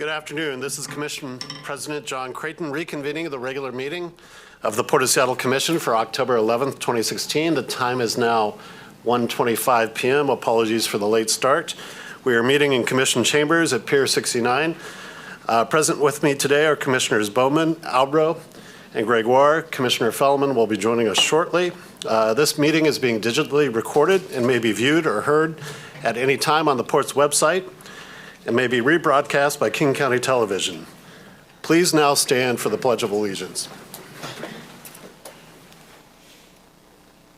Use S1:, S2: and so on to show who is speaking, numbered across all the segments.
S1: Good afternoon. This is Commission President John Creighton reconvening the regular meeting of the Port of Seattle Commission for October 11th, 2016. The time is now 1:25 p.m. Apologies for the late start. We are meeting in Commission Chambers at Pier 69. Present with me today are Commissioners Bowman, Albro, and Gregoire. Commissioner Fellman will be joining us shortly. This meeting is being digitally recorded and may be viewed or heard at any time on the Port's website and may be rebroadcast by King County Television. Please now stand for the Pledge of Allegiance.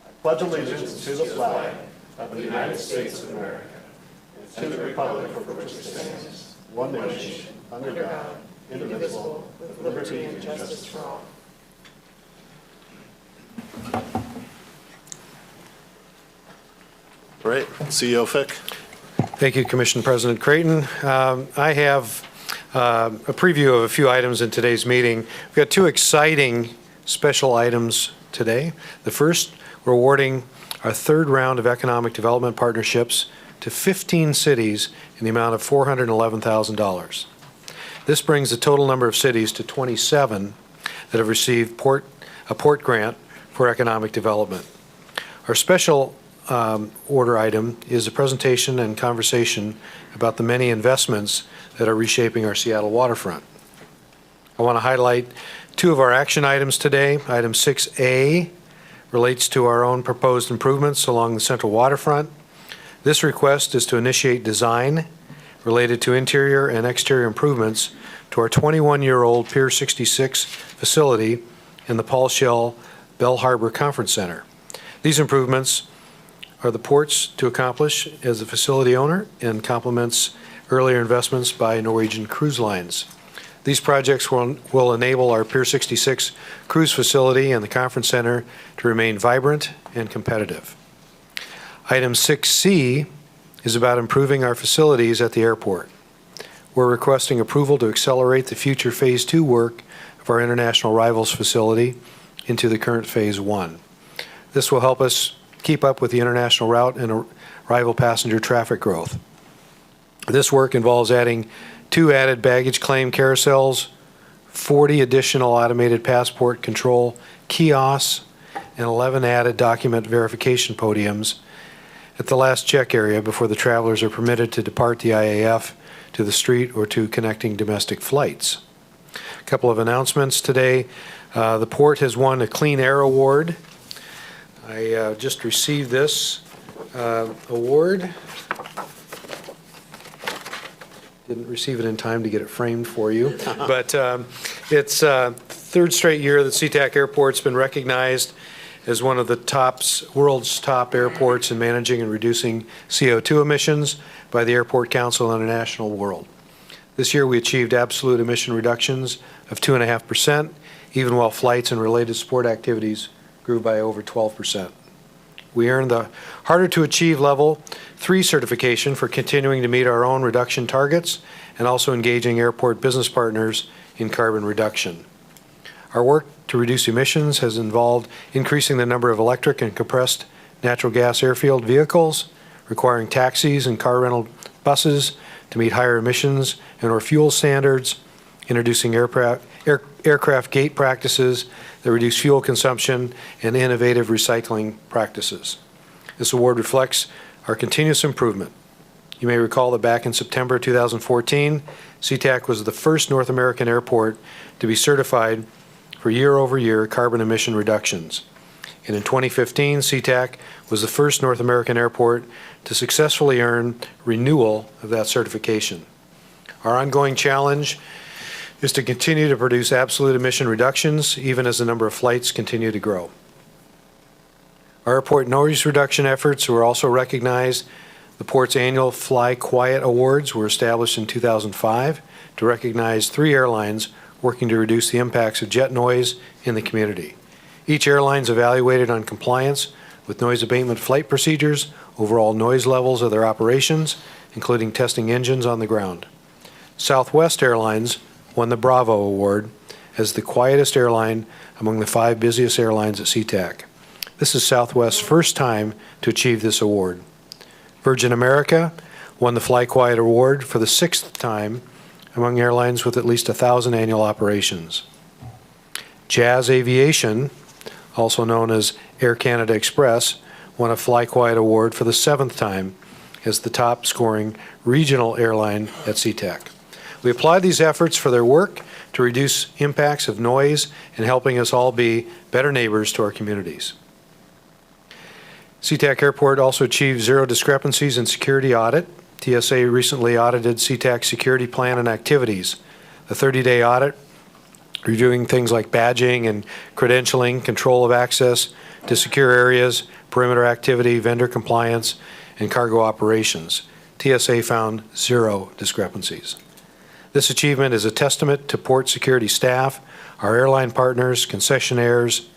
S1: I pledge allegiance to the flag of the United States of America and to the republic for which it stands, one nation, under God, indivisible, with liberty and justice for all. Great. CEO Fick.
S2: Thank you, Commission President Creighton. I have a preview of a few items in today's meeting. We've got two exciting special items today. The first, we're awarding our third round of economic development partnerships to 15 cities in the amount of $411,000. This brings the total number of cities to 27 that have received a port grant for economic development. Our special order item is a presentation and conversation about the many investments that are reshaping our Seattle waterfront. I want to highlight two of our action items today. Item 6A relates to our own proposed improvements along the central waterfront. This request is to initiate design related to interior and exterior improvements to our 21-year-old Pier 66 facility in the Paul Shell Bell Harbor Conference Center. These improvements are the port's to accomplish as a facility owner and complements earlier investments by Norwegian Cruise Lines. These projects will enable our Pier 66 cruise facility and the conference center to remain vibrant and competitive. Item 6C is about improving our facilities at the airport. We're requesting approval to accelerate the future Phase 2 work of our international arrivals facility into the current Phase 1. This will help us keep up with the international route and arrival passenger traffic growth. This work involves adding 2 added baggage claim carousels, 40 additional automated passport control kiosks, and 11 added document verification podiums at the last check area before the travelers are permitted to depart the IAF to the street or to connecting domestic flights. A couple of announcements today. The port has won a Clean Air Award. I just received this award. Didn't receive it in time to get it framed for you, but it's third straight year that Sea-Tac Airport's been recognized as one of the world's top airports in managing and reducing CO2 emissions by the Airport Council International World. This year we achieved absolute emission reductions of 2.5%, even while flights and related sport activities grew by over 12%. We earned the harder to achieve level 3 certification for continuing to meet our own reduction targets and also engaging airport business partners in carbon reduction. Our work to reduce emissions has involved increasing the number of electric and compressed natural gas airfield vehicles, requiring taxis and car rental buses to meet higher emissions and or fuel standards, introducing aircraft gate practices that reduce fuel consumption, and innovative recycling practices. This award reflects our continuous improvement. You may recall that back in September 2014, Sea-Tac was the first North American airport to be certified for year-over-year carbon emission reductions. And in 2015, Sea-Tac was the first North American airport to successfully earn renewal of that certification. Our ongoing challenge is to continue to produce absolute emission reductions even as the number of flights continue to grow. Our airport noise reduction efforts were also recognized. The port's annual Fly Quiet Awards were established in 2005 to recognize 3 airlines working to reduce the impacts of jet noise in the community. Each airline is evaluated on compliance with noise abatement flight procedures, overall noise levels of their operations, including testing engines on the ground. Southwest Airlines won the Bravo Award as the quietest airline among the 5 busiest airlines at Sea-Tac. This is Southwest's first time to achieve this award. Virgin America won the Fly Quiet Award for the 6th time among airlines with at least 1,000 annual operations. Jazz Aviation, also known as Air Canada Express, won a Fly Quiet Award for the 7th time as the top scoring regional airline at Sea-Tac. We applaud these efforts for their work to reduce impacts of noise and helping us all be better neighbors to our communities. Sea-Tac Airport also achieved zero discrepancies in security audit. TSA recently audited Sea-Tac's security plan and activities. The 30-day audit reviewing things like badging and credentialing, control of access to secure areas, perimeter activity, vendor compliance, and cargo operations. TSA found zero discrepancies. This achievement is a testament to port security staff, our airline partners, concessionaires,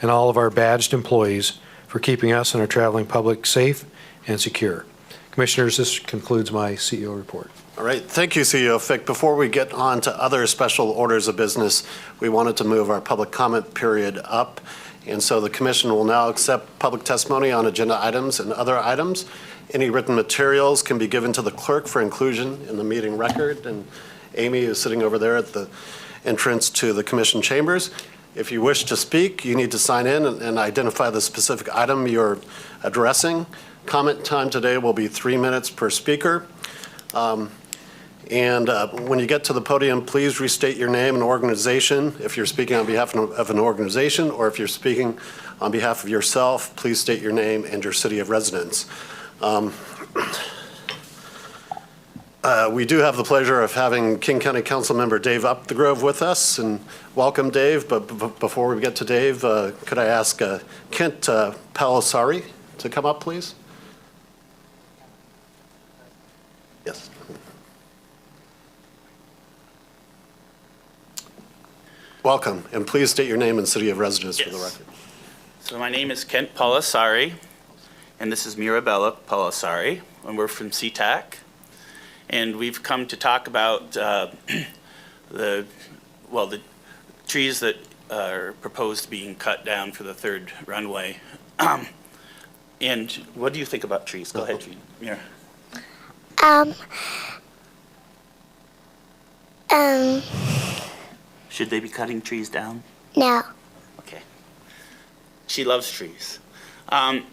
S2: and all of our badged employees for keeping us and our traveling public safe and secure. Commissioners, this concludes my CEO report.
S1: All right, thank you, CEO Fick. Before we get on to other special orders of business, we wanted to move our public comment period up. And so the commission will now accept public testimony on agenda items and other items. Any written materials can be given to the clerk for inclusion in the meeting record. And Amy is sitting over there at the entrance to the commission chambers. If you wish to speak, you need to sign in and identify the specific item you're addressing. Comment time today will be 3 minutes per speaker. When you get to the podium, please restate your name and organization. If you're speaking on behalf of an organization, or if you're speaking on behalf of yourself, please state your name and your city of residence. We do have the pleasure of having King County Council Member Dave Upthegrove with us, and welcome, Dave. But before we get to Dave, could I ask Kent Palasari to come up, please? Yes. Welcome, and please state your name and city of residence for the record.
S3: So my name is Kent Palasari, and this is Mirabella Palasari, and we're from Sea-Tac. And we've come to talk about the trees that are proposed being cut down for the third runway. And what do you think about trees? Go ahead, Mira. Should they be cutting trees down?
S4: No.
S3: Okay. She loves trees. And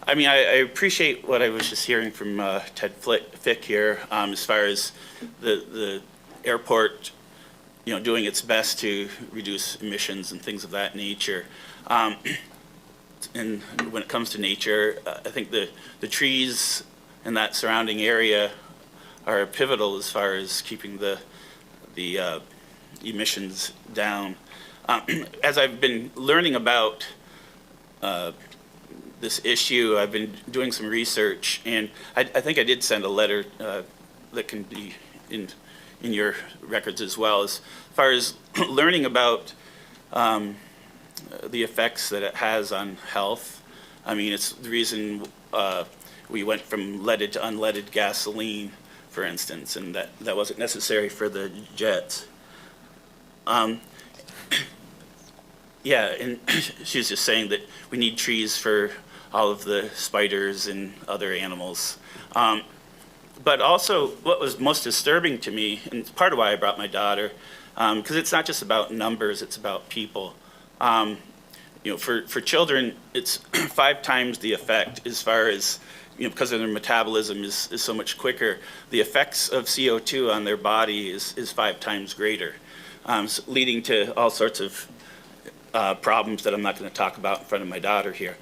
S3: I mean, I appreciate what I was just hearing from Ted Fick here, as far as the airport, you know, doing its best to reduce emissions and things of that nature. And when it comes to nature, I think the trees in that surrounding area are pivotal as far as keeping the emissions down. As I've been learning about this issue, I've been doing some research, and I think I did send a letter that can be in your records as well, as far as learning about the effects that it has on health. I mean, it's the reason we went from leaded to unleaded gasoline, for instance, and that wasn't necessary for the jets. Yeah, and she was just saying that we need trees for all of the spiders and other animals. But also, what was most disturbing to me, and it's part of why I brought my daughter, because it's not just about numbers, it's about people. You know, for children, it's 5 times the effect as far as, you know, because of their metabolism is so much quicker. The effects of CO2 on their body is 5 times greater, so leading to all sorts of problems that I'm not going to talk about in front of my daughter here.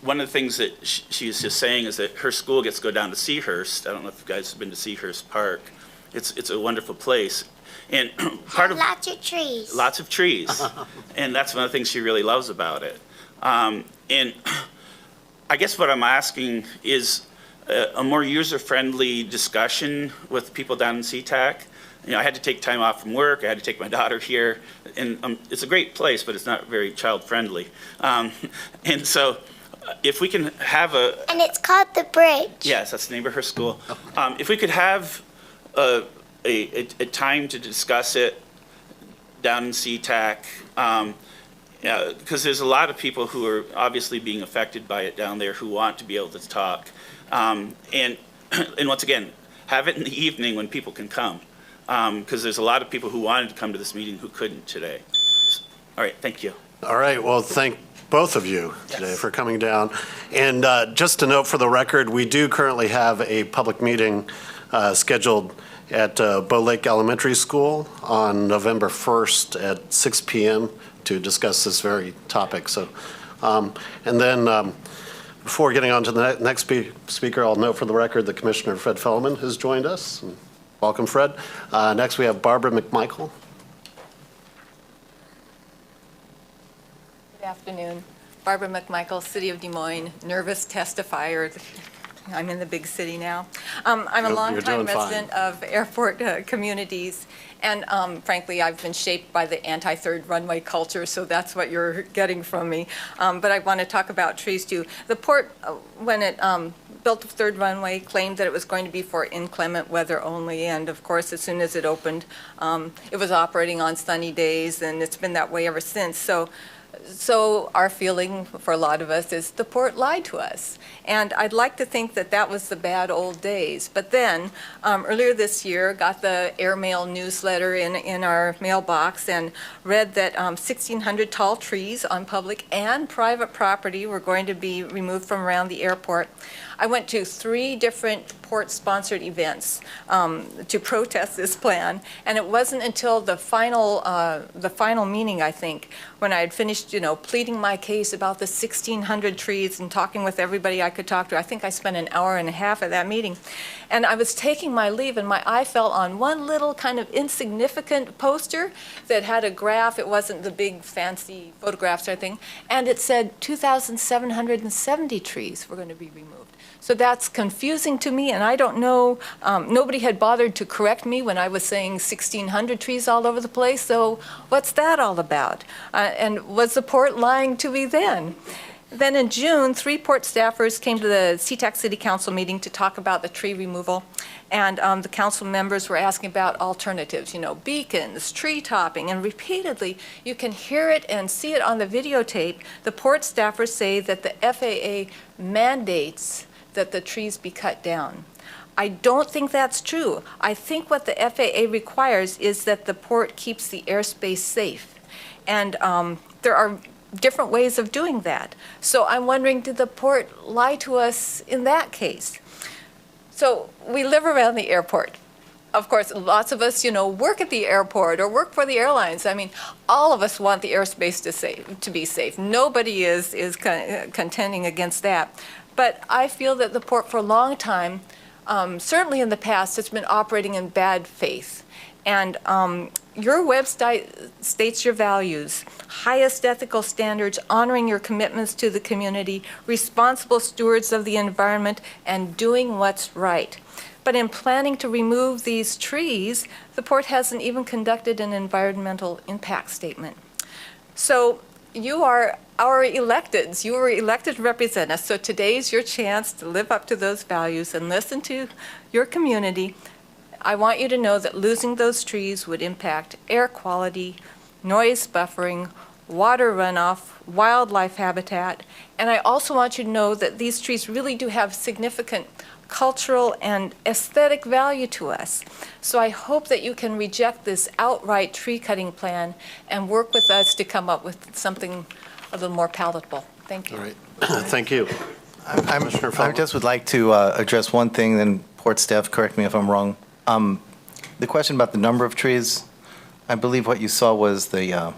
S3: One of the things that she was just saying is that her school gets to go down to Seahurst. I don't know if you guys have been to Seahurst Park. It's a wonderful place. And part of
S4: lots of trees.
S3: Lots of trees. And that's one of the things she really loves about it. And I guess what I'm asking is a more user-friendly discussion with people down in Sea-Tac. You know, I had to take time off from work. I had to take my daughter here, and it's a great place, but it's not very child-friendly. And so, if we can have
S4: and it's called the Bridge.
S3: Yes, that's the name of her school. If we could have a time to discuss it down in Sea-Tac, Yeah, because there's a lot of people who are obviously being affected by it down there who want to be able to talk. And once again, have it in the evening when people can come. Because there's a lot of people who wanted to come to this meeting who couldn't today. All right, thank you.
S1: All right, well, thank both of you today for coming down. And just to note for the record, we do currently have a public meeting scheduled at Bow Lake Elementary School on November 1st at 6 p.m. to discuss this very topic. So, and then before getting on to the next speaker, I'll note for the record that Commissioner Fred Fellman has joined us. Welcome, Fred. Next, we have Barbara McMichael.
S5: Good afternoon. Barbara McMichael, City of Des Moines, nervous testifier. I'm in the big city now. I'm a
S1: You're
S5: longtime
S1: doing fine.
S5: resident of airport communities, and frankly, I've been shaped by the anti-third runway culture, so that's what you're getting from me. But I want to talk about trees too. The port, when it built the third runway, claimed that it was going to be for inclement weather only, and of course, as soon as it opened, it was operating on sunny days, and it's been that way ever since. So our feeling for a lot of us is the port lied to us. And I'd like to think that that was the bad old days. But then, earlier this year, got the airmail newsletter in our mailbox and read that 1,600 tall trees on public and private property were going to be removed from around the airport. I went to 3 different port-sponsored events to protest this plan, and it wasn't until the final meeting, I think, when I had finished, pleading my case about the 1,600 trees and talking with everybody I could talk to. I think I spent an hour and a half at that meeting, and I was taking my leave, and my eye fell on one little kind of insignificant poster that had a graph. It wasn't the big fancy photographs or anything, and it said 2,770 trees were going to be removed. So that's confusing to me, and I don't know, nobody had bothered to correct me when I was saying 1,600 trees all over the place, so what's that all about? And was the port lying to me then? Then in June, 3 port staffers came to the Sea-Tac City Council meeting to talk about the tree removal, and the council members were asking about alternatives, beacons, tree topping, and repeatedly, you can hear it and see it on the videotape, the port staffers say that the FAA mandates that the trees be cut down. I don't think that's true. I think what the FAA requires is that the port keeps the airspace safe. And there are different ways of doing that. So I'm wondering, did the port lie to us in that case? So we live around the airport. Of course, lots of us, work at the airport or work for the airlines. I mean, all of us want the airspace to be safe. Nobody is contending against that. But I feel that the port for a long time, certainly in the past, has been operating in bad faith. And your website states your values: highest ethical standards, honoring your commitments to the community, responsible stewards of the environment, and doing what's right. But in planning to remove these trees, the port hasn't even conducted an environmental impact statement. So you are our electeds. You were elected to represent us, so today's your chance to live up to those values and listen to your community. I want you to know that losing those trees would impact air quality, noise buffering, water runoff, wildlife habitat, and I also want you to know that these trees really do have significant cultural and aesthetic value to us. So I hope that you can reject this outright tree cutting plan and work with us to come up with something a little more palatable. Thank you.
S1: All right, thank you. Commissioner
S6: I
S1: Fellman.
S6: just would like to address one thing, then port staff, correct me if I'm wrong. The question about the number of trees, I believe what you saw was the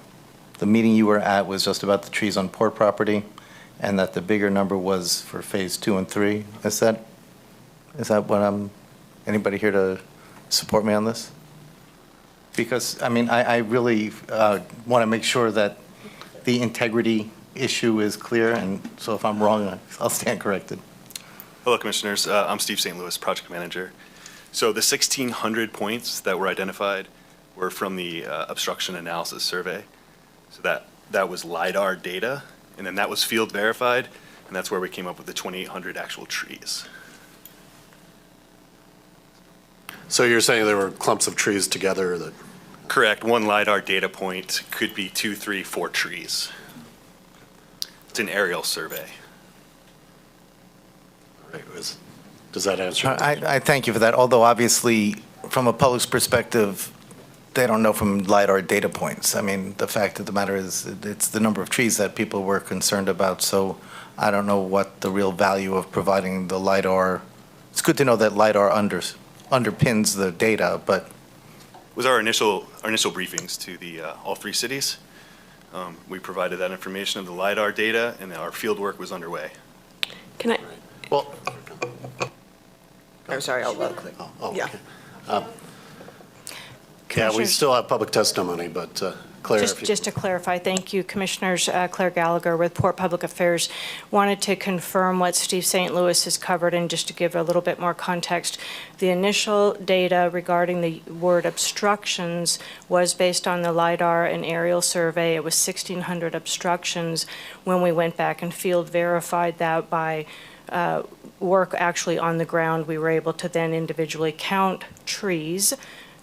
S6: meeting you were at was just about the trees on port property, and that the bigger number was for phase 2 and 3. Is that what anybody here to support me on this? Because, I really want to make sure that the integrity issue is clear, and so if I'm wrong, I'll stand corrected.
S7: Hello, Commissioners. I'm Steve St. Louis, Project Manager. So the 1,600 points that were identified were from the obstruction analysis survey. So that was LiDAR data, and then that was field verified, and that's where we came up with the 2,800 actual trees.
S1: So you're saying there were clumps of trees together that,
S7: Correct. One LiDAR data point could be 2, 3, 4 trees. It's an aerial survey.
S1: Does that answer?
S6: I thank you for that, although obviously, from a public's perspective, they don't know from LiDAR data points. I mean, the fact of the matter is, it's the number of trees that people were concerned about, so I don't know what the real value of providing the LiDAR. It's good to know that LiDAR underpins the data, but
S7: Was our initial briefings to the all three cities. We provided that information of the LiDAR data, and our field work was underway.
S8: Can I,
S1: Well,
S8: I'm sorry, I'll look. Yeah.
S1: okay. Yeah, we still have public testimony, but Claire, if you...
S9: Just to clarify, thank you, Commissioners. Claire Gallagher with Port Public Affairs. Wanted to confirm what Steve St. Louis has covered, and just to give a little bit more context, the initial data regarding the word obstructions was based on the LiDAR and aerial survey. It was 1,600 obstructions. When we went back and field verified that by work actually on the ground, we were able to then individually count trees.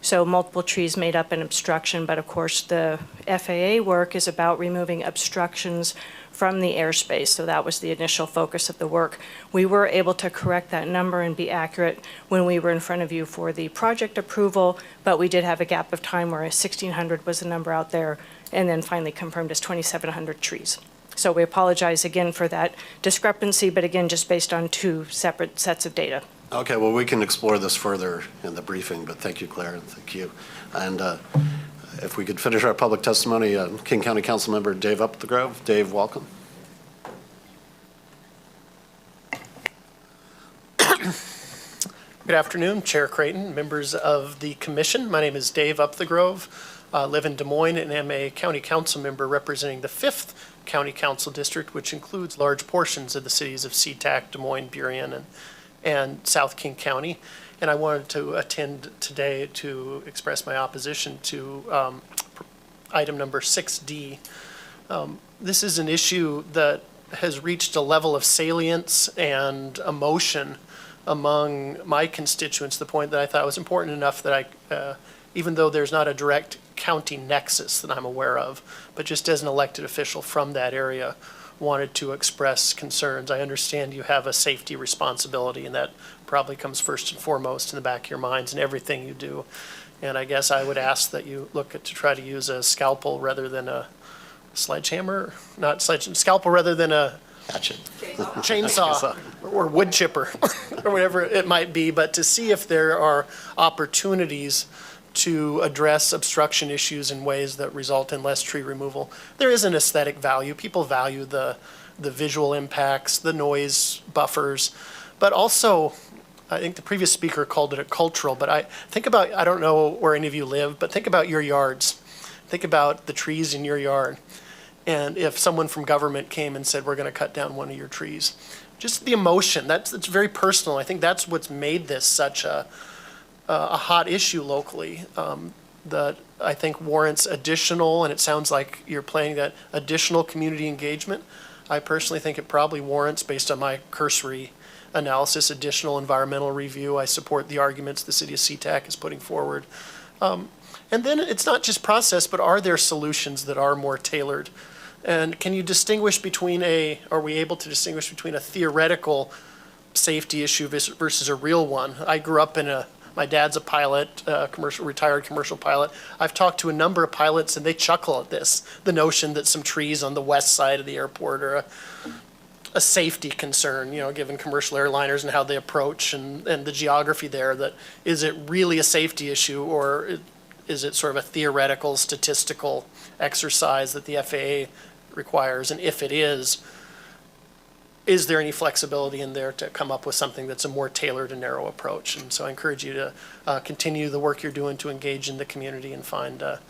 S9: So multiple trees made up an obstruction, but of course the FAA work is about removing obstructions from the airspace. So that was the initial focus of the work. We were able to correct that number and be accurate when we were in front of you for the project approval, but we did have a gap of time where 1,600 was the number out there, and then finally confirmed as 2,700 trees. So we apologize again for that discrepancy, but again, just based on two separate sets of data.
S1: Okay, well, we can explore this further in the briefing, but thank you, Claire, and thank you. And if we could finish our public testimony, King County Councilmember Dave Upthegrove. Dave, welcome.
S10: Good afternoon, Chair Creighton, members of the commission. My name is Dave Upthegrove. I live in Des Moines and am a county council member representing the 5th County Council District, which includes large portions of the cities of Sea-Tac, Des Moines, Burien, and South King County. And I wanted to attend today to express my opposition to item number 6D. This is an issue that has reached a level of salience and emotion among my constituents, the point that I thought was important enough that I, even though there's not a direct county nexus that I'm aware of, but just as an elected official from that area, wanted to express concerns. I understand you have a safety responsibility, and that probably comes first and foremost in the back of your minds in everything you do. And I guess I would ask that you look at to try to use a scalpel rather than a sledgehammer, not sledgehammer, scalpel rather than a chainsaw or wood chipper or whatever it might be, but to see if there are opportunities to address obstruction issues in ways that result in less tree removal. There is an aesthetic value. People value the visual impacts, the noise buffers, but also, I think the previous speaker called it a cultural, but I think about, I don't know where any of you live, but think about your yards. Think about the trees in your yard. And if someone from government came and said, we're going to cut down one of your trees, just the emotion, it's very personal. I think that's what's made this such a hot issue locally, that I think warrants additional, and it sounds like you're planning that additional community engagement. I personally think it probably warrants, based on my cursory analysis, additional environmental review. I support the arguments the city of Sea-Tac is putting forward. And then it's not just process, but are there solutions that are more tailored? And can you distinguish between are we able to distinguish between a theoretical safety issue versus a real one? I grew up my dad's a pilot, retired commercial pilot. I've talked to a number of pilots and they chuckle at this, the notion that some trees on the west side of the airport are a safety concern, given commercial airliners and how they approach and the geography there, that is it really a safety issue, or is it sort of a theoretical statistical exercise that the FAA requires? And if it is there any flexibility in there to come up with something that's a more tailored and narrow approach? And so I encourage you to continue the work you're doing to engage in the community and find a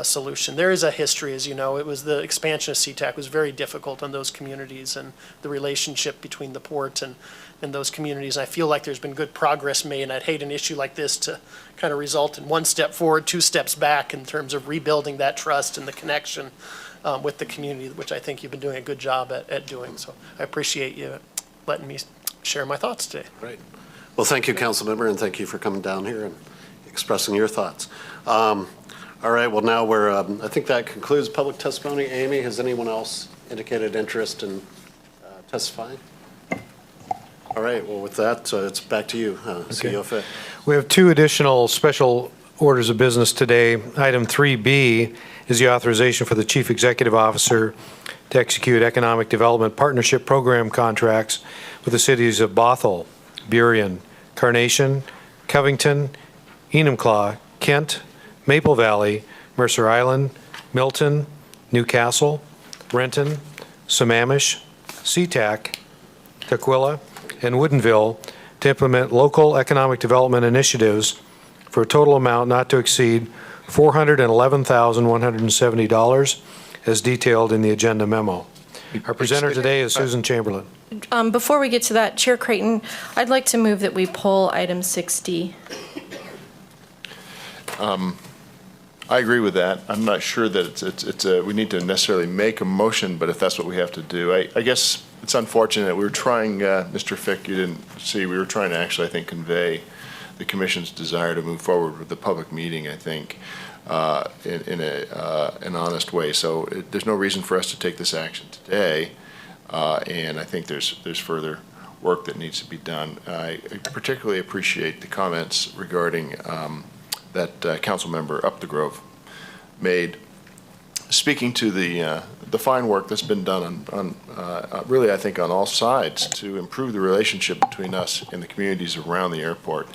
S10: solution. There is a history, as you know. It was the expansion of Sea-Tac was very difficult on those communities, and the relationship between the port and those communities. I feel like there's been good progress made, and I'd hate an issue like this to kind of result in one step forward, two steps back in terms of rebuilding that trust and the connection with the community, which I think you've been doing a good job at doing. So I appreciate you letting me share my thoughts today.
S1: Great. Well, thank you, Councilmember, and thank you for coming down here and expressing your thoughts. All right, well, now I think that concludes public testimony. Amy, has anyone else indicated interest in testifying? All right, well, with that, it's back to you, CEO Fick.
S2: We have two additional special orders of business today. Item 3B is the authorization for the Chief Executive Officer to execute economic development partnership program contracts with the cities of Bothell, Burien, Carnation, Covington, Enumclaw, Kent, Maple Valley, Mercer Island, Milton, Newcastle, Renton, Sammamish, Sea-Tac, Tukwila, and Woodinville to implement local economic development initiatives for a total amount not to exceed $411,170 as detailed in the agenda memo. Our presenter today is Susan Chamberlain.
S8: Before we get to that, Chair Creighton, I'd like to move that we pull item 6D.
S11: I agree with that. I'm not sure that we need to necessarily make a motion, but if that's what we have to do, I guess it's unfortunate. We were trying, Mr. Fick, you didn't see, we were trying to actually, I think, convey the commission's desire to move forward with the public meeting, I think, in an honest way. So there's no reason for us to take this action today, and I think there's further work that needs to be done. I particularly appreciate the comments regarding that council member Up the Grove made, speaking to the fine work that's been done on really, I think, on all sides to improve the relationship between us and the communities around the airport.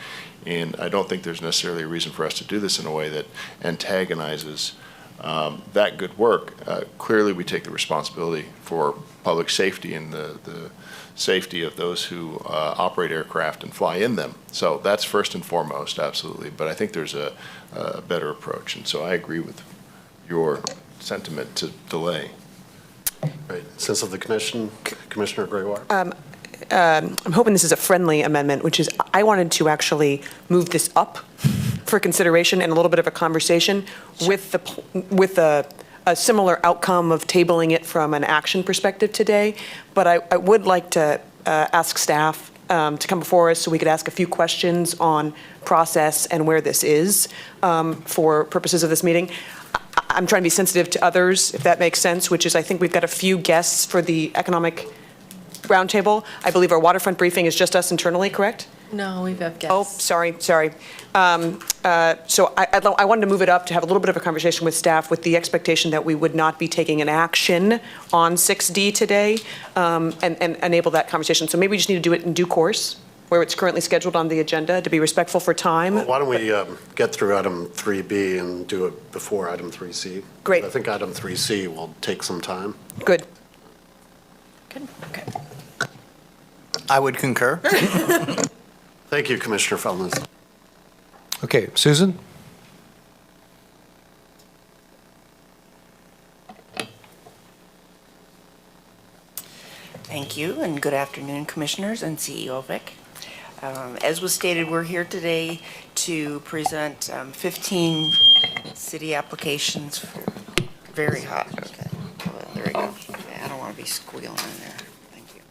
S11: And I don't think there's necessarily a reason for us to do this in a way that antagonizes that good work. Clearly, we take the responsibility for public safety and the safety of those who operate aircraft and fly in them. So that's first and foremost, absolutely. But I think there's a better approach. And so I agree with your sentiment to delay.
S1: Right. Sense of the commission, Commissioner Gregoire.
S12: I'm hoping this is a friendly amendment, which is I wanted to actually move this up for consideration and a little bit of a conversation with a similar outcome of tabling it from an action perspective today. But I would like to ask staff to come before us so we could ask a few questions on process and where this is for purposes of this meeting. I'm trying to be sensitive to others, if that makes sense, which is I think we've got a few guests for the economic roundtable. I believe our waterfront briefing is just us internally, correct?
S8: No, we have guests.
S12: Oh, sorry. So I wanted to move it up to have a little bit of a conversation with staff with the expectation that we would not be taking an action on 6D today and enable that conversation. So maybe we just need to do it in due course, where it's currently scheduled on the agenda, to be respectful for time.
S1: Well, why don't we get through item 3B and do it before item 3C?
S12: Great.
S1: I think item 3C will take some time.
S12: Good.
S8: Good, okay.
S6: I would concur.
S1: Thank you, Commissioner Feldman.
S2: Okay, Susan?
S13: Thank you, and good afternoon, Commissioners and CEO Vic. As was stated, we're here today to present 15 city applications. Very hot. Okay, well, there we go. I don't want to be squealing in there. Thank you.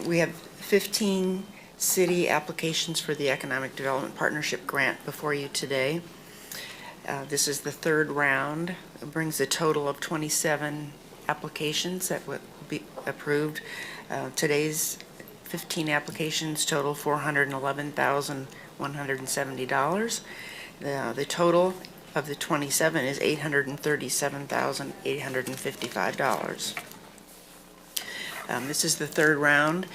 S13: We have 15 city applications for the Economic Development Partnership Grant before you today. This is the third round. It brings a total of 27 applications that would be approved. Today's 15 applications total $411,170. The total of the 27 is $837,855. This is the third round.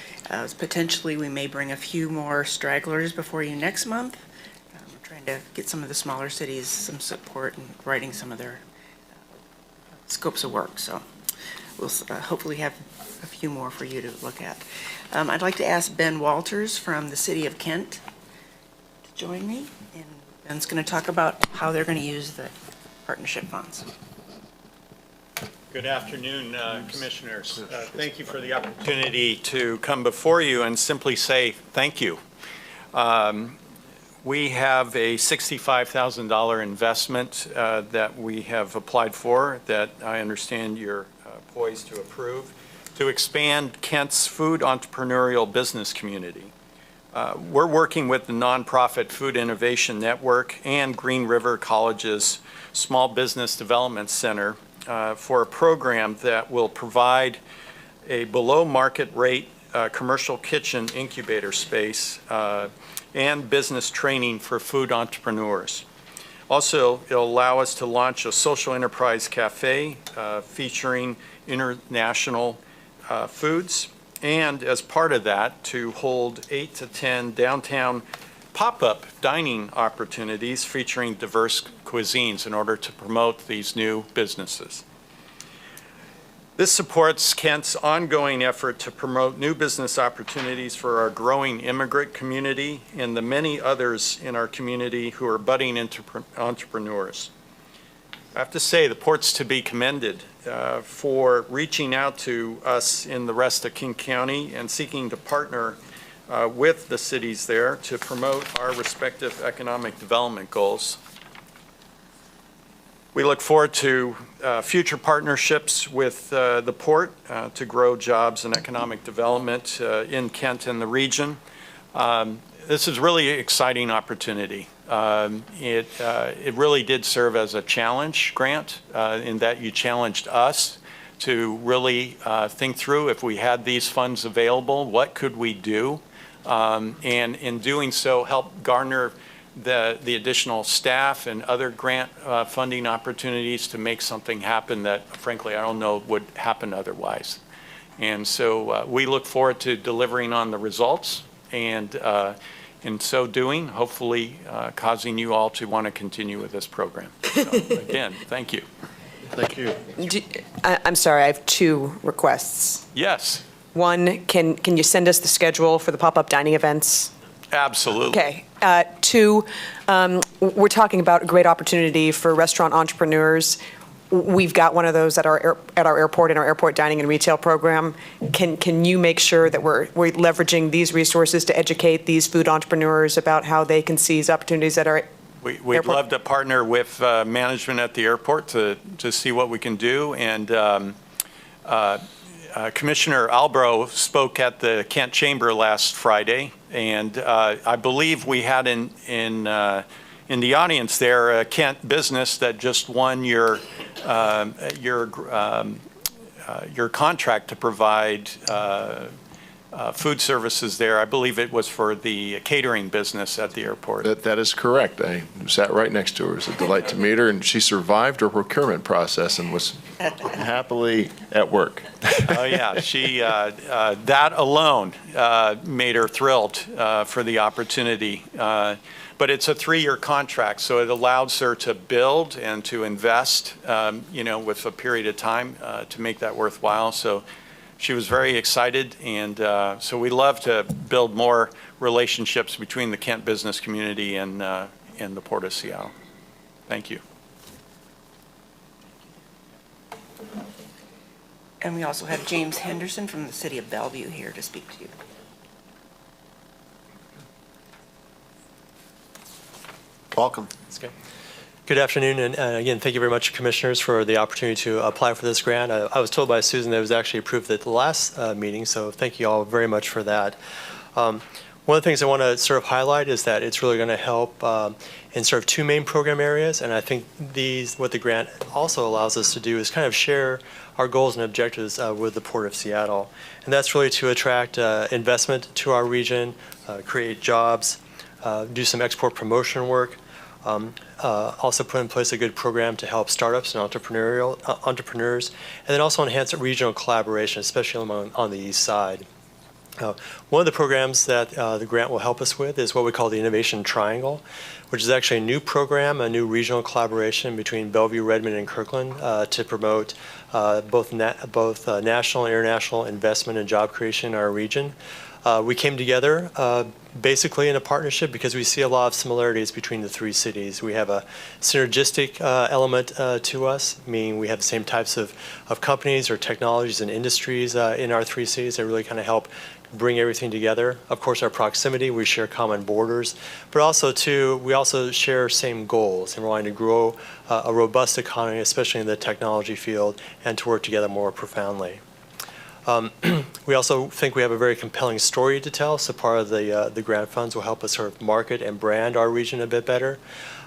S13: Potentially, we may bring a few more stragglers before you next month. We're trying to get some of the smaller cities some support in writing some of their scopes of work. So we'll hopefully have a few more for you to look at. I'd like to ask Ben Walters from the City of Kent to join me. And Ben's going to talk about how they're going to use the partnership funds.
S14: Good afternoon, Commissioners. Thank you for the opportunity to come before you and simply say thank you. We have a $65,000 investment that we have applied for that I understand you're poised to approve to expand Kent's food entrepreneurial business community. We're working with the nonprofit Food Innovation Network and Green River College's Small Business Development Center for a program that will provide a below-market rate commercial kitchen incubator space and business training for food entrepreneurs. Also, it'll allow us to launch a social enterprise cafe featuring international foods, and as part of that, to hold 8 to 10 downtown pop-up dining opportunities featuring diverse cuisines in order to promote these new businesses. This supports Kent's ongoing effort to promote new business opportunities for our growing immigrant community and the many others in our community who are budding entrepreneurs. I have to say, the port's to be commended for reaching out to us in the rest of King County and seeking to partner with the cities there to promote our respective economic development goals. We look forward to future partnerships with the port to grow jobs and economic development in Kent and the region. This is really an exciting opportunity. It really did serve as a challenge grant in that you challenged us to really think through, if we had these funds available, what could we do? And in doing so, help garner the additional staff and other grant funding opportunities to make something happen that, frankly, I don't know would happen otherwise. And so we look forward to delivering on the results, and in so doing, hopefully causing you all to want to continue with this program. So, again, thank you.
S1: Thank you.
S12: I'm sorry, I have two requests.
S14: Yes,
S12: One, can you send us the schedule for the pop-up dining events?
S14: absolutely.
S12: Okay. Two, we're talking about a great opportunity for restaurant entrepreneurs. We've got one of those at our airport, in our airport dining and retail program. Can you make sure that we're leveraging these resources to educate these food entrepreneurs about how they can seize opportunities at our
S14: We'd
S12: airport?
S14: love to partner with management at the airport to see what we can do. And Commissioner Albro spoke at the Kent Chamber last Friday, and I believe we had in the audience there a Kent business that just won your contract to provide food services there. I believe it was for the catering business at the airport.
S11: That is correct. I sat right next to her. It was a delight to meet her, and she survived her procurement process and was happily at work.
S14: Oh, yeah. She, that alone made her thrilled for the opportunity. But it's a 3-year contract, so it allows her to build and to invest, with a period of time to make that worthwhile. So she was very excited, and so we love to build more relationships between the Kent business community and the Port of Seattle. Thank you.
S13: And we also have James Henderson from the city of Bellevue here to speak to you.
S1: Welcome.
S15: Good afternoon, and again, thank you very much, Commissioners, for the opportunity to apply for this grant. I was told by Susan that it was actually approved at the last meeting, so thank you all very much for that. One of the things I want to sort of highlight is that it's really going to help in sort of two main program areas, and I think what the grant also allows us to do is kind of share our goals and objectives with the Port of Seattle. And that's really to attract investment to our region, create jobs, do some export promotion work, also put in place a good program to help startups and entrepreneurs, and then also enhance regional collaboration, especially on the east side. One of the programs that the grant will help us with is what we call the Innovation Triangle, which is actually a new program, a new regional collaboration between Bellevue, Redmond, and Kirkland to promote both national and international investment and job creation in our region. We came together basically in a partnership because we see a lot of similarities between the three cities. We have a synergistic element to us, meaning we have the same types of companies or technologies and industries in our three cities that really kind of help bring everything together. Of course, our proximity, we share common borders, but also too, we also share same goals, and we're wanting to grow a robust economy, especially in the technology field, and to work together more profoundly. We also think we have a very compelling story to tell, so part of the grant funds will help us sort of market and brand our region a bit better.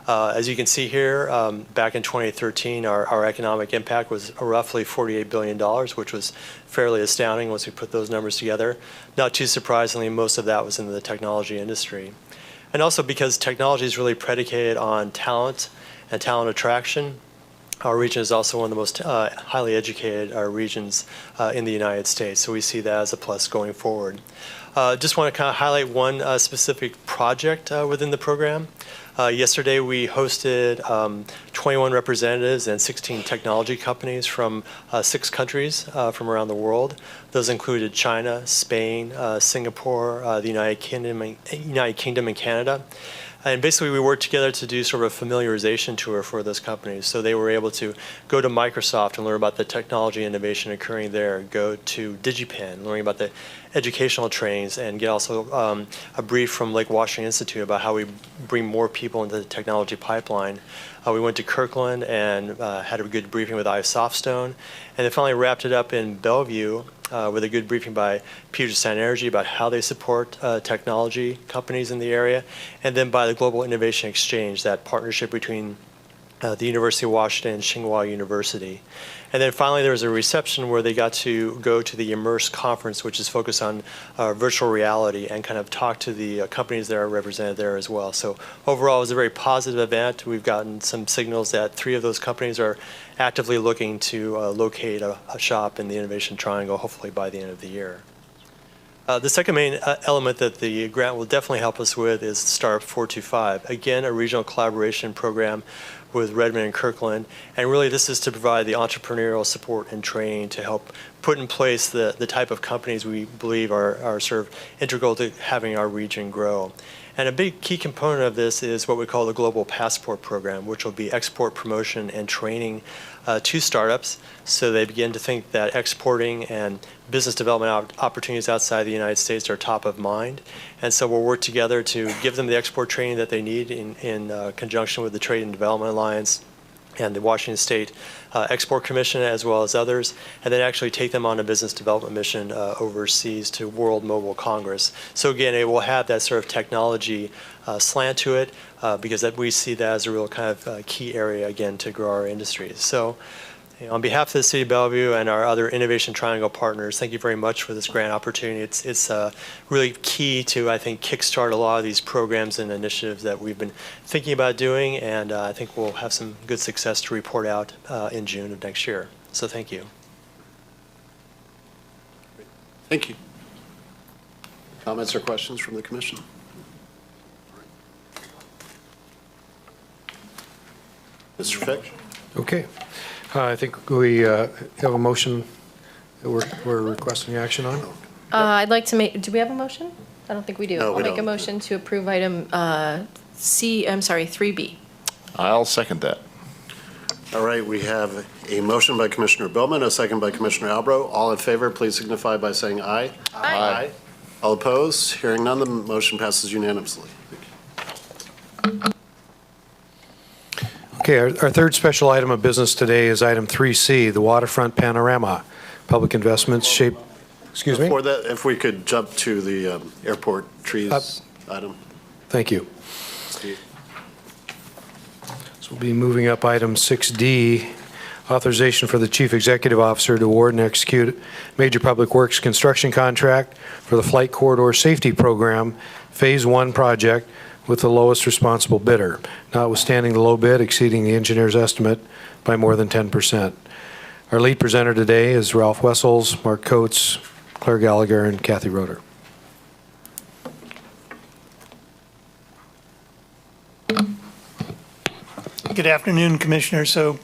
S15: As you can see here, back in 2013, our economic impact was roughly $48 billion, which was fairly astounding once we put those numbers together. Not too surprisingly, most of that was in the technology industry. And also because technology is really predicated on talent and talent attraction, our region is also one of the most highly educated regions in the United States, so we see that as a plus going forward. Just want to kind of highlight one specific project within the program. Yesterday, we hosted 21 representatives and 16 technology companies from 6 countries from around the world. Those included China, Spain, Singapore, the United Kingdom, and Canada. And basically, we worked together to do sort of a familiarization tour for those companies. So they were able to go to Microsoft and learn about the technology innovation occurring there, go to DigiPen, learning about the educational trainings, and get also a brief from Lake Washington Institute about how we bring more people into the technology pipeline. We went to Kirkland and had a good briefing with iSoftstone, and then finally wrapped it up in Bellevue with a good briefing by Puget Sound Energy about how they support technology companies in the area, and then by the Global Innovation Exchange, that partnership between the University of Washington and Tsinghua University. And then finally, there was a reception where they got to go to the Immerse conference, which is focused on virtual reality, and kind of talk to the companies that are represented there as well. So overall, it was a very positive event. We've gotten some signals that 3 of those companies are actively looking to locate a shop in the Innovation Triangle, hopefully by the end of the year. The second main element that the grant will definitely help us with is Startup 425. Again, a regional collaboration program with Redmond and Kirkland. And really, this is to provide the entrepreneurial support and training to help put in place the type of companies we believe are sort of integral to having our region grow. And a big key component of this is what we call the Global Passport Program, which will be export promotion and training to startups, so they begin to think that exporting and business development opportunities outside the United States are top of mind. And so we'll work together to give them the export training that they need in conjunction with the Trade and Development Alliance and the Washington State Export Commission, as well as others, and then actually take them on a business development mission overseas to World Mobile Congress. So again, it will have that sort of technology slant to it, because we see that as a real kind of key area, again, to grow our industries. So on behalf of the City of Bellevue and our other Innovation Triangle partners, thank you very much for this grant opportunity. It's really key to, I think, kickstart a lot of these programs and initiatives that we've been thinking about doing, and I think we'll have some good success to report out in June of next year. So thank you.
S1: Thank you. Comments or questions from the commission? Mr. Fick?
S2: Okay. I think we have a motion that we're requesting action on.
S8: I'd like to make, do we have a motion? I don't think we do.
S1: No, we
S8: I'll make a
S1: don't.
S8: motion to approve item 3B.
S11: I'll second that.
S1: All right, we have a motion by Commissioner Bowman, a second by Commissioner Albro. All in favor, please signify by saying aye.
S8: Aye.
S1: All opposed? Hearing none, the motion passes unanimously.
S2: Okay, our third special item of business today is item 3C, the waterfront panorama. Public investments shape, excuse me?
S1: Before that, if we could jump to the airport trees item.
S2: Thank you.
S1: Steve.
S2: So we'll be moving up item 6D, authorization for the Chief Executive Officer to award and execute major public works construction contract for the Flight Corridor Safety Program Phase 1 project with the lowest responsible bidder, notwithstanding the low bid exceeding the engineer's estimate by more than 10%. Our lead presenter today is Ralph Wessels, Mark Coates, Claire Gallagher, and Kathy Roeder.
S16: Good afternoon, Commissioner. So,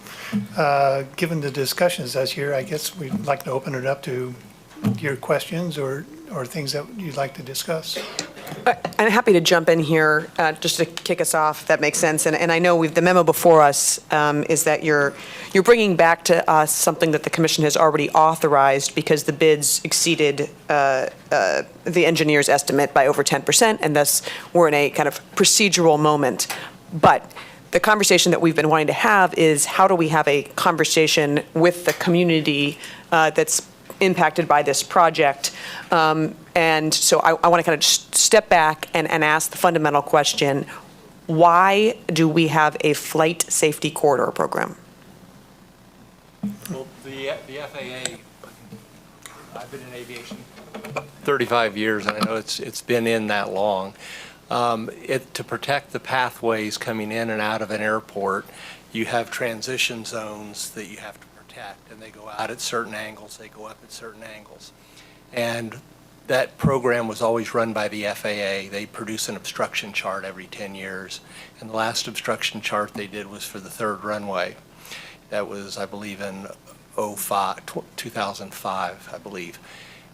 S16: given the discussions that's here, I guess we'd like to open it up to your questions or things that you'd like to discuss.
S12: I'm happy to jump in here just to kick us off, if that makes sense. And I know the memo before us is that you're bringing back to us something that the commission has already authorized because the bids exceeded the engineer's estimate by over 10%, and thus we're in a kind of procedural moment. But the conversation that we've been wanting to have is how do we have a conversation with the community that's impacted by this project. And so I want to kind of just step back and ask the fundamental question, why do we have a flight safety corridor program?
S17: Well, the FAA, I've been in aviation 35 years, and I know it's been in that long. To protect the pathways coming in and out of an airport, you have transition zones that you have to protect, and they go out at certain angles, they go up at certain angles. And that program was always run by the FAA. They produce an obstruction chart every 10 years, and the last obstruction chart they did was for the third runway. That was, I believe, in 2005, I believe.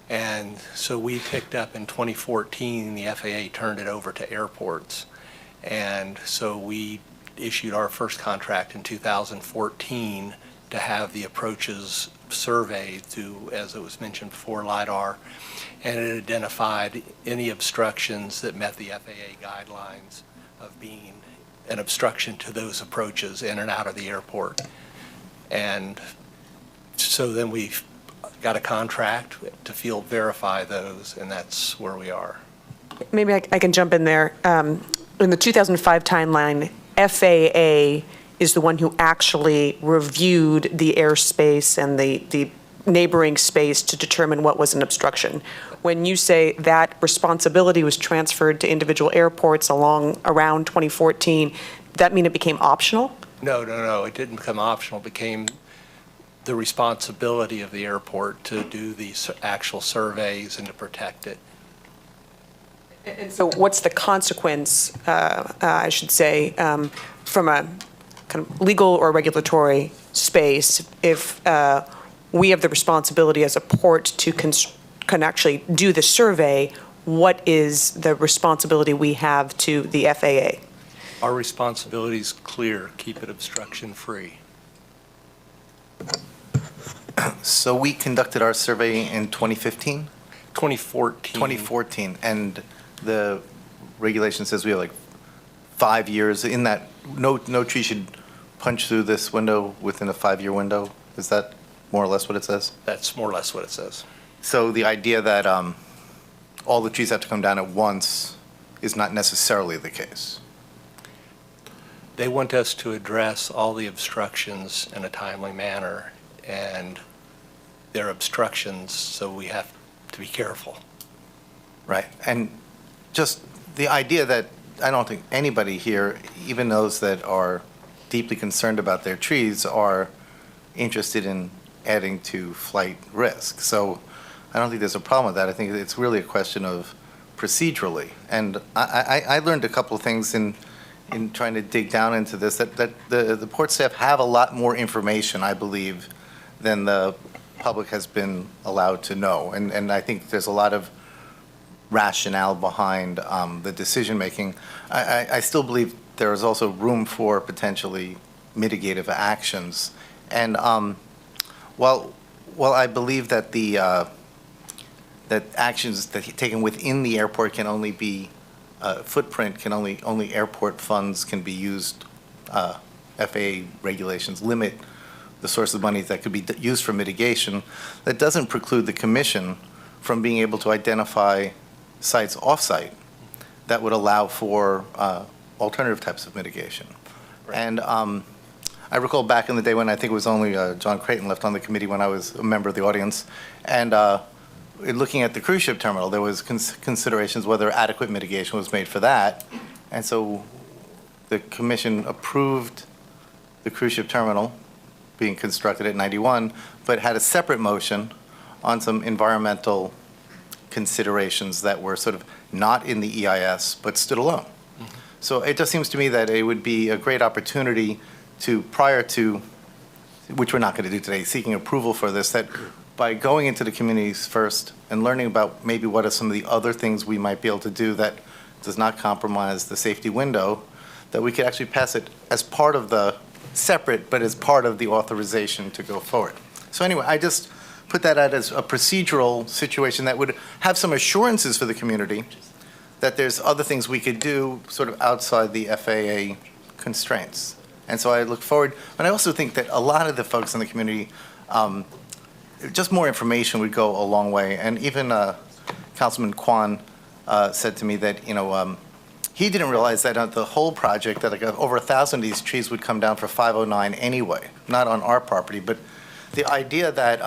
S17: And so we picked up in 2014, the FAA turned it over to airports. And so we issued our first contract in 2014 to have the approaches surveyed through, as it was mentioned before, LiDAR. And it identified any obstructions that met the FAA guidelines of being an obstruction to those approaches in and out of the airport. And so then we got a contract to field verify those, and that's where we are.
S12: Maybe I can jump in there. In the 2005 timeline, FAA is the one who actually reviewed the airspace and the neighboring space to determine what was an obstruction. When you say that responsibility was transferred to individual airports around 2014, that mean it became optional?
S17: No. It didn't become optional. It became the responsibility of the airport to do the actual surveys and to protect it.
S12: And so what's the consequence, I should say, from a kind of legal or regulatory space if we have the responsibility as a port to can actually do the survey? What is the responsibility we have to the FAA?
S17: Our responsibility is clear: keep it obstruction-free.
S6: So we conducted our survey in 2015?
S17: 2014.
S6: 2014, and the regulation says we have like 5 years in that, no tree should punch through this window within a 5-year window. Is that more or less what it says?
S17: That's more or less what it says.
S6: So the idea that all the trees have to come down at once is not necessarily the case.
S17: They want us to address all the obstructions in a timely manner, and they're obstructions, so we have to be careful.
S6: Right. And just the idea that I don't think anybody here, even those that are deeply concerned about their trees, are interested in adding to flight risk. So I don't think there's a problem with that. I think it's really a question of procedurally. And I learned a couple of things in trying to dig down into this, that the port staff have a lot more information, I believe, than the public has been allowed to know. And I think there's a lot of rationale behind the decision-making. I still believe there is also room for potentially mitigative actions. And while I believe that that actions that taken within the airport can only be footprint, can only airport funds can be used. FAA regulations limit the source of money that could be used for mitigation. That doesn't preclude the commission from being able to identify sites off-site that would allow for alternative types of mitigation. Right. And I recall back in the day when I think it was only John Creighton left on the committee when I was a member of the audience, and in looking at the cruise ship terminal, there was considerations whether adequate mitigation was made for that. And so the commission approved the cruise ship terminal being constructed at 91, but had a separate motion on some environmental considerations that were sort of not in the EIS, but stood alone. Mm-hmm. So it just seems to me that it would be a great opportunity to, prior to, which we're not going to do today, seeking approval for this, that by going into the communities first and learning about maybe what are some of the other things we might be able to do that does not compromise the safety window, that we could actually pass it as part of the separate, but as part of the authorization to go forward. So anyway, I just put that out as a procedural situation that would have some assurances for the community that there's other things we could do sort of outside the FAA constraints. And so I look forward, and I also think that a lot of the folks in the community just more information would go a long way. And even Councilman Kwan said to me that, he didn't realize that the whole project, that like over 1,000 of these trees would come down for 509 anyway, not on our property. But the idea that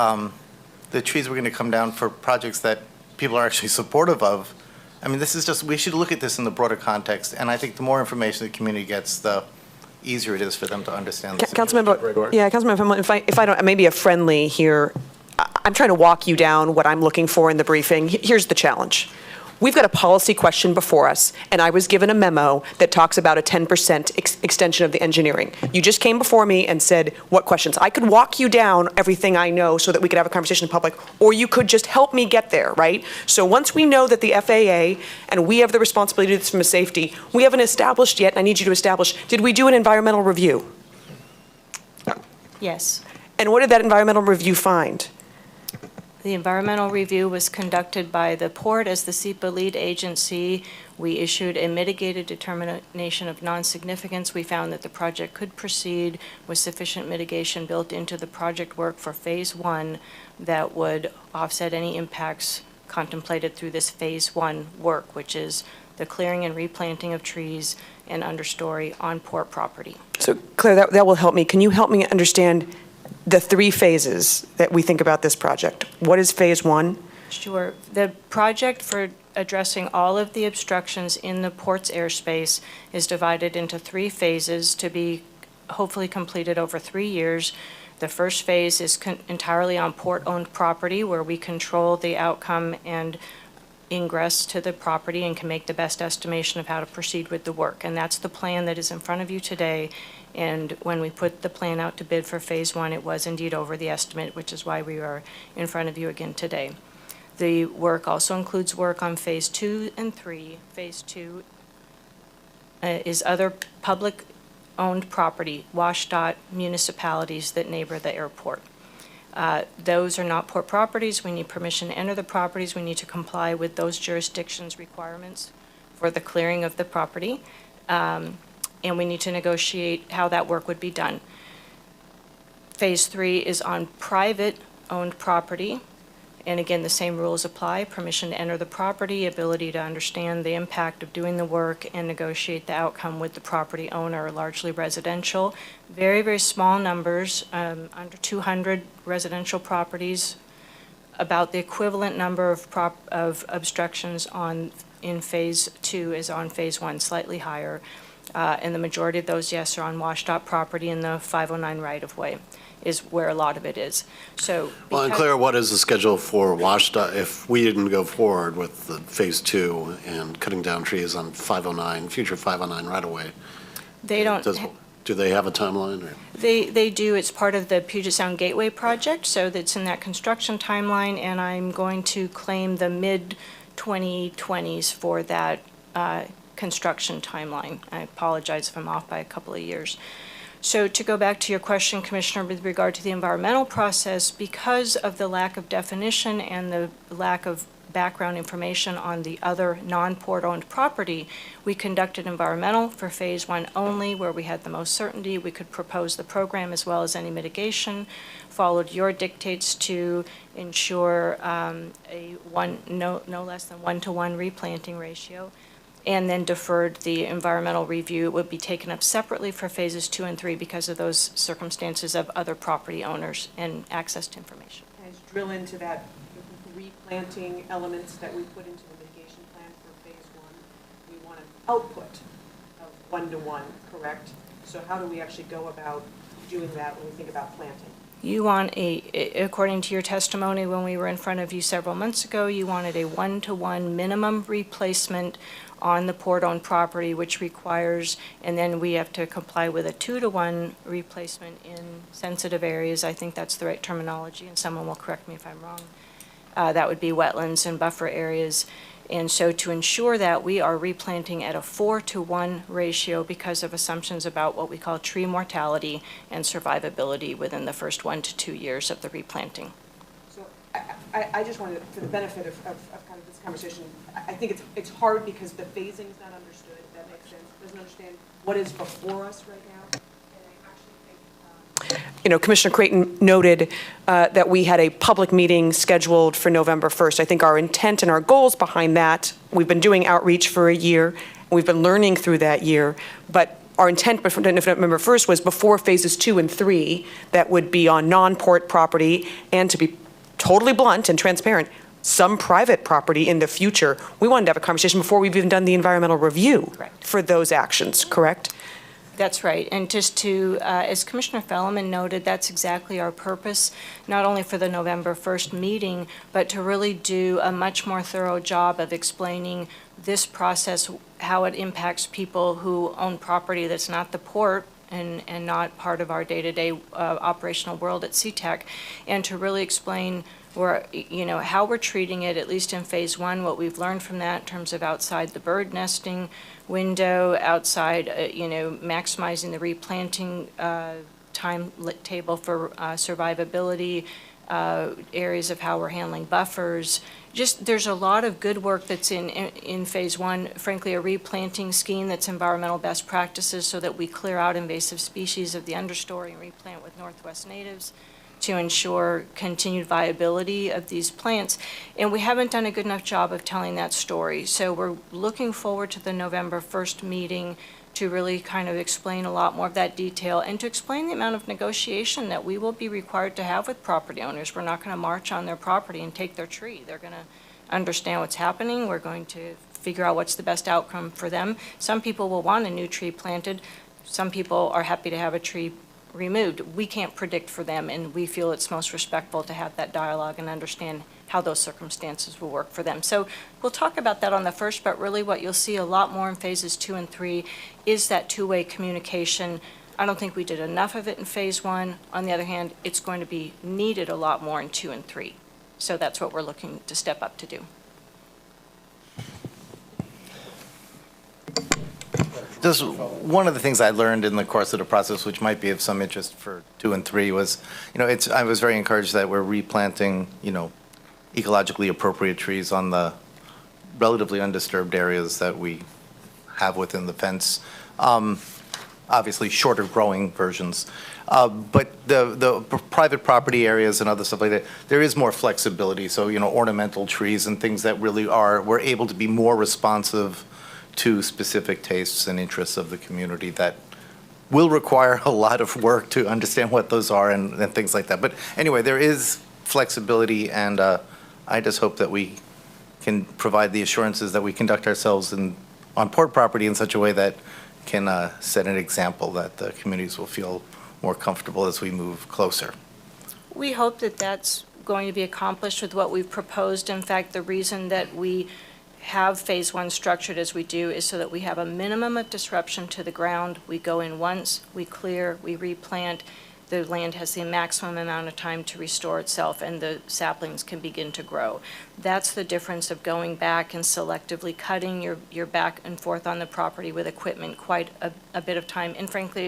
S6: the trees were going to come down for projects that people are actually supportive of, I mean, this is just, we should look at this in the broader context. And I think the more information the community gets, the easier it is for them to understand the situation.
S12: Councilmember, if I don't, maybe a friendly here, I'm trying to walk you down what I'm looking for in the briefing. Here's the challenge. We've got a policy question before us, and I was given a memo that talks about a 10% extension of the engineering. You just came before me and said, what questions? I could walk you down everything I know so that we could have a conversation in public, or you could just help me get there, right? So once we know that the FAA, and we have the responsibility to do this from a safety, we haven't established yet, and I need you to establish, did we do an environmental review?
S9: Yes.
S12: And what did that environmental review find?
S9: The environmental review was conducted by the port as the SEPA lead agency. We issued a mitigated determination of non-significance. We found that the project could proceed with sufficient mitigation built into the project work for Phase 1 that would offset any impacts contemplated through this Phase 1 work, which is the clearing and replanting of trees and understory on port property.
S12: So Claire, that will help me. Can you help me understand the 3 phases that we think about this project? What is Phase 1?
S9: Sure. The project for addressing all of the obstructions in the port's airspace is divided into 3 phases to be hopefully completed over 3 years. The first phase is entirely on port-owned property, where we control the outcome and ingress to the property and can make the best estimation of how to proceed with the work. And that's the plan that is in front of you today. And when we put the plan out to bid for Phase 1, it was indeed over the estimate, which is why we are in front of you again today. The work also includes work on Phase 2 and 3. Phase 2 is other public-owned property, WashDOT municipalities that neighbor the airport. Those are not port properties. We need permission to enter the properties. We need to comply with those jurisdictions' requirements for the clearing of the property. And we need to negotiate how that work would be done. Phase 3 is on private-owned property. And again, the same rules apply: permission to enter the property, ability to understand the impact of doing the work, and negotiate the outcome with the property owner, largely residential. Very, very small numbers, under 200 residential properties. About the equivalent number of obstructions in Phase 2 is on Phase 1, slightly higher. And the majority of those, yes, are on WashDOT property in the 509 right-of-way is where a lot of it is. So,
S1: Well, and Claire, what is the schedule for WashDOT if we didn't go forward with the Phase 2 and cutting down trees on 509, future 509 right-of-way?
S9: They don't.
S1: Do they have a timeline? Or?
S9: They do. It's part of the Puget Sound Gateway project, so that's in that construction timeline, and I'm going to claim the mid-2020s for that construction timeline. I apologize if I'm off by a couple of years. So to go back to your question, Commissioner, with regard to the environmental process, because of the lack of definition and the lack of background information on the other non-port-owned property, we conducted environmental for Phase 1 only, where we had the most certainty. We could propose the program as well as any mitigation, followed your dictates to ensure no less than 1-to-1 replanting ratio, and then deferred the environmental review. It would be taken up separately for Phases 2 and 3 because of those circumstances of other property owners and access to information.
S12: Can I just drill into that replanting elements that we put into the mitigation plan for Phase 1? We want an output of 1-to-1, correct? So how do we actually go about doing that when we think about planting?
S9: You want according to your testimony when we were in front of you several months ago, you wanted a 1-to-1 minimum replacement on the port-owned property, which requires, and then we have to comply with a 2-to-1 replacement in sensitive areas. I think that's the right terminology, and someone will correct me if I'm wrong. That would be wetlands and buffer areas. And so to ensure that, we are replanting at a 4-to-1 ratio because of assumptions about what we call tree mortality and survivability within the first 1 to 2 years of the replanting.
S12: So I just wanted, for the benefit of kind of this conversation, I think it's hard because the phasing is not understood. That makes sense. Doesn't understand what is before us right now. And I actually think Commissioner Creighton noted that we had a public meeting scheduled for November 1st. I think our intent and our goals behind that, we've been doing outreach for a year, and we've been learning through that year, but our intent before November 1st was before phases 2 and 3, that would be on non-port property, and to be totally blunt and transparent, some private property in the future. We wanted to have a conversation before we've even done the environmental review for those actions, correct?
S9: That's right. And just to, as Commissioner Felleman noted, that's exactly our purpose, not only for the November 1st meeting, but to really do a much more thorough job of explaining this process, how it impacts people who own property that's not the port and not part of our day-to-day operational world at Sea-Tac, and to really explain how we're treating it, at least in phase 1, what we've learned from that in terms of outside the bird nesting window, outside, maximizing the replanting timetable for survivability, areas of how we're handling buffers. Just, there's a lot of good work that's in phase 1, frankly, a replanting scheme that's environmental best practices so that we clear out invasive species of the understory and replant with Northwest natives to ensure continued viability of these plants. And we haven't done a good enough job of telling that story. So we're looking forward to the November 1st meeting to really kind of explain a lot more of that detail and to explain the amount of negotiation that we will be required to have with property owners. We're not going to march on their property and take their tree. They're going to understand what's happening. We're going to figure out what's the best outcome for them. Some people will want a new tree planted. Some people are happy to have a tree removed. We can't predict for them, and we feel it's most respectful to have that dialogue and understand how those circumstances will work for them. So we'll talk about that on the 1st, but really what you'll see a lot more in phases 2 and 3 is that two-way communication. I don't think we did enough of it in phase 1. On the other hand, it's going to be needed a lot more in 2 and 3. So that's what we're looking to step up to do.
S6: Just one of the things I learned in the course of the process, which might be of some interest for 2 and 3, was, I was very encouraged that we're replanting, ecologically appropriate trees on the relatively undisturbed areas that we have within the fence. Obviously, shorter growing versions. But the private property areas and other stuff like that, there is more flexibility. So, ornamental trees and things that really we're able to be more responsive to specific tastes and interests of the community that will require a lot of work to understand what those are and things like that. But anyway, there is flexibility, and I just hope that we can provide the assurances that we conduct ourselves on port property in such a way that can set an example that the communities will feel more comfortable as we move closer.
S9: We hope that that's going to be accomplished with what we've proposed. In fact, the reason that we have phase 1 structured as we do is so that we have a minimum of disruption to the ground. We go in once, we clear, we replant. The land has the maximum amount of time to restore itself, and the saplings can begin to grow. That's the difference of going back and selectively cutting your back and forth on the property with equipment quite a bit of time. And frankly,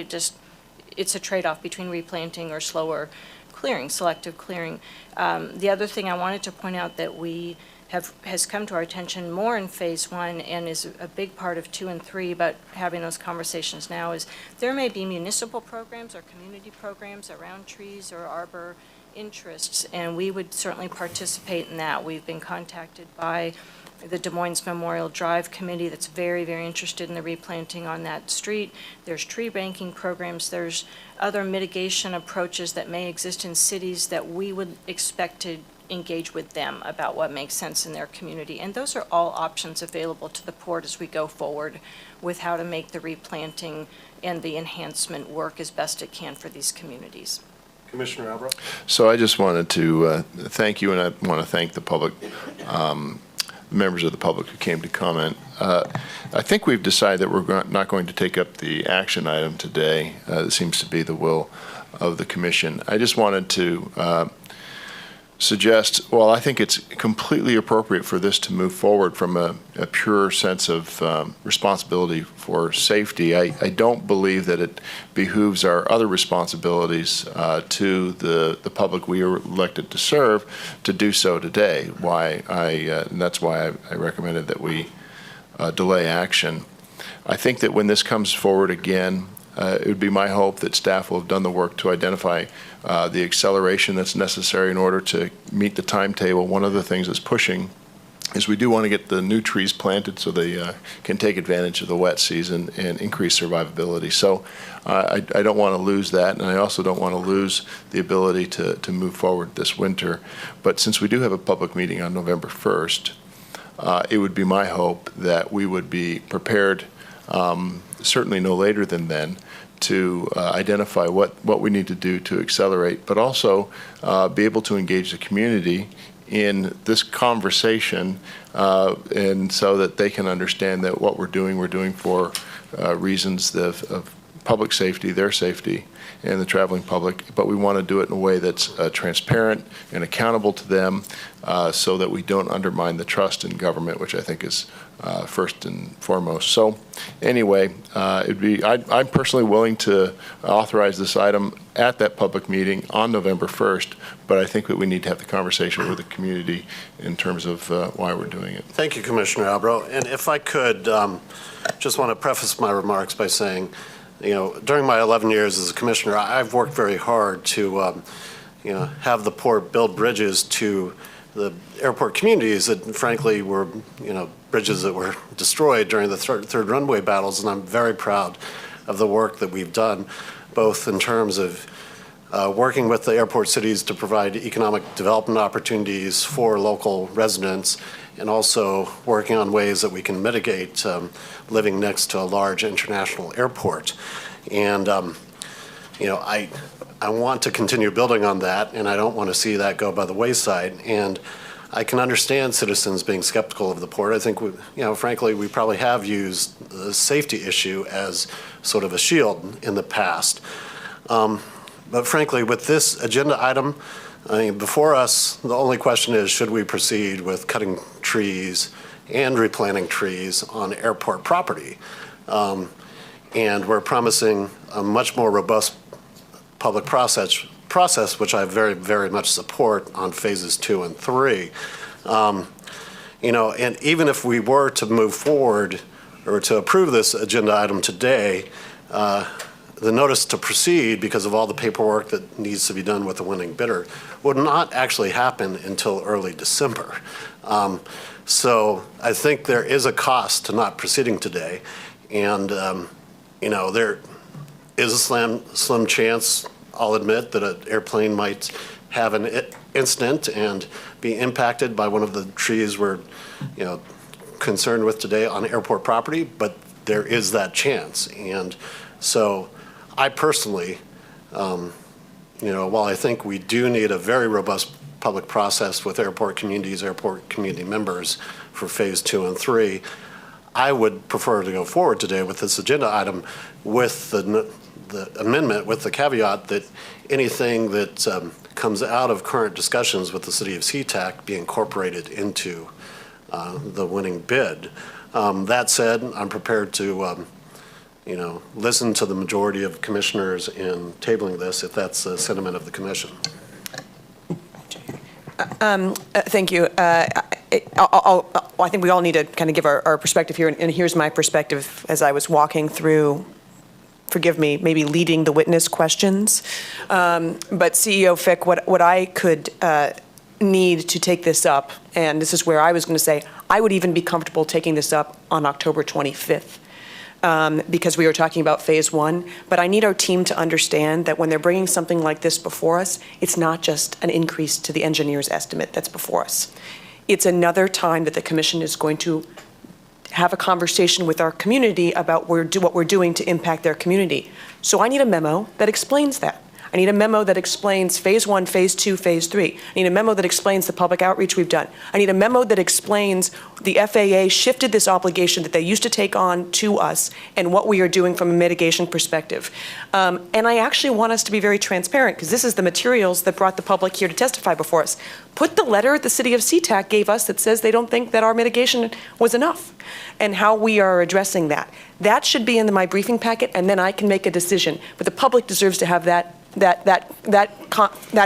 S9: it's a trade-off between replanting or slower clearing, selective clearing. The other thing I wanted to point out that has come to our attention more in phase 1 and is a big part of 2 and 3, but having those conversations now, is there may be municipal programs or community programs around trees or arbor interests, and we would certainly participate in that. We've been contacted by the Des Moines Memorial Drive Committee that's very, very interested in the replanting on that street. There's tree banking programs. There's other mitigation approaches that may exist in cities that we would expect to engage with them about what makes sense in their community. And those are all options available to the port as we go forward with how to make the replanting and the enhancement work as best it can for these communities.
S1: Commissioner Albrecht?
S11: So I just wanted to thank you, and I want to thank the public, members of the public who came to comment. I think we've decided that we're not going to take up the action item today. It seems to be the will of the commission. I just wanted to suggest, well, I think it's completely appropriate for this to move forward from a pure sense of responsibility for safety. I don't believe that it behooves our other responsibilities to the public we are elected to serve to do so today. And that's why I recommended that we delay action. I think that when this comes forward again, it would be my hope that staff will have done the work to identify the acceleration that's necessary in order to meet the timetable. One of the things that's pushing is we do want to get the new trees planted so they can take advantage of the wet season and increase survivability. So I don't want to lose that, and I also don't want to lose the ability to move forward this winter. But since we do have a public meeting on November 1st, it would be my hope that we would be prepared, certainly no later than then, to identify what we need to do to accelerate, but also be able to engage the community in this conversation, and so that they can understand that what we're doing for reasons of public safety, their safety, and the traveling public. But we want to do it in a way that's transparent and accountable to them, so that we don't undermine the trust in government, which I think is first and foremost. So anyway, I'm personally willing to authorize this item at that public meeting on November 1st, but I think that we need to have the conversation with the community in terms of why we're doing it.
S1: Thank you, Commissioner Albro. And if I could, just want to preface my remarks by saying, during my 11 years as a commissioner, I've worked very hard to, have the port build bridges to the airport communities that frankly were, bridges that were destroyed during the third runway battles. And I'm very proud of the work that we've done, both in terms of working with the airport cities to provide economic development opportunities for local residents, and also working on ways that we can mitigate living next to a large international airport. And, I want to continue building on that, and I don't want to see that go by the wayside. And I can understand citizens being skeptical of the port. I think, frankly, we probably have used the safety issue as sort of a shield in the past. But frankly, with this agenda item, before us, the only question is, should we proceed with cutting trees and replanting trees on airport property? And we're promising a much more robust public process, which I very, very much support on phases 2 and 3. And even if we were to move forward or to approve this agenda item today, the notice to proceed, because of all the paperwork that needs to be done with the winning bidder, would not actually happen until early December. So I think there is a cost to not proceeding today. And, there is a slim chance, I'll admit, that an airplane might have an incident and be impacted by one of the trees we're, concerned with today on airport property, but there is that chance. And so I personally, while I think we do need a very robust public process with airport communities, airport community members for phase 2 and 3, I would prefer to go forward today with this agenda item with the amendment, with the caveat that anything that comes out of current discussions with the city of Sea-Tac be incorporated into the winning bid. That said, I'm prepared to listen to the majority of commissioners in tabling this, if that's the sentiment of the commission.
S12: Thank you. I think we all need to kind of give our perspective here, and here's my perspective as I was walking through, forgive me, maybe leading the witness questions. But CEO Fick, what I could need to take this up, and this is where I was going to say, I would even be comfortable taking this up on October 25th. Because we were talking about phase 1, but I need our team to understand that when they're bringing something like this before us, it's not just an increase to the engineer's estimate that's before us. It's another time that the commission is going to have a conversation with our community about what we're doing to impact their community. So I need a memo that explains that. I need a memo that explains phase 1, phase 2, phase 3. I need a memo that explains the public outreach we've done. I need a memo that explains the FAA shifted this obligation that they used to take on to us and what we are doing from a mitigation perspective. And I actually want us to be very transparent, because this is the materials that brought the public here to testify before us. Put the letter the city of Sea-Tac gave us that says they don't think that our mitigation was enough, and how we are addressing that. That should be in my briefing packet, and then I can make a decision. But the public deserves to have that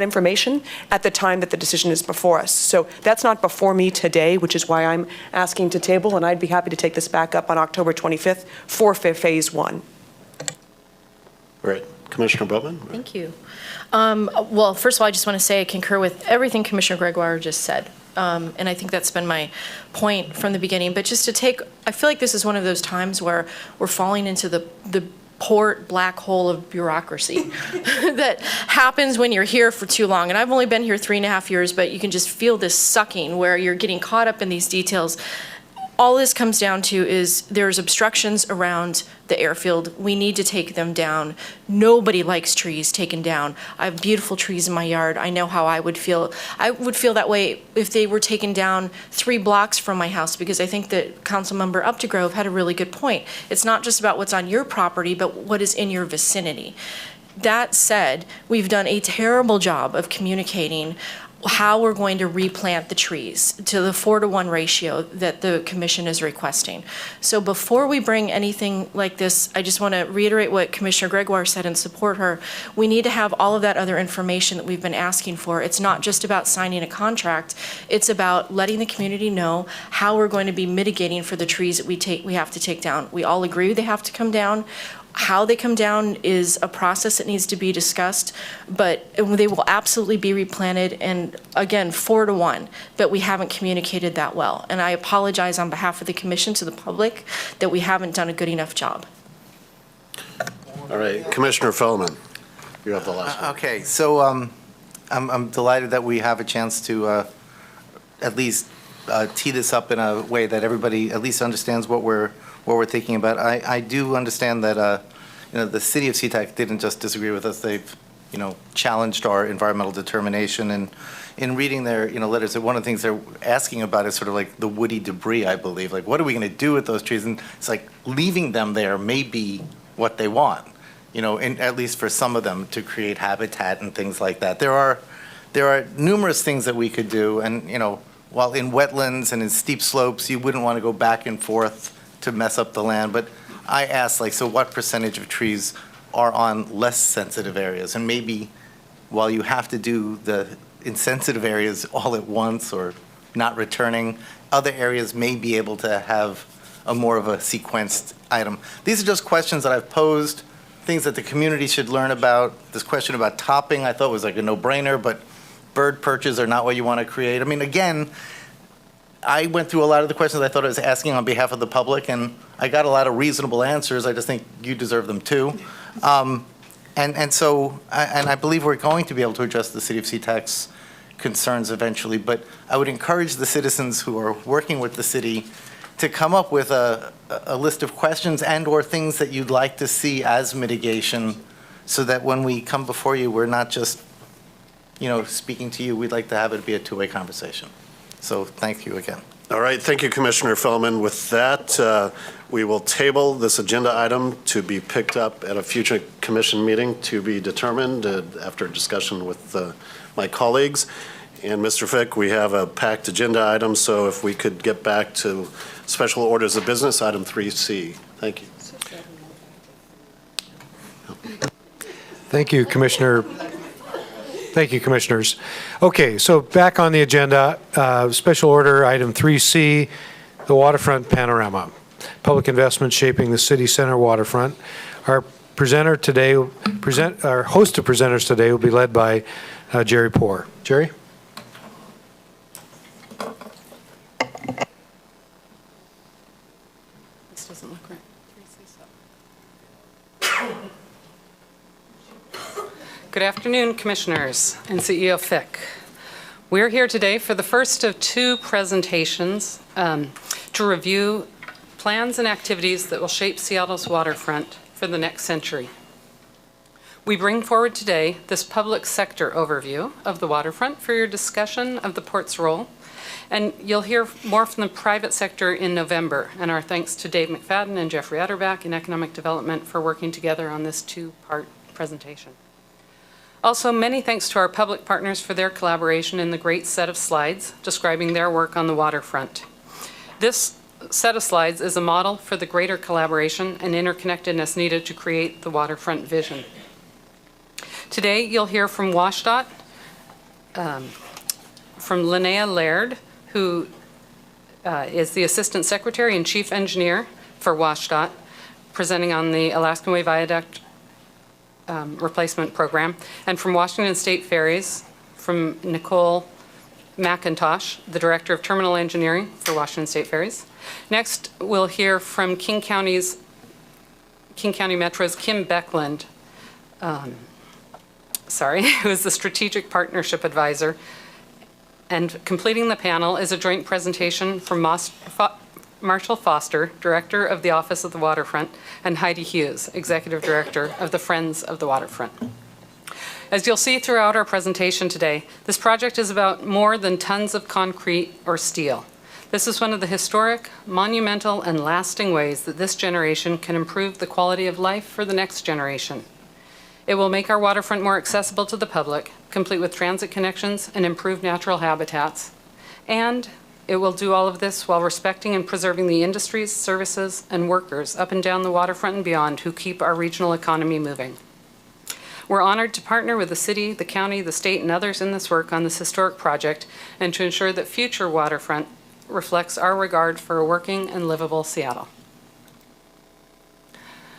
S12: information at the time that the decision is before us. So that's not before me today, which is why I'm asking to table, and I'd be happy to take this back up on October 25th for phase 1.
S1: Great. Commissioner Boatman?
S8: Thank you. Well, first of all, I just want to say I concur with everything Commissioner Gregoire just said. And I think that's been my point from the beginning. But just to take, I feel like this is one of those times where we're falling into the port black hole of bureaucracy that happens when you're here for too long. And I've only been here 3.5 years, but you can just feel this sucking where you're getting caught up in these details. All this comes down to is there's obstructions around the airfield. We need to take them down. Nobody likes trees taken down. I have beautiful trees in my yard. I know how I would feel. I would feel that way if they were taken down 3 blocks from my house, because I think that Councilmember Updegrove had a really good point. It's not just about what's on your property, but what is in your vicinity. That said, we've done a terrible job of communicating how we're going to replant the trees to the 4-to-1 ratio that the commission is requesting. So before we bring anything like this, I just want to reiterate what Commissioner Gregoire said and support her. We need to have all of that other information that we've been asking for. It's not just about signing a contract. It's about letting the community know how we're going to be mitigating for the trees that we have to take down. We all agree they have to come down. How they come down is a process that needs to be discussed, but they will absolutely be replanted, and again, 4-to-1, but we haven't communicated that well. And I apologize on behalf of the commission to the public that we haven't done a good enough job.
S1: All right, Commissioner Feldman, you have the last one.
S6: Okay, so I'm delighted that we have a chance to at least tee this up in a way that everybody at least understands what we're thinking about. I do understand that the city of Sea-Tac didn't just disagree with us. They've challenged our environmental determination, and in reading their letters, one of the things they're asking about is sort of like the woody debris, I believe. Like, what are we going to do with those trees? And it's like leaving them there may be what they want, and at least for some of them, to create habitat and things like that. There are numerous things that we could do, and while in wetlands and in steep slopes, you wouldn't want to go back and forth to mess up the land. But I asked, so what percentage of trees are on less sensitive areas? And maybe while you have to do the insensitive areas all at once or not returning, other areas may be able to have a more of a sequenced item. These are just questions that I've posed, things that the community should learn about. This question about topping I thought was like a no-brainer, but bird perches are not what you want to create. I mean, again, I went through a lot of the questions I thought I was asking on behalf of the public, and I got a lot of reasonable answers. I just think you deserve them too. And so I believe we're going to be able to address the city of Sea-Tac's concerns eventually, but I would encourage the citizens who are working with the city to come up with a list of questions and/or things that you'd like to see as mitigation, so that when we come before you, we're not just speaking to you. We'd like to have it be a two-way conversation. So thank you again.
S1: All right, thank you, Commissioner Feldman. With that, we will table this agenda item to be picked up at a future commission meeting to be determined after discussion with my colleagues. And Mr. Fick, we have a packed agenda item, so if we could get back to special orders of business, item 3C. Thank you.
S2: Thank you, Commissioner. Thank you, Commissioners. Okay, so back on the agenda, special order item 3C, the waterfront panorama, public investment shaping the city center waterfront. Our presenter today, our host of presenters today will be led by Jerry Poor. Jerry?
S18: This doesn't look right. Good afternoon, Commissioners and CEO Fick. We're here today for the first of 2 presentations to review plans and activities that will shape Seattle's waterfront for the next century. We bring forward today this public sector overview of the waterfront for your discussion of the port's role, and you'll hear more from the private sector in November, and our thanks to Dave McFadden and Jeffrey Utterback in Economic Development for working together on this 2-part presentation. Also, many thanks to our public partners for their collaboration in the great set of slides describing their work on the waterfront. This set of slides is a model for the greater collaboration and interconnectedness needed to create the waterfront vision. Today, you'll hear from WashDOT, from Linnea Laird, who is the Assistant Secretary and Chief Engineer for WashDOT, presenting on the Alaskan Way Viaduct replacement program. And from Washington State Ferries, from Nicole McIntosh, the Director of Terminal Engineering for Washington State Ferries. Next, we'll hear from King County Metro's Kim Beckland, who is the Strategic Partnership Advisor. And completing the panel is a joint presentation from Marshall Foster, Director of the Office of the Waterfront, and Heidi Hughes, Executive Director of the Friends of the Waterfront. As you'll see throughout our presentation today, this project is about more than tons of concrete or steel. This is one of the historic, monumental, and lasting ways that this generation can improve the quality of life for the next generation. It will make our waterfront more accessible to the public, complete with transit connections and improved natural habitats. And it will do all of this while respecting and preserving the industries, services, and workers up and down the waterfront and beyond who keep our regional economy moving. We're honored to partner with the city, the county, the state, and others in this work on this historic project and to ensure that future waterfront reflects our regard for a working and livable Seattle.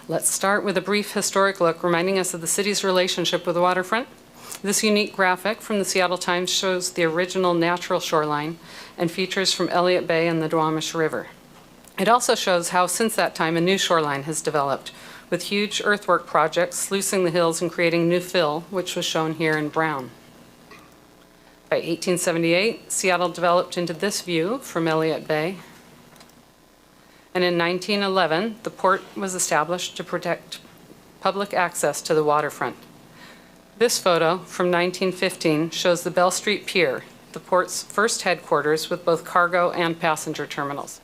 S18: Let's start with a brief historic look reminding us of the city's relationship with the waterfront. This unique graphic from the Seattle Times shows the original natural shoreline and features from Elliott Bay and the Duwamish River. It also shows how since that time a new shoreline has developed, with huge earthwork projects sluicing the hills and creating new fill, which was shown here in brown. By 1878, Seattle developed into this view from Elliott Bay. And in 1911, the port was established to protect public access to the waterfront. This photo from 1915 shows the Bell Street Pier, the port's first headquarters with both cargo and passenger terminals.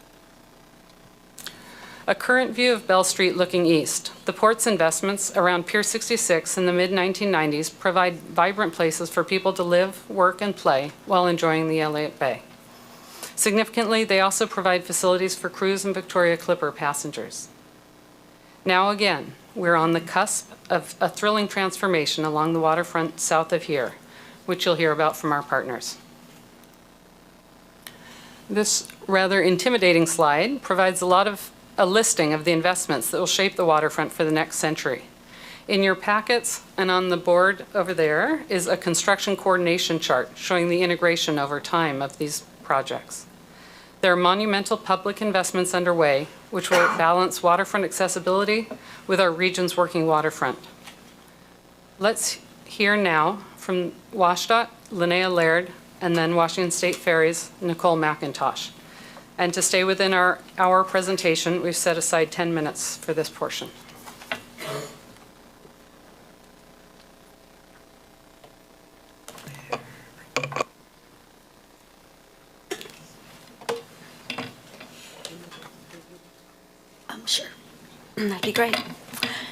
S18: A current view of Bell Street looking east. The port's investments around Pier 66 in the mid-1990s provide vibrant places for people to live, work, and play while enjoying the Elliott Bay. Significantly, they also provide facilities for cruise and Victoria Clipper passengers. Now again, we're on the cusp of a thrilling transformation along the waterfront south of here, which you'll hear about from our partners. This rather intimidating slide provides a listing of the investments that will shape the waterfront for the next century. In your packets and on the board over there is a construction coordination chart showing the integration over time of these projects. There are monumental public investments underway, which will balance waterfront accessibility with our region's working waterfront. Let's hear now from WashDOT, Linnea Laird, and then Washington State Ferries, Nicole McIntosh. And to stay within our hour presentation, we've set aside 10 minutes for this portion.
S19: Sure. That'd be great.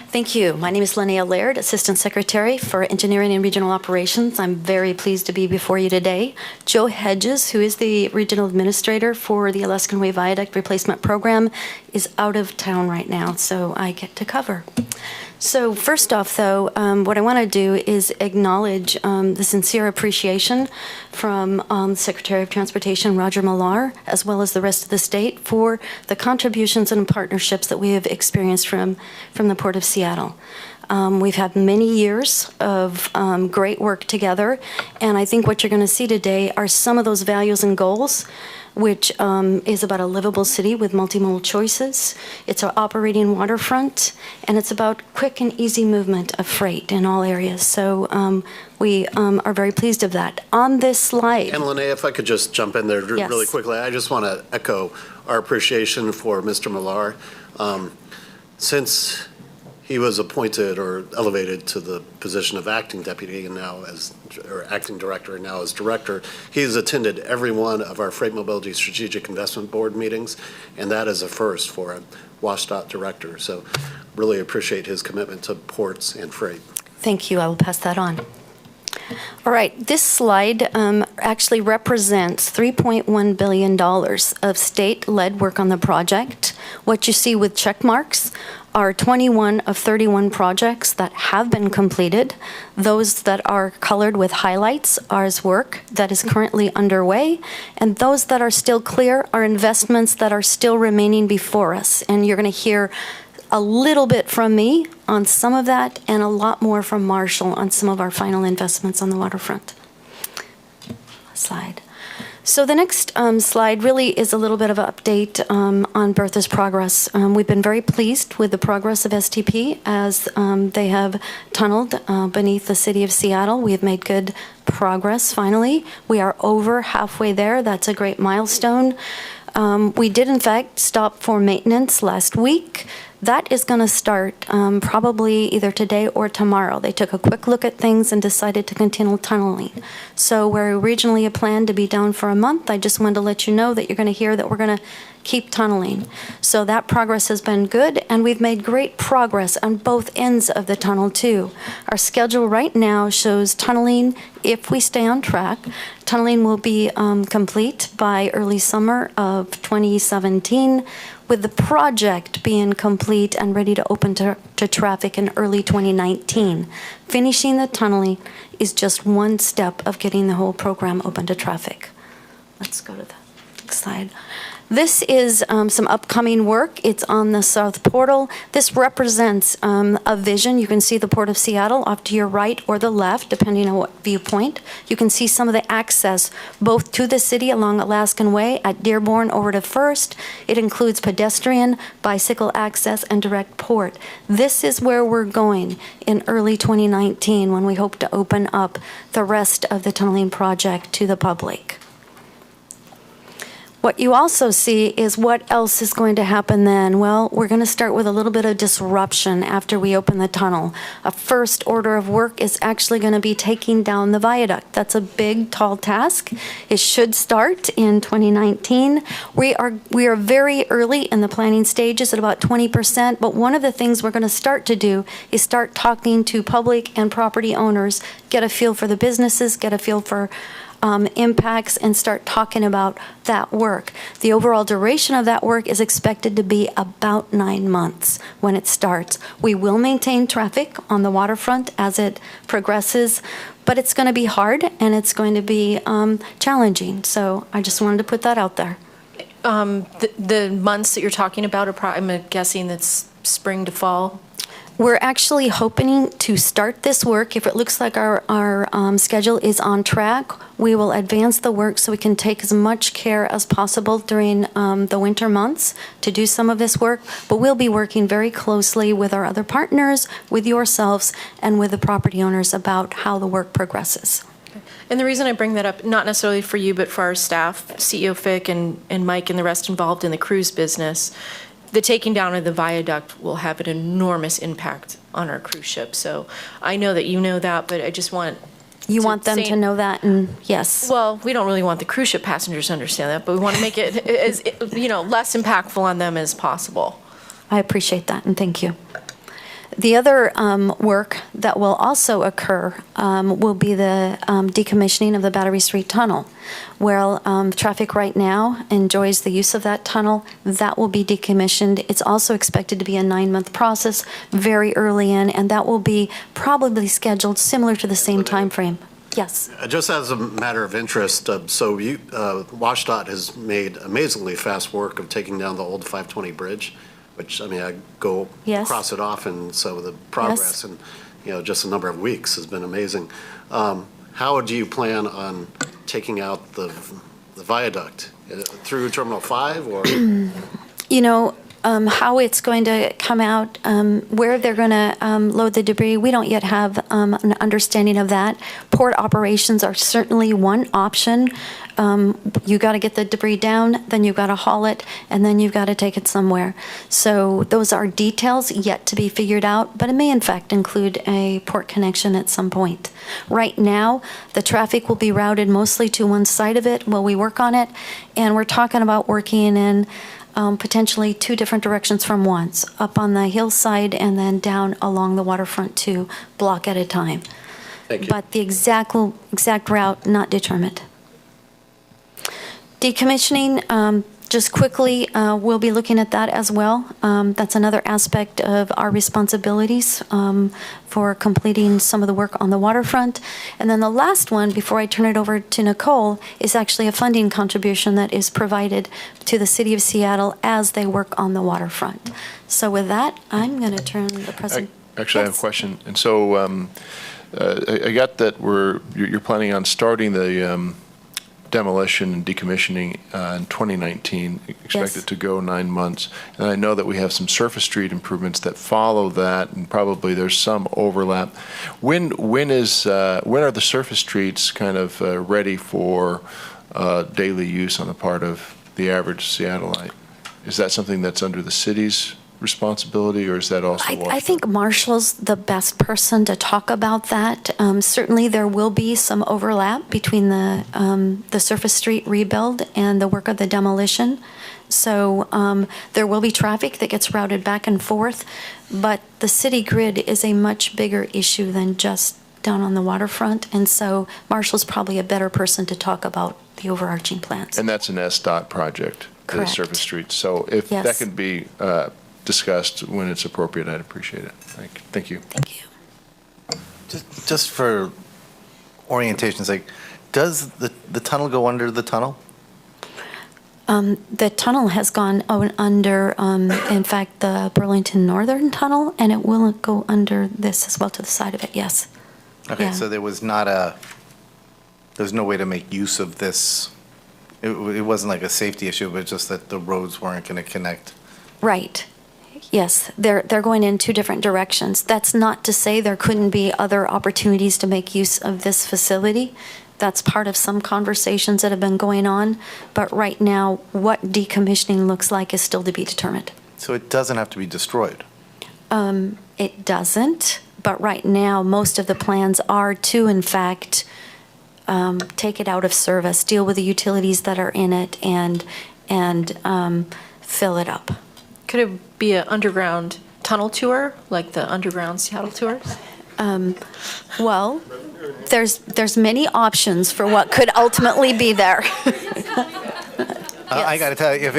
S19: Thank you. My name is Linnea Laird, Assistant Secretary for Engineering and Regional Operations. I'm very pleased to be before you today. Joe Hedges, who is the Regional Administrator for the Alaskan Way Viaduct Replacement Program, is out of town right now, so I get to cover. So first off, though, what I want to do is acknowledge the sincere appreciation from Secretary of Transportation Roger Millar, as well as the rest of the state, for the contributions and partnerships that we have experienced from the Port of Seattle. We've had many years of great work together, and I think what you're going to see today are some of those values and goals, which is about a livable city with multimodal choices. It's our operating waterfront, and it's about quick and easy movement of freight in all areas. So we are very pleased of that. On this slide.
S1: And Linnea, if I could just jump in there
S19: Yes.
S1: really quickly, I just want to echo our appreciation for Mr. Millar. Since he was appointed or elevated to the position of acting deputy and now or acting director and now as director, he's attended every one of our Freight Mobility Strategic Investment Board meetings, and that is a first for a WashDOT director. So really appreciate his commitment to ports and freight.
S19: Thank you. I will pass that on. All right, this slide actually represents $3.1 billion of state-led work on the project. What you see with check marks are 21 of 31 projects that have been completed. Those that are colored with highlights are work that is currently underway, and those that are still clear are investments that are still remaining before us. And you're going to hear a little bit from me on some of that, and a lot more from Marshall on some of our final investments on the waterfront. Slide. So the next slide really is a little bit of an update on Bertha's progress. We've been very pleased with the progress of STP as they have tunneled beneath the city of Seattle. We have made good progress finally. We are over halfway there. That's a great milestone. We did in fact stop for maintenance last week. That is going to start probably either today or tomorrow. They took a quick look at things and decided to continue tunneling. So where originally had planned to be down for a month, I just wanted to let you know that you're going to hear that we're going to keep tunneling. So that progress has been good, and we've made great progress on both ends of the tunnel too. Our schedule right now shows tunneling, if we stay on track, tunneling will be complete by early summer of 2017, with the project being complete and ready to open to traffic in early 2019. Finishing the tunneling is just one step of getting the whole program open to traffic. Let's go to the next slide. This is some upcoming work. It's on the south portal. This represents a vision. You can see the Port of Seattle off to your right or the left, depending on what viewpoint. You can see some of the access both to the city along Alaskan Way at Dearborn over to First. It includes pedestrian, bicycle access, and direct port. This is where we're going in early 2019 when we hope to open up the rest of the tunneling project to the public. What you also see is what else is going to happen then. Well, we're going to start with a little bit of disruption after we open the tunnel. A first order of work is actually going to be taking down the viaduct. That's a big, tall task. It should start in 2019. We are very early in the planning stages at about 20%, but one of the things we're going to start to do is start talking to public and property owners, get a feel for the businesses, get a feel for impacts, and start talking about that work. The overall duration of that work is expected to be about 9 months when it starts. We will maintain traffic on the waterfront as it progresses, but it's going to be hard and it's going to be challenging. So I just wanted to put that out there.
S8: The months that you're talking about are I'm guessing that's spring to fall.
S19: We're actually hoping to start this work. If it looks like our schedule is on track, we will advance the work so we can take as much care as possible during the winter months to do some of this work. But we'll be working very closely with our other partners, with yourselves, and with the property owners about how the work progresses.
S8: And the reason I bring that up, not necessarily for you, but for our staff, CEO Fick and Mike and the rest involved in the cruise business, the taking down of the viaduct will have an enormous impact on our cruise ship. So I know that you know that, but I just want
S19: You want them to know that, and yes.
S8: Well, we don't really want the cruise ship passengers to understand that, but we want to make it as, less impactful on them as possible.
S19: I appreciate that, and thank you. The other work that will also occur will be the decommissioning of the Battery Street Tunnel. Where traffic right now enjoys the use of that tunnel, that will be decommissioned. It's also expected to be a 9-month process, very early in, and that will be probably scheduled similar to the same time frame. Yes.
S1: Just as a matter of interest, WashDOT has made amazingly fast work of taking down the old 520 bridge, which, I go
S19: Yes.
S1: across it often, so the progress in, just a number of weeks has been amazing. How do you plan on taking out the viaduct? Through Terminal 5, or?
S19: How it's going to come out, where they're going to load the debris, we don't yet have an understanding of that. Port operations are certainly one option. You got to get the debris down, then you've got to haul it, and then you've got to take it somewhere. So those are details yet to be figured out, but it may in fact include a port connection at some point. Right now, the traffic will be routed mostly to one side of it while we work on it, and we're talking about working in potentially 2 different directions from once, up on the hillside and then down along the waterfront 2, block at a time.
S1: Thank you.
S19: But the exact route not determined. Decommissioning, just quickly, we'll be looking at that as well. That's another aspect of our responsibilities for completing some of the work on the waterfront. And then the last one, before I turn it over to Nicole, is actually a funding contribution that is provided to the City of Seattle as they work on the waterfront. So with that, I'm going to turn the presentation.
S11: Actually, I have a question. And so I got that you're planning on starting the demolition and decommissioning in 2019, expected to go 9 months. And I know that we have some surface street improvements that follow that, and probably there's some overlap. When are the surface streets kind of ready for daily use on the part of the average Seattleite? Is that something that's under the city's responsibility, or is that also
S19: I think Marshall's the best person to talk about that. Certainly, there will be some overlap between the surface street rebuild and the work of the demolition. So there will be traffic that gets routed back and forth, but the city grid is a much bigger issue than just down on the waterfront, and so Marshall's probably a better person to talk about the overarching plans.
S11: And that's an SDOT project, the
S19: Correct.
S11: surface streets. So if that
S19: Yes.
S11: can be discussed when it's appropriate, I'd appreciate it. Thank you.
S19: Thank you.
S6: Just for orientation's sake, does the tunnel go under the tunnel?
S19: The tunnel has gone under, in fact, the Burlington Northern Tunnel, and it will go under this as well to the side of it, yes.
S6: Okay,
S19: Yeah.
S6: so there's no way to make use of this. It wasn't like a safety issue, but just that the roads weren't going to connect.
S19: Right. Yes, they're going in two different directions. That's not to say there couldn't be other opportunities to make use of this facility. That's part of some conversations that have been going on. But right now, what decommissioning looks like is still to be determined.
S6: So it doesn't have to be destroyed?
S19: It doesn't. But right now, most of the plans are to, in fact, take it out of service, deal with the utilities that are in it, and fill it up.
S8: Could it be an underground tunnel tour, like the underground Seattle tours?
S19: Well, there's many options for what could ultimately be there.
S6: I got to tell you,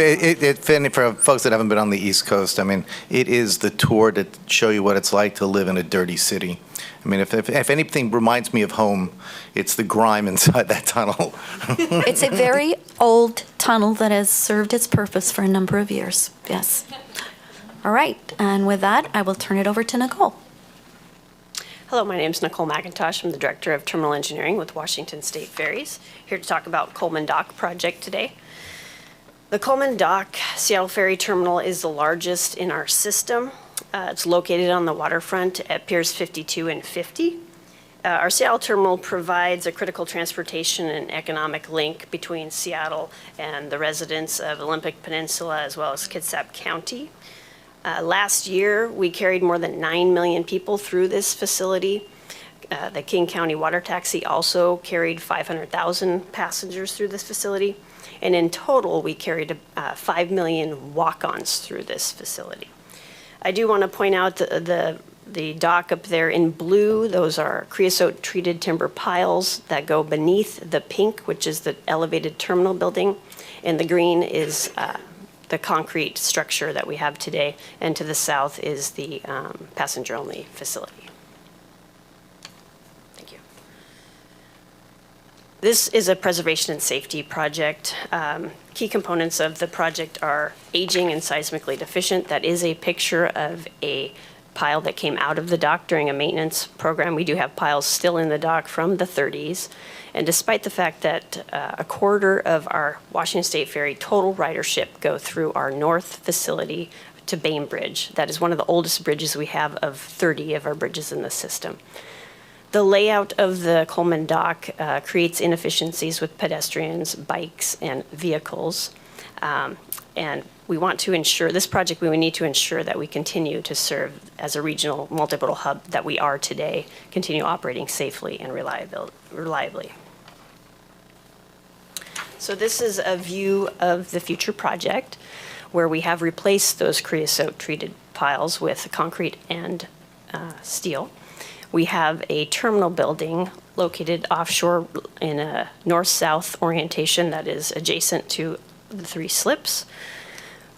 S6: for folks that haven't been on the East Coast, I mean, it is the tour to show you what it's like to live in a dirty city. I mean, if anything reminds me of home, it's the grime inside that tunnel.
S19: It's a very old tunnel that has served its purpose for a number of years, yes. All right, and with that, I will turn it over to Nicole.
S20: Hello, my name is Nicole McIntosh. I'm the Director of Terminal Engineering with Washington State Ferries, here to talk about Coleman Dock project today. The Coleman Dock Seattle Ferry Terminal is the largest in our system. It's located on the waterfront at Piers 52 and 50. Our Seattle terminal provides a critical transportation and economic link between Seattle and the residents of Olympic Peninsula as well as Kitsap County. Last year, we carried more than 9 million people through this facility. The King County Water Taxi also carried 500,000 passengers through this facility. And in total, we carried 5 million walk-ons through this facility. I do want to point out the dock up there in blue. Those are creosote-treated timber piles that go beneath the pink, which is the elevated terminal building. And the green is the concrete structure that we have today. And to the south is the passenger-only facility. Thank you. This is a preservation and safety project. Key components of the project are aging and seismically deficient. That is a picture of a pile that came out of the dock during a maintenance program. We do have piles still in the dock from the 30s. And despite the fact that a quarter of our Washington State Ferry total ridership go through our north facility to Bainbridge, that is one of the oldest bridges we have of 30 of our bridges in the system. The layout of the Coleman Dock creates inefficiencies with pedestrians, bikes, and vehicles. And we want to ensure, this project, we need to ensure that we continue to serve as a regional multimodal hub that we are today, continue operating safely and reliably. So this is a view of the future project where we have replaced those creosote-treated piles with concrete and steel. We have a terminal building located offshore in a north-south orientation that is adjacent to the 3 slips.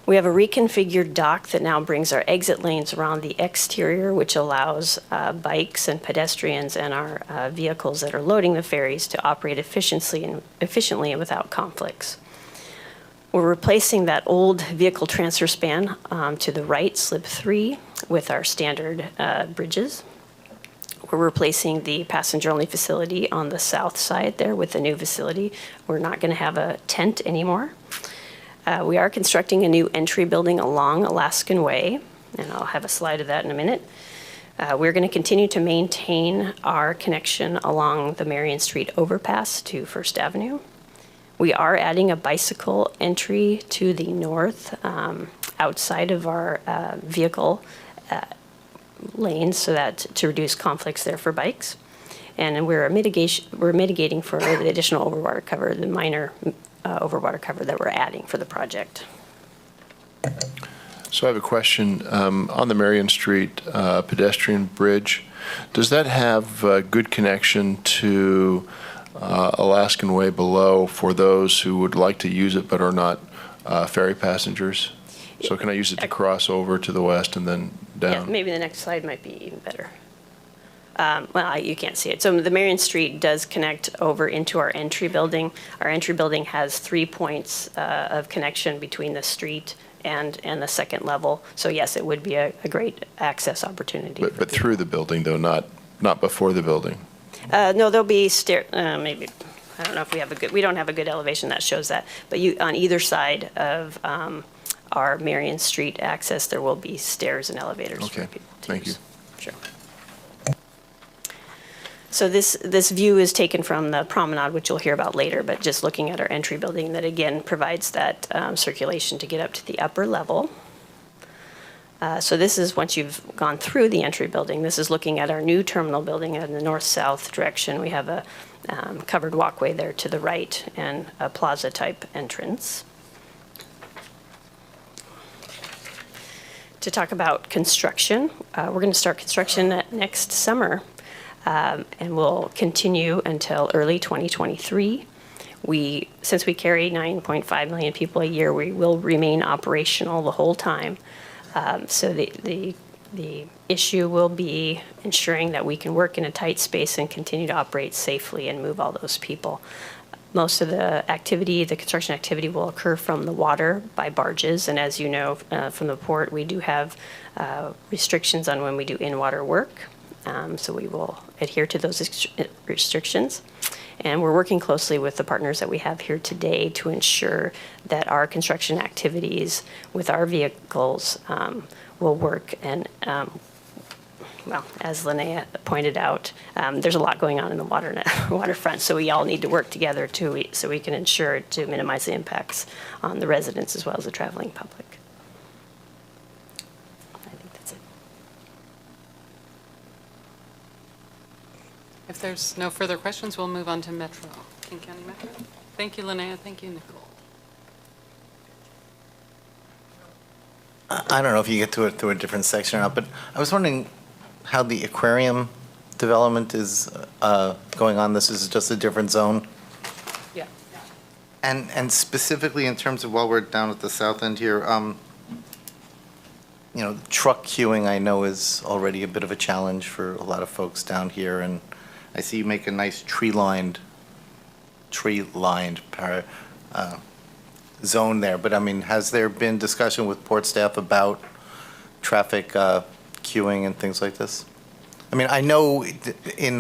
S20: We have a reconfigured dock that now brings our exit lanes around the exterior, which allows bikes and pedestrians and our vehicles that are loading the ferries to operate efficiently and without conflicts. We're replacing that old vehicle transfer span to the right, slip 3, with our standard bridges. We're replacing the passenger-only facility on the south side there with the new facility. We're not going to have a tent anymore. We are constructing a new entry building along Alaskan Way, and I'll have a slide of that in a minute. We're going to continue to maintain our connection along the Marion Street overpass to First Avenue. We are adding a bicycle entry to the north outside of our vehicle lanes so that to reduce conflicts there for bikes. And we're mitigating for the additional overwater cover, the minor overwater cover that we're adding for the project.
S11: So I have a question. On the Marion Street pedestrian bridge, does that have good connection to Alaskan Way below for those who would like to use it but are not ferry passengers? So can I use it to cross over to the west and then down?
S20: Yeah, maybe the next slide might be even better. Well, you can't see it. So the Marion Street does connect over into our entry building. Our entry building has 3 points of connection between the street and the second level. So yes, it would be a great access opportunity.
S11: But through the building, though, not before the building?
S20: No, there'll be maybe, I don't know if we don't have a good elevation that shows that. But on either side of our Marion Street access, there will be stairs and elevators for people to
S11: Thank
S20: use. Sure. So this view is taken from the promenade, which you'll hear about later, but just looking at our entry building that again provides that circulation to get up to the upper level. So this is once you've gone through the entry building, this is looking at our new terminal building in the north-south direction. We have a covered walkway there to the right and a plaza-type entrance. To talk about construction, we're going to start construction next summer. And we'll continue until early 2023. Since we carry 9.5 million people a year, we will remain operational the whole time. So the issue will be ensuring that we can work in a tight space and continue to operate safely and move all those people. Most of the construction activity will occur from the water by barges. And as you know from the port, we do have restrictions on when we do in-water work. So we will adhere to those restrictions. And we're working closely with the partners that we have here today to ensure that our construction activities with our vehicles will work. And, well, as Linnea pointed out, there's a lot going on in the waterfront, so we all need to work together so we can ensure to minimize the impacts on the residents as well as the traveling public.
S18: If there's no further questions, we'll move on to Metro, King County Metro. Thank you, Linnea. Thank you, Nicole.
S6: I don't know if you get to it through a different section or not, but I was wondering how the aquarium development is going on. This is just a different zone?
S18: Yeah.
S6: And specifically in terms of while we're down at the south end here, truck queuing I know is already a bit of a challenge for a lot of folks down here, and I see you make a nice tree-lined zone there, but I mean, has there been discussion with port staff about traffic queuing and things like this? I mean, I know in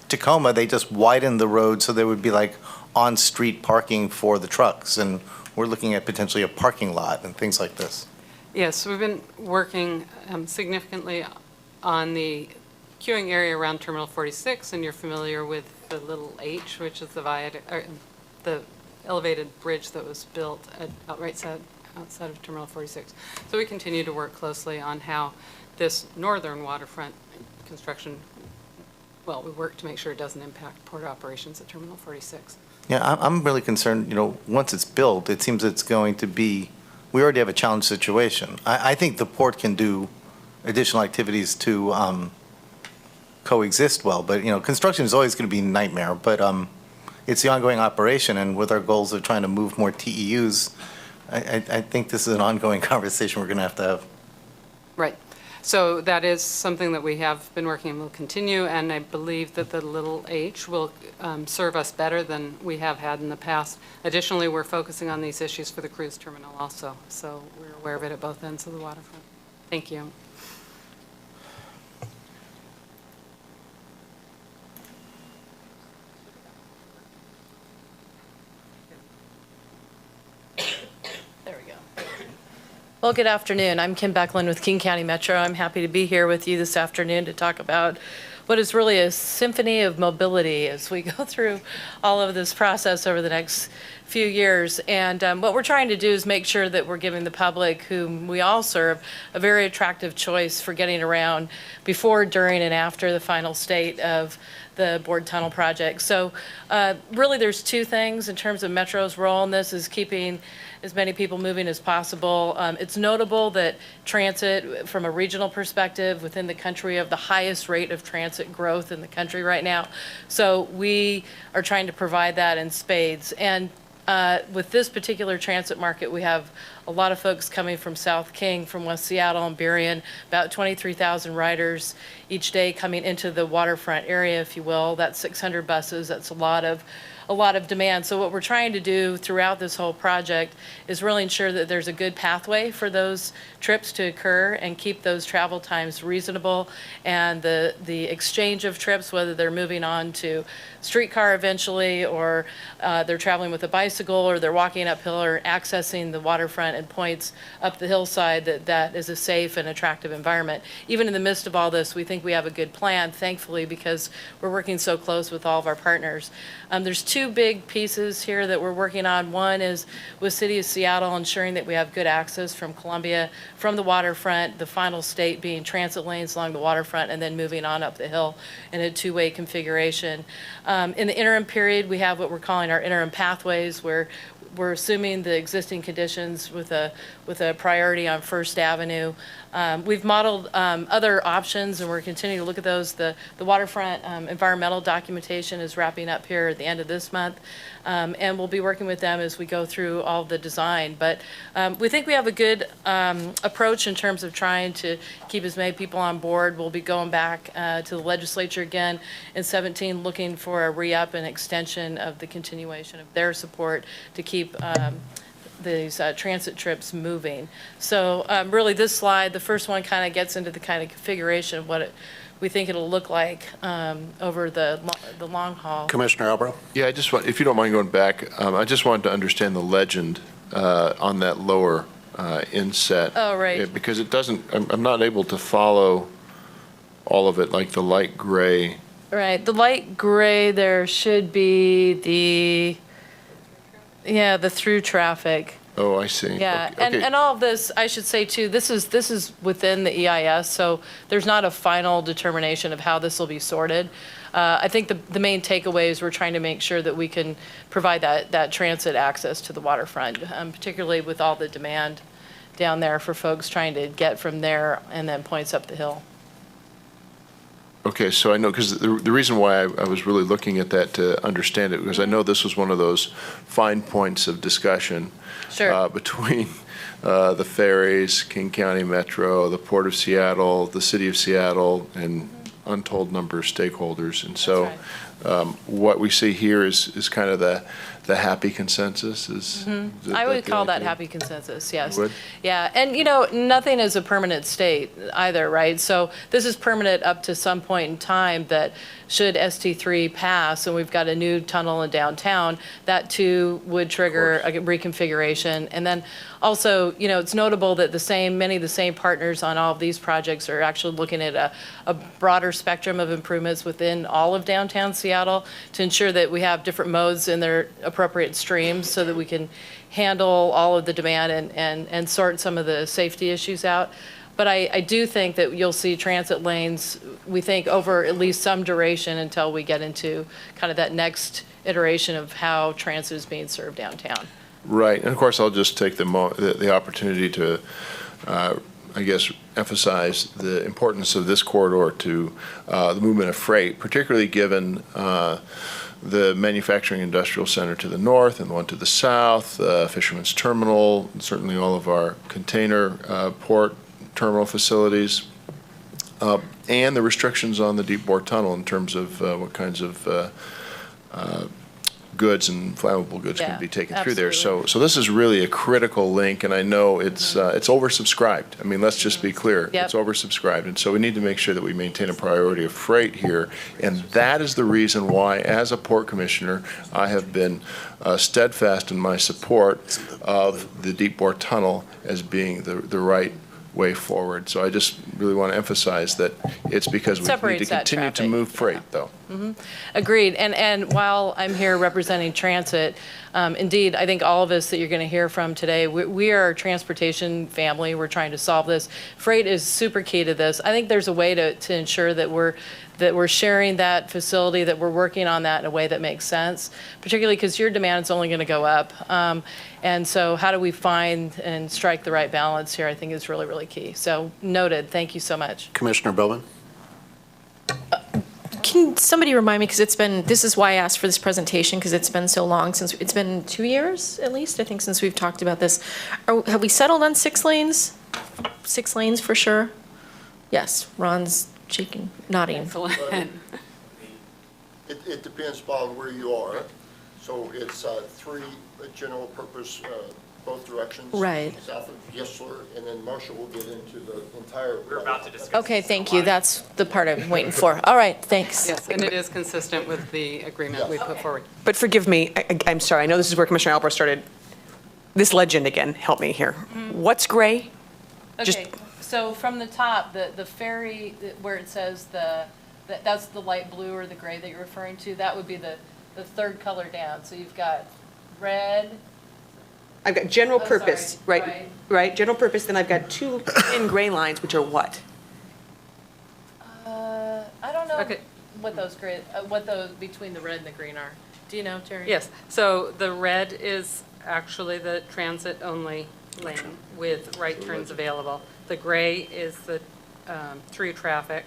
S6: Tacoma, they just widened the road so there would be like on-street parking for the trucks, and we're looking at potentially a parking lot and things like this.
S18: Yes, we've been working significantly on the queuing area around Terminal 46, and you're familiar with the little H, which is the elevated bridge that was built outside of Terminal 46. So we continue to work closely on how this northern waterfront construction, well, we work to make sure it doesn't impact port operations at Terminal 46.
S6: Yeah, I'm really concerned, once it's built, it seems it's going to be, we already have a challenge situation. I think the port can do additional activities to coexist well, but, construction is always going to be a nightmare. But it's the ongoing operation, and with our goals of trying to move more TEUs, I think this is an ongoing conversation we're going to have.
S18: Right. So that is something that we have been working and will continue, and I believe that the little h will serve us better than we have had in the past. Additionally, we're focusing on these issues for the cruise terminal also, so we're aware of it at both ends of the waterfront. Thank you.
S8: There we go. Well, good afternoon. I'm Kim Becklin with King County Metro. I'm happy to be here with you this afternoon to talk about what is really a symphony of mobility as we go through all of this process over the next few years. And what we're trying to do is make sure that we're giving the public, whom we all serve, a very attractive choice for getting around before, during, and after the final state of the Board Tunnel project. So really there's two things in terms of Metro's role in this, is keeping as many people moving as possible. It's notable that transit, from a regional perspective, within the country, have the highest rate of transit growth in the country right now. So we are trying to provide that in spades. And with this particular transit market, we have a lot of folks coming from South King, from West Seattle and Berrien, about 23,000 riders each day coming into the waterfront area, if you will. That's 600 buses. That's a lot of demand. So what we're trying to do throughout this whole project is really ensure that there's a good pathway for those trips to occur and keep those travel times reasonable, and the exchange of trips, whether they're moving on to streetcar eventually, or they're traveling with a bicycle, or they're walking uphill or accessing the waterfront and points up the hillside, that is a safe and attractive environment. Even in the midst of all this, we think we have a good plan, thankfully, because we're working so close with all of our partners. There's two big pieces here that we're working on. One is with City of Seattle, ensuring that we have good access from Columbia, from the waterfront, the final state being transit lanes along the waterfront, and then moving on up the hill in a two-way configuration. In the interim period, we have what we're calling our interim pathways, where we're assuming the existing conditions with a priority on First Avenue. We've modeled other options, and we're continuing to look at those. The waterfront environmental documentation is wrapping up here at the end of this month, and we'll be working with them as we go through all the design. But we think we have a good approach in terms of trying to keep as many people on board. We'll be going back to the legislature again in 2017, looking for a re-up and extension of the continuation of their support to keep these transit trips moving. So really this slide, the first one, kind of gets into the kind of configuration of what we think it'll look like over the long haul.
S1: Commissioner Albro?
S11: Yeah, I just want, if you don't mind going back, I just wanted to understand the legend on that lower inset.
S8: Oh, right.
S11: Yeah, because it doesn't, I'm not able to follow all of it, like the light gray.
S8: Right, the light gray there should be the through traffic.
S11: Oh, I see.
S8: Yeah,
S11: Okay.
S8: and all of this, I should say too, this is within the EIS, so there's not a final determination of how this will be sorted. I think the main takeaway is we're trying to make sure that we can provide that transit access to the waterfront, particularly with all the demand down there for folks trying to get from there and then points up the hill.
S11: Okay, so I know, because the reason why I was really looking at that to understand it, because I know this was one of those fine points of discussion.
S8: Sure.
S11: Between the ferries, King County Metro, the Port of Seattle, the City of Seattle, and untold number of stakeholders. And so what we see here is kind of the happy consensus.
S8: I would call that happy consensus, yes.
S11: You would?
S8: Yeah, and nothing is a permanent state either, right? So this is permanent up to some point in time, that should ST3 pass and we've got a new tunnel in downtown, that too would trigger a reconfiguration. And then also, it's notable that many of the same partners on all of these projects are actually looking at a broader spectrum of improvements within all of downtown Seattle to ensure that we have different modes in their appropriate streams so that we can handle all of the demand and sort some of the safety issues out. But I do think that you'll see transit lanes, we think, over at least some duration until we get into kind of that next iteration of how transit is being served downtown.
S11: Right, and of course, I'll just take the opportunity to, I guess, emphasize the importance of this corridor to the movement of freight, particularly given the manufacturing industrial center to the north and one to the south, Fisherman's Terminal, and certainly all of our container port terminal facilities, and the restrictions on the deep bore tunnel in terms of what kinds of goods and flammable goods can be taken through there. So this is really a critical link, and I know it's oversubscribed. I mean, let's just be clear.
S8: Yep.
S11: It's oversubscribed, and so we need to make sure that we maintain a priority of freight here, and that is the reason why, as a port commissioner, I have been steadfast in my support of the deep bore tunnel as being the right way forward. So I just really want to emphasize that it's because we need to
S8: Separates that
S11: continue to
S8: traffic.
S11: move freight, though.
S8: Agreed. And while I'm here representing transit, indeed, I think all of us that you're going to hear from today, we are a transportation family. We're trying to solve this. Freight is super key to this. I think there's a way to ensure that we're sharing that facility, that we're working on that in a way that makes sense, particularly because your demand is only going to go up. And so how do we find and strike the right balance here, I think is really, really key. So noted. Thank you so much.
S1: Commissioner Bowman?
S8: Can somebody remind me, because this is why I asked for this presentation, because it's been so long since, it's been 2 years at least, I think, since we've talked about this. Have we settled on 6 lanes? 6 lanes for sure? Yes, Ron's shaking, nodding.
S21: Excellent. It depends upon where you are. So it's 3 general purpose, both directions.
S8: Right.
S21: South of Gissler, and then Marshall will get into the entire.
S18: We're about to discuss.
S8: Okay, thank you. That's the part I'm waiting for. All right, thanks.
S18: Yes, and it is consistent with the agreement we put forward.
S12: But forgive me, I'm sorry, I know this is where Commissioner Albrecht started. This legend again, help me here. What's gray? Just-
S8: Okay, so from the top, the ferry, where it says that's the light blue or the gray that you're referring to, that would be the third color down. So you've got red.
S12: I've got general
S8: Oh,
S12: purpose,
S8: sorry,
S12: right, general purpose, then I've got 2 thin gray lines, which are what?
S8: I don't know
S18: Okay.
S8: what those between the red and the green are. Do you know, Terry?
S18: Yes, so the red is actually the transit-only lane with right turns available. The gray is the through traffic.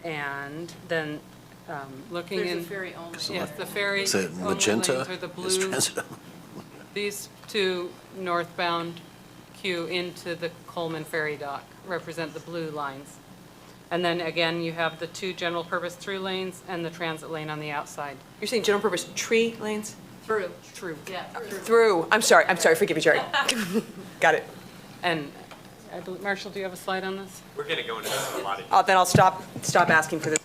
S18: And then looking in.
S8: There's a ferry only.
S18: Yes, the ferry.
S1: Is it
S18: only
S1: magenta?
S18: lanes are the
S1: Is
S18: blue.
S1: transit-
S18: These 2 northbound queue into the Coleman Ferry Dock represent the blue lines. And then again, you have the 2 general purpose through lanes and the transit lane on the outside.
S12: You're saying general purpose tree lanes?
S8: Through.
S18: True.
S8: Yeah.
S12: Through, I'm sorry, forgive me, Jerry. Got it.
S18: And I believe, Marshall, do you have a slide on this?
S22: We're going to go into this a lot of.
S12: Then I'll stop asking for this.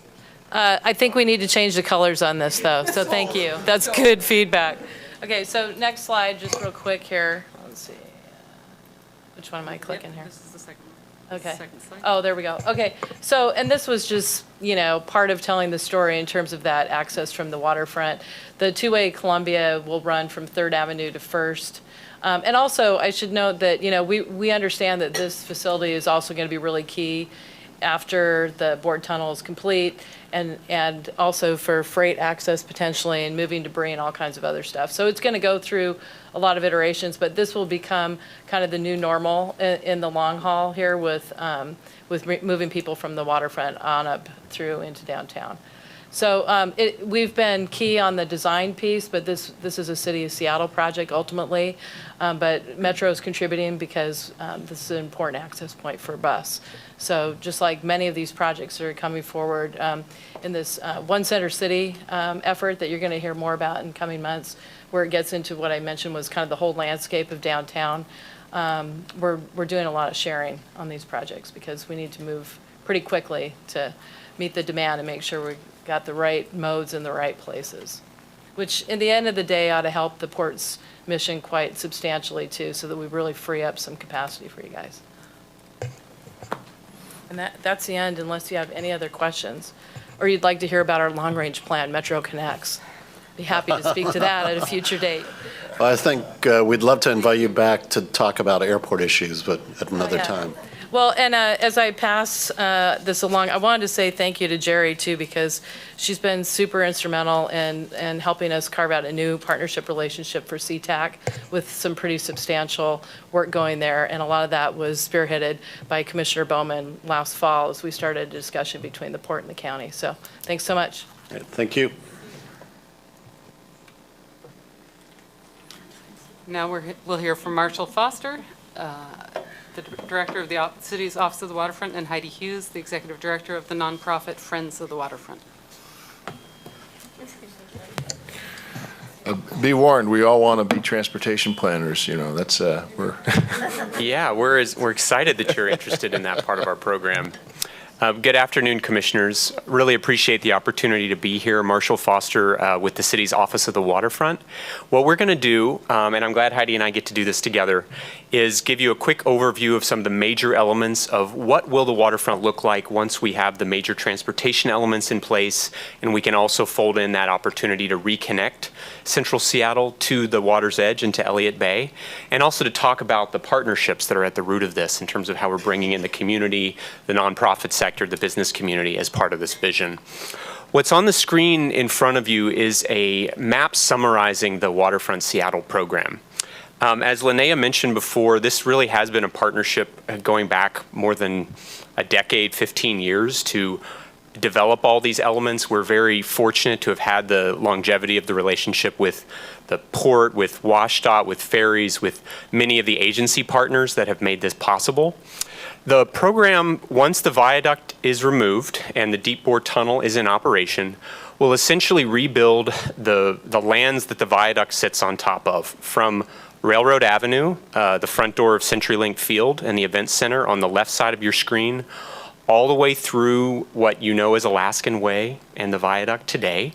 S8: I think we need to change the colors on this, though, so thank you. That's good feedback. Okay, so next slide, just real quick here. Let's see. Which one am I clicking here?
S18: This is the second one.
S8: Okay.
S18: Second slide.
S8: Oh, there we go. Okay, so, and this was just, part of telling the story in terms of that access from the waterfront. The two-way Columbia will run from 3rd Avenue to 1st. And also, I should note that, we understand that this facility is also going to be really key after the board tunnel is complete, and also for freight access potentially, and moving debris and all kinds of other stuff. So it's going to go through a lot of iterations, but this will become kind of the new normal in the long haul here with moving people from the waterfront on up through into downtown. So we've been key on the design piece, but this is a City of Seattle project ultimately. But Metro is contributing because this is an important access point for bus. So just like many of these projects are coming forward in this One Center City effort that you're going to hear more about in coming months, where it gets into what I mentioned was kind of the whole landscape of downtown. We're doing a lot of sharing on these projects because we need to move pretty quickly to meet the demand and make sure we got the right modes in the right places, which in the end of the day ought to help the port's mission quite substantially too, so that we really free up some capacity for you guys. And that's the end, unless you have any other questions, or you'd like to hear about our long-range plan, Metro Connects. Be happy to speak to that at a future date.
S1: Well, I think we'd love to invite you back to talk about airport issues, but at another
S8: Yeah.
S1: time.
S8: Well, and as I pass this along, I wanted to say thank you to Jerry, too, because she's been super instrumental in helping us carve out a new partnership relationship for Sea-Tac with some pretty substantial work going there. And a lot of that was spearheaded by Commissioner Bowman last fall as we started a discussion between the port and the county. So thanks so much.
S1: Right, thank you.
S18: Now we'll hear from Marshall Foster, the Director of the City's Office of the Waterfront, and Heidi Hughes, the Executive Director of the nonprofit Friends of the Waterfront.
S11: Be warned, we all want to be transportation planners, you know, that's, we're.
S4: Yeah, we're excited that you're interested in that part of our program. Good afternoon, Commissioners. Really appreciate the opportunity to be here. Marshall Foster with the city's Office of the Waterfront. What we're going to do, and I'm glad Heidi and I get to do this together, is give you a quick overview of some of the major elements of what will the waterfront look like once we have the major transportation elements in place, and we can also fold in that opportunity to reconnect Central Seattle to the water's edge and to Elliott Bay, and also to talk about the partnerships that are at the root of this in terms of how we're bringing in the community, the nonprofit sector, the business community as part of this vision. What's on the screen in front of you is a map summarizing the Waterfront Seattle program. As Linnea mentioned before, this really has been a partnership going back more than a decade, 15 years, to develop all these elements. We're very fortunate to have had the longevity of the relationship with the port, with WashDOT, with ferries, with many of the agency partners that have made this possible. The program, once the viaduct is removed and the deep bore tunnel is in operation, will essentially rebuild the lands that the viaduct sits on top of, from Railroad Avenue, the front door of CenturyLink Field and the event center on the left side of your screen, all the way through what you know as Alaskan Way and the viaduct today,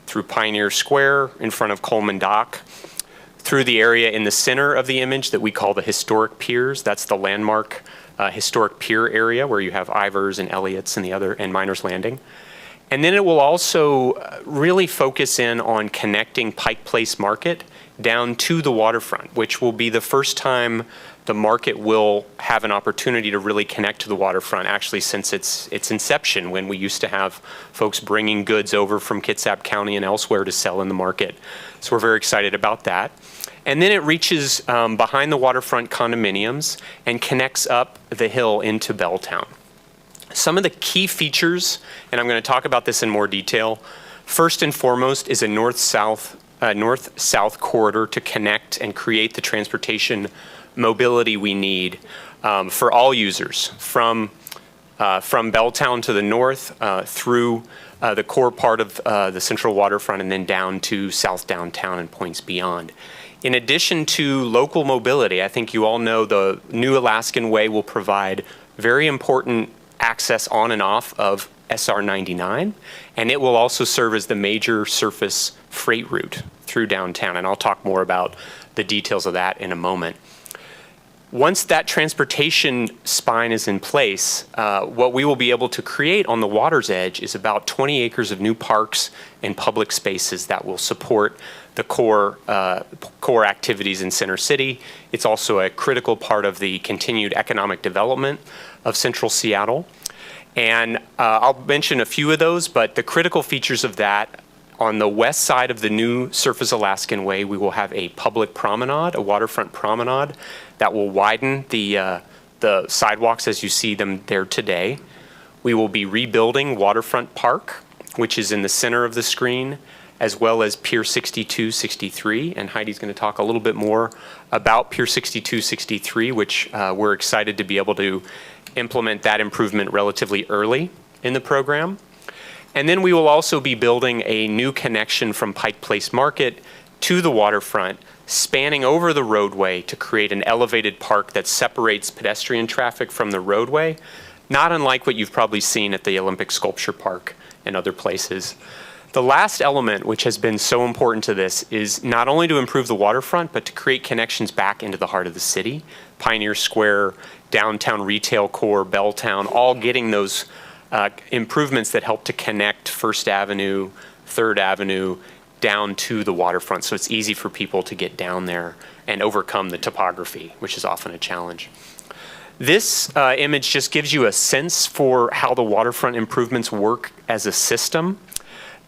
S4: through Pioneer Square in front of Coleman Dock, through the area in the center of the image that we call the historic piers. That's the landmark historic pier area where you have Ivers and Elliott's and the other, and Miners Landing. And then it will also really focus in on connecting Pike Place Market down to the waterfront, which will be the first time the market will have an opportunity to really connect to the waterfront, actually since its inception, when we used to have folks bringing goods over from Kitsap County and elsewhere to sell in the market. So we're very excited about that. And then it reaches behind the waterfront condominiums and connects up the hill into Belltown. Some of the key features, and I'm going to talk about this in more detail, first and foremost is a north-south corridor to connect and create the transportation mobility we need for all users, from Belltown to the north, through the core part of the central waterfront, and then down to South Downtown and points beyond. In addition to local mobility, I think you all know the new Alaskan Way will provide very important access on and off of SR 99, and it will also serve as the major surface freight route through downtown, and I'll talk more about the details of that in a moment. Once that transportation spine is in place, what we will be able to create on the water's edge is about 20 acres of new parks and public spaces that will support the core activities in Center City. It's also a critical part of the continued economic development of Central Seattle. And I'll mention a few of those, but the critical features of that: on the west side of the new Surface Alaskan Way, we will have a public promenade, a waterfront promenade, that will widen the sidewalks as you see them there today. We will be rebuilding Waterfront Park, which is in the center of the screen, as well as Pier 62, 63, and Heidi's going to talk a little bit more about Pier 62, 63, which we're excited to be able to implement that improvement relatively early in the program. And then we will also be building a new connection from Pike Place Market to the waterfront, spanning over the roadway to create an elevated park that separates pedestrian traffic from the roadway, not unlike what you've probably seen at the Olympic Sculpture Park and other places. The last element, which has been so important to this, is not only to improve the waterfront, but to create connections back into the heart of the city. Pioneer Square, downtown retail core, Belltown, all getting those improvements that help to connect First Avenue, Third Avenue, down to the waterfront, so it's easy for people to get down there and overcome the topography, which is often a challenge. This image just gives you a sense for how the waterfront improvements work as a system.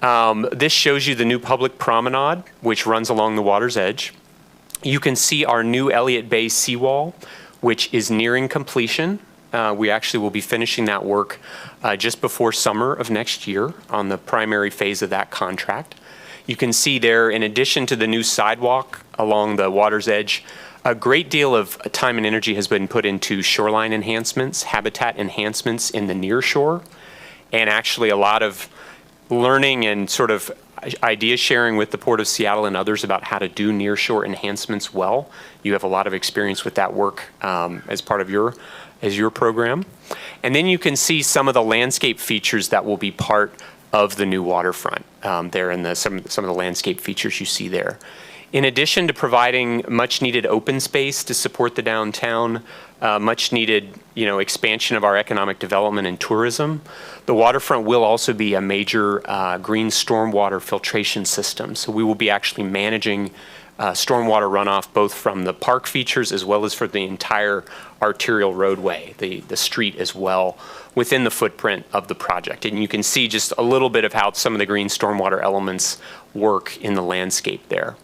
S4: This shows you the new public promenade, which runs along the water's edge. You can see our new Elliott Bay seawall, which is nearing completion. We actually will be finishing that work just before summer of next year on the primary phase of that contract. You can see there, in addition to the new sidewalk along the water's edge, a great deal of time and energy has been put into shoreline enhancements, habitat enhancements in the near shore, and actually a lot of learning and sort of idea sharing with the Port of Seattle and others about how to do near shore enhancements well. You have a lot of experience with that work as part of your program. And then you can see some of the landscape features that will be part of the new waterfront there in some of the landscape features you see there. In addition to providing much needed open space to support the downtown, much needed expansion of our economic development and tourism, the waterfront will also be a major green stormwater filtration system. So we will be actually managing stormwater runoff both from the park features as well as for the entire arterial roadway, the street as well, within the footprint of the project. And you can see just a little bit of how some of the green stormwater elements work in the landscape there.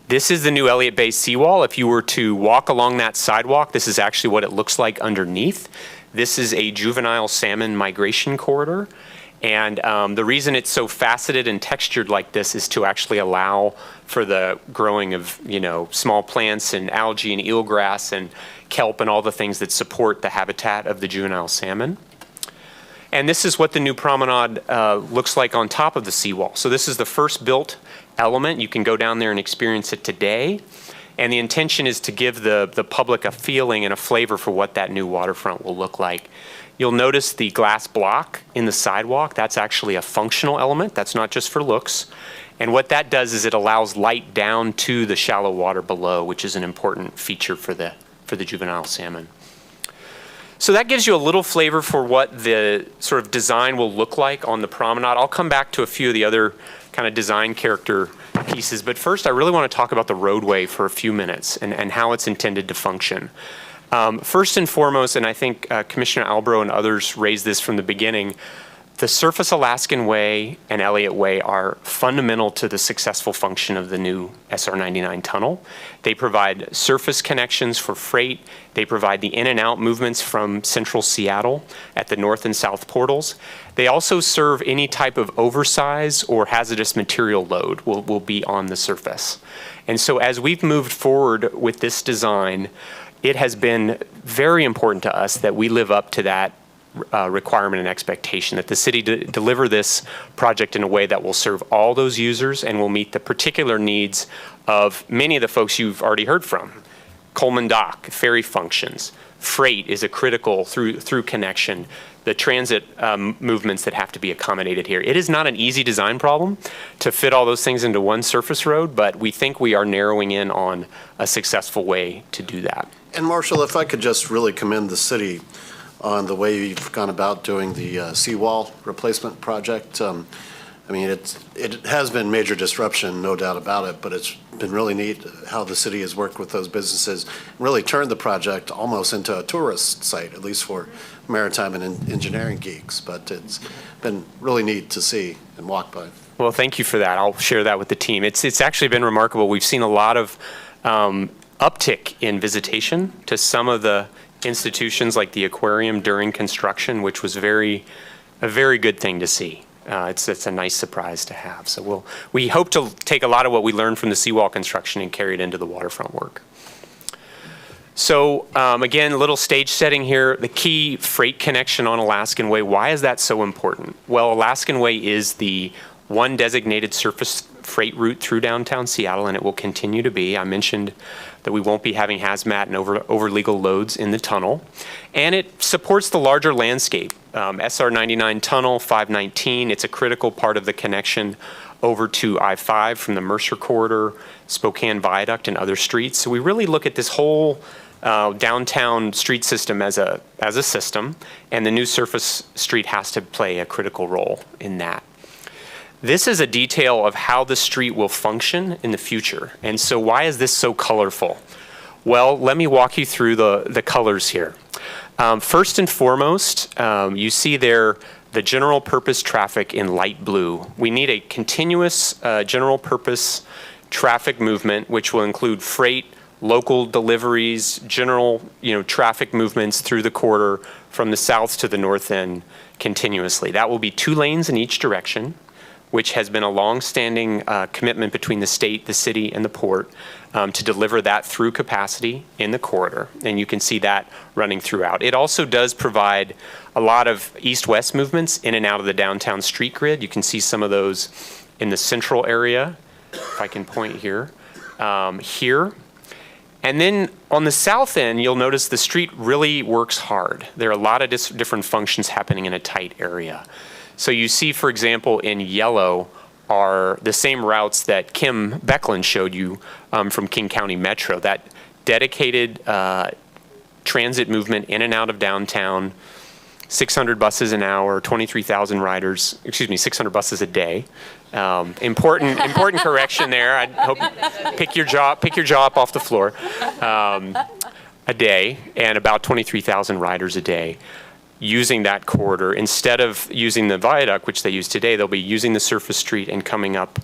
S4: This is the new Elliott Bay seawall. If you were to walk along that sidewalk, this is actually what it looks like underneath. This is a juvenile salmon migration corridor. And the reason it's so faceted and textured like this is to actually allow for the growing of, small plants and algae and eelgrass and kelp and all the things that support the habitat of the juvenile salmon. And this is what the new promenade looks like on top of the seawall. So this is the first built element. You can go down there and experience it today. And the intention is to give the public a feeling and a flavor for what that new waterfront will look like. You'll notice the glass block in the sidewalk. That's actually a functional element. That's not just for looks. And what that does is it allows light down to the shallow water below, which is an important feature for the juvenile salmon. So that gives you a little flavor for what the sort of design will look like on the promenade. I'll come back to a few of the other kind of design character pieces, but first I really want to talk about the roadway for a few minutes and how it's intended to function. First and foremost, and I think Commissioner Albro and others raised this from the beginning, the Surface Alaskan Way and Elliott Way are fundamental to the successful function of the new SR 99 tunnel. They provide surface connections for freight. They provide the in and out movements from central Seattle at the north and south portals. They also serve any type of oversize or hazardous material load will be on the surface. And so as we've moved forward with this design, it has been very important to us that we live up to that requirement and expectation, that the city deliver this project in a way that will serve all those users and will meet the particular needs of many of the folks you've already heard from. Coleman Dock, ferry functions, freight is a critical through connection, the transit movements that have to be accommodated here. It is not an easy design problem to fit all those things into one surface road, but we think we are narrowing in on a successful way to do that.
S1: And Marshall, if I could just really commend the city on the way you've gone about doing the seawall replacement project. I mean, it has been major disruption, no doubt about it, but it's been really neat how the city has worked with those businesses, really turned the project almost into a tourist site, at least for maritime and engineering geeks. But it's been really neat to see and walk by.
S4: Well, thank you for that. I'll share that with the team. It's actually been remarkable. We've seen a lot of uptick in visitation to some of the institutions like the aquarium during construction, which was a very good thing to see. It's a nice surprise to have. So we hope to take a lot of what we learned from the seawall construction and carry it into the waterfront work. So again, a little stage setting here. The key freight connection on Alaskan Way. Why is that so important? Well, Alaskan Way is the one designated surface freight route through downtown Seattle, and it will continue to be. I mentioned that we won't be having hazmat and over legal loads in the tunnel. And it supports the larger landscape. SR 99 tunnel, 519, it's a critical part of the connection over to I-5 from the Mercer corridor, Spokane Viaduct, and other streets. So we really look at this whole downtown street system as a system, and the new surface street has to play a critical role in that. This is a detail of how the street will function in the future. And so why is this so colorful? Well, let me walk you through the colors here. First and foremost, you see there the general purpose traffic in light blue. We need a continuous general purpose traffic movement, which will include freight, local deliveries, general, traffic movements through the corridor from the south to the north end continuously. That will be 2 lanes in each direction, which has been a long-standing commitment between the state, the city, and the port to deliver that through capacity in the corridor. And you can see that running throughout. It also does provide a lot of east-west movements in and out of the downtown street grid. You can see some of those in the central area, if I can point here. Here. And then on the south end, you'll notice the street really works hard. There are a lot of different functions happening in a tight area. So you see, for example, in yellow are the same routes that Kim Becklin showed you from King County Metro, that dedicated transit movement in and out of downtown, 600 buses an hour, 23,000 riders, 600 buses a day. Important correction there. I hope pick your jaw up off the floor. A day, and about 23,000 riders a day using that corridor. Instead of using the viaduct, which they use today, they'll be using the surface street and coming up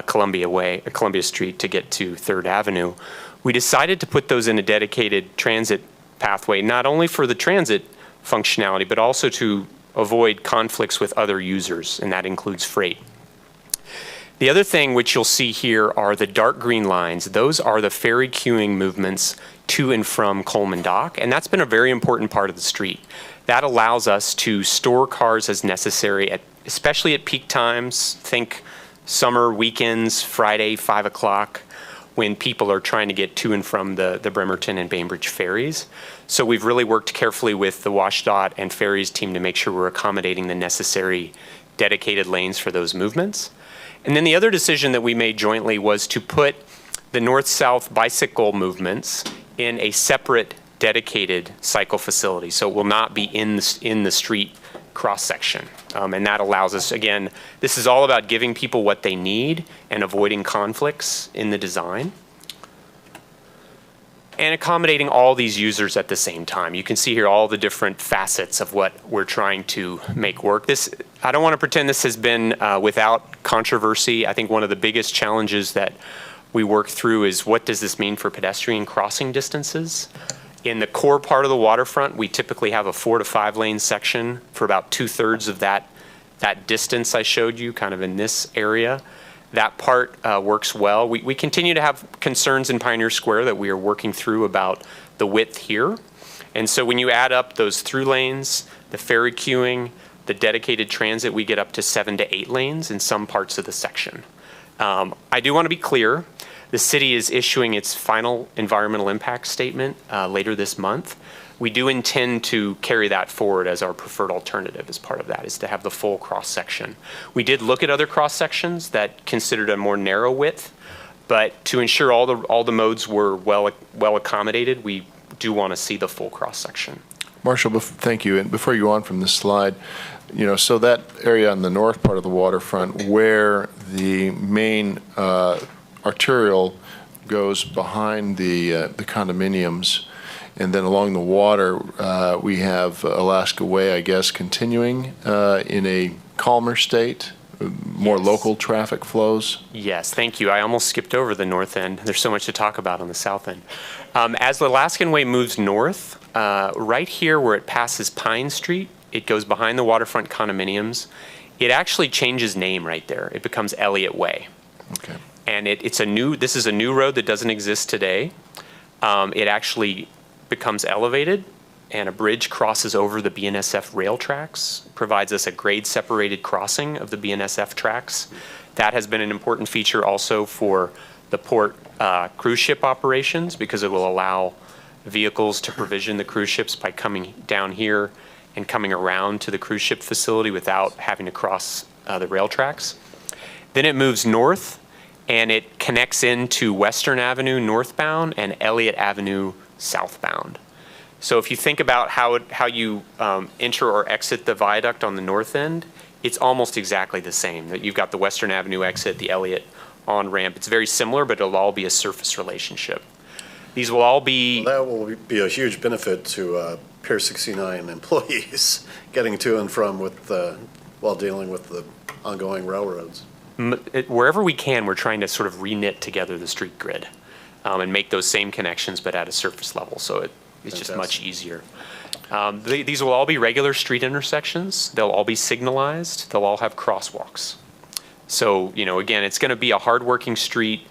S4: Columbia Street to get to 3rd Avenue. We decided to put those in a dedicated transit pathway, not only for the transit functionality, but also to avoid conflicts with other users, and that includes freight. The other thing which you'll see here are the dark green lines. Those are the ferry queuing movements to and from Coleman Dock, and that's been a very important part of the street. That allows us to store cars as necessary, especially at peak times. Think summer weekends, Friday, 5 o'clock, when people are trying to get to and from the Bremerton and Bainbridge ferries. So we've really worked carefully with the WashDOT and ferries team to make sure we're accommodating the necessary dedicated lanes for those movements. And then the other decision that we made jointly was to put the north-south bicycle movements in a separate dedicated cycle facility. So it will not be in the street cross-section. And that allows us, again, this is all about giving people what they need and avoiding conflicts in the design and accommodating all these users at the same time. You can see here all the different facets of what we're trying to make work. I don't want to pretend this has been without controversy. I think one of the biggest challenges that we work through is, what does this mean for pedestrian crossing distances? In the core part of the waterfront, we typically have a 4 to 5 lane section for about 2/3 of that distance I showed you, kind of in this area. That part works well. We continue to have concerns in Pioneer Square that we are working through about the width here. And so when you add up those through lanes, the ferry queuing, the dedicated transit, we get up to 7 to 8 lanes in some parts of the section. I do want to be clear. The city is issuing its final environmental impact statement later this month. We do intend to carry that forward as our preferred alternative as part of that, is to have the full cross-section. We did look at other cross-sections that considered a more narrow width, but to ensure all the modes were well accommodated, we do want to see the full cross-section.
S11: Marshall, thank you. And before you go on from this slide, so that area on the north part of the waterfront where the main arterial goes behind the condominiums, and then along the water, we have Alaska Way, I guess, continuing in a calmer state, more local traffic flows.
S4: Yes, thank you. I almost skipped over the north end. There's so much to talk about on the south end. As the Alaskan Way moves north, right here where it passes Pine Street, it goes behind the waterfront condominiums. It actually changes name right there. It becomes Elliott Way.
S11: Okay.
S4: And this is a new road that doesn't exist today. It actually becomes elevated, and a bridge crosses over the BNSF rail tracks, provides us a grade separated crossing of the BNSF tracks. That has been an important feature also for the port cruise ship operations, because it will allow vehicles to provision the cruise ships by coming down here and coming around to the cruise ship facility without having to cross the rail tracks. Then it moves north, and it connects into Western Avenue northbound and Elliott Avenue southbound. So if you think about how you enter or exit the viaduct on the north end, it's almost exactly the same. That you've got the Western Avenue exit, the Elliott on-ramp. It's very similar, but it'll all be a surface relationship. These will all be...
S1: Well, that will be a huge benefit to Pier 69 employees getting to and from while dealing with the ongoing railroads.
S4: Wherever we can, we're trying to sort of reknit together the street grid. and make those same connections, but at a surface level. So it's just much easier. These will all be regular street intersections. They'll all be signalized. They'll all have crosswalks. So, again, it's going to be a hardworking street.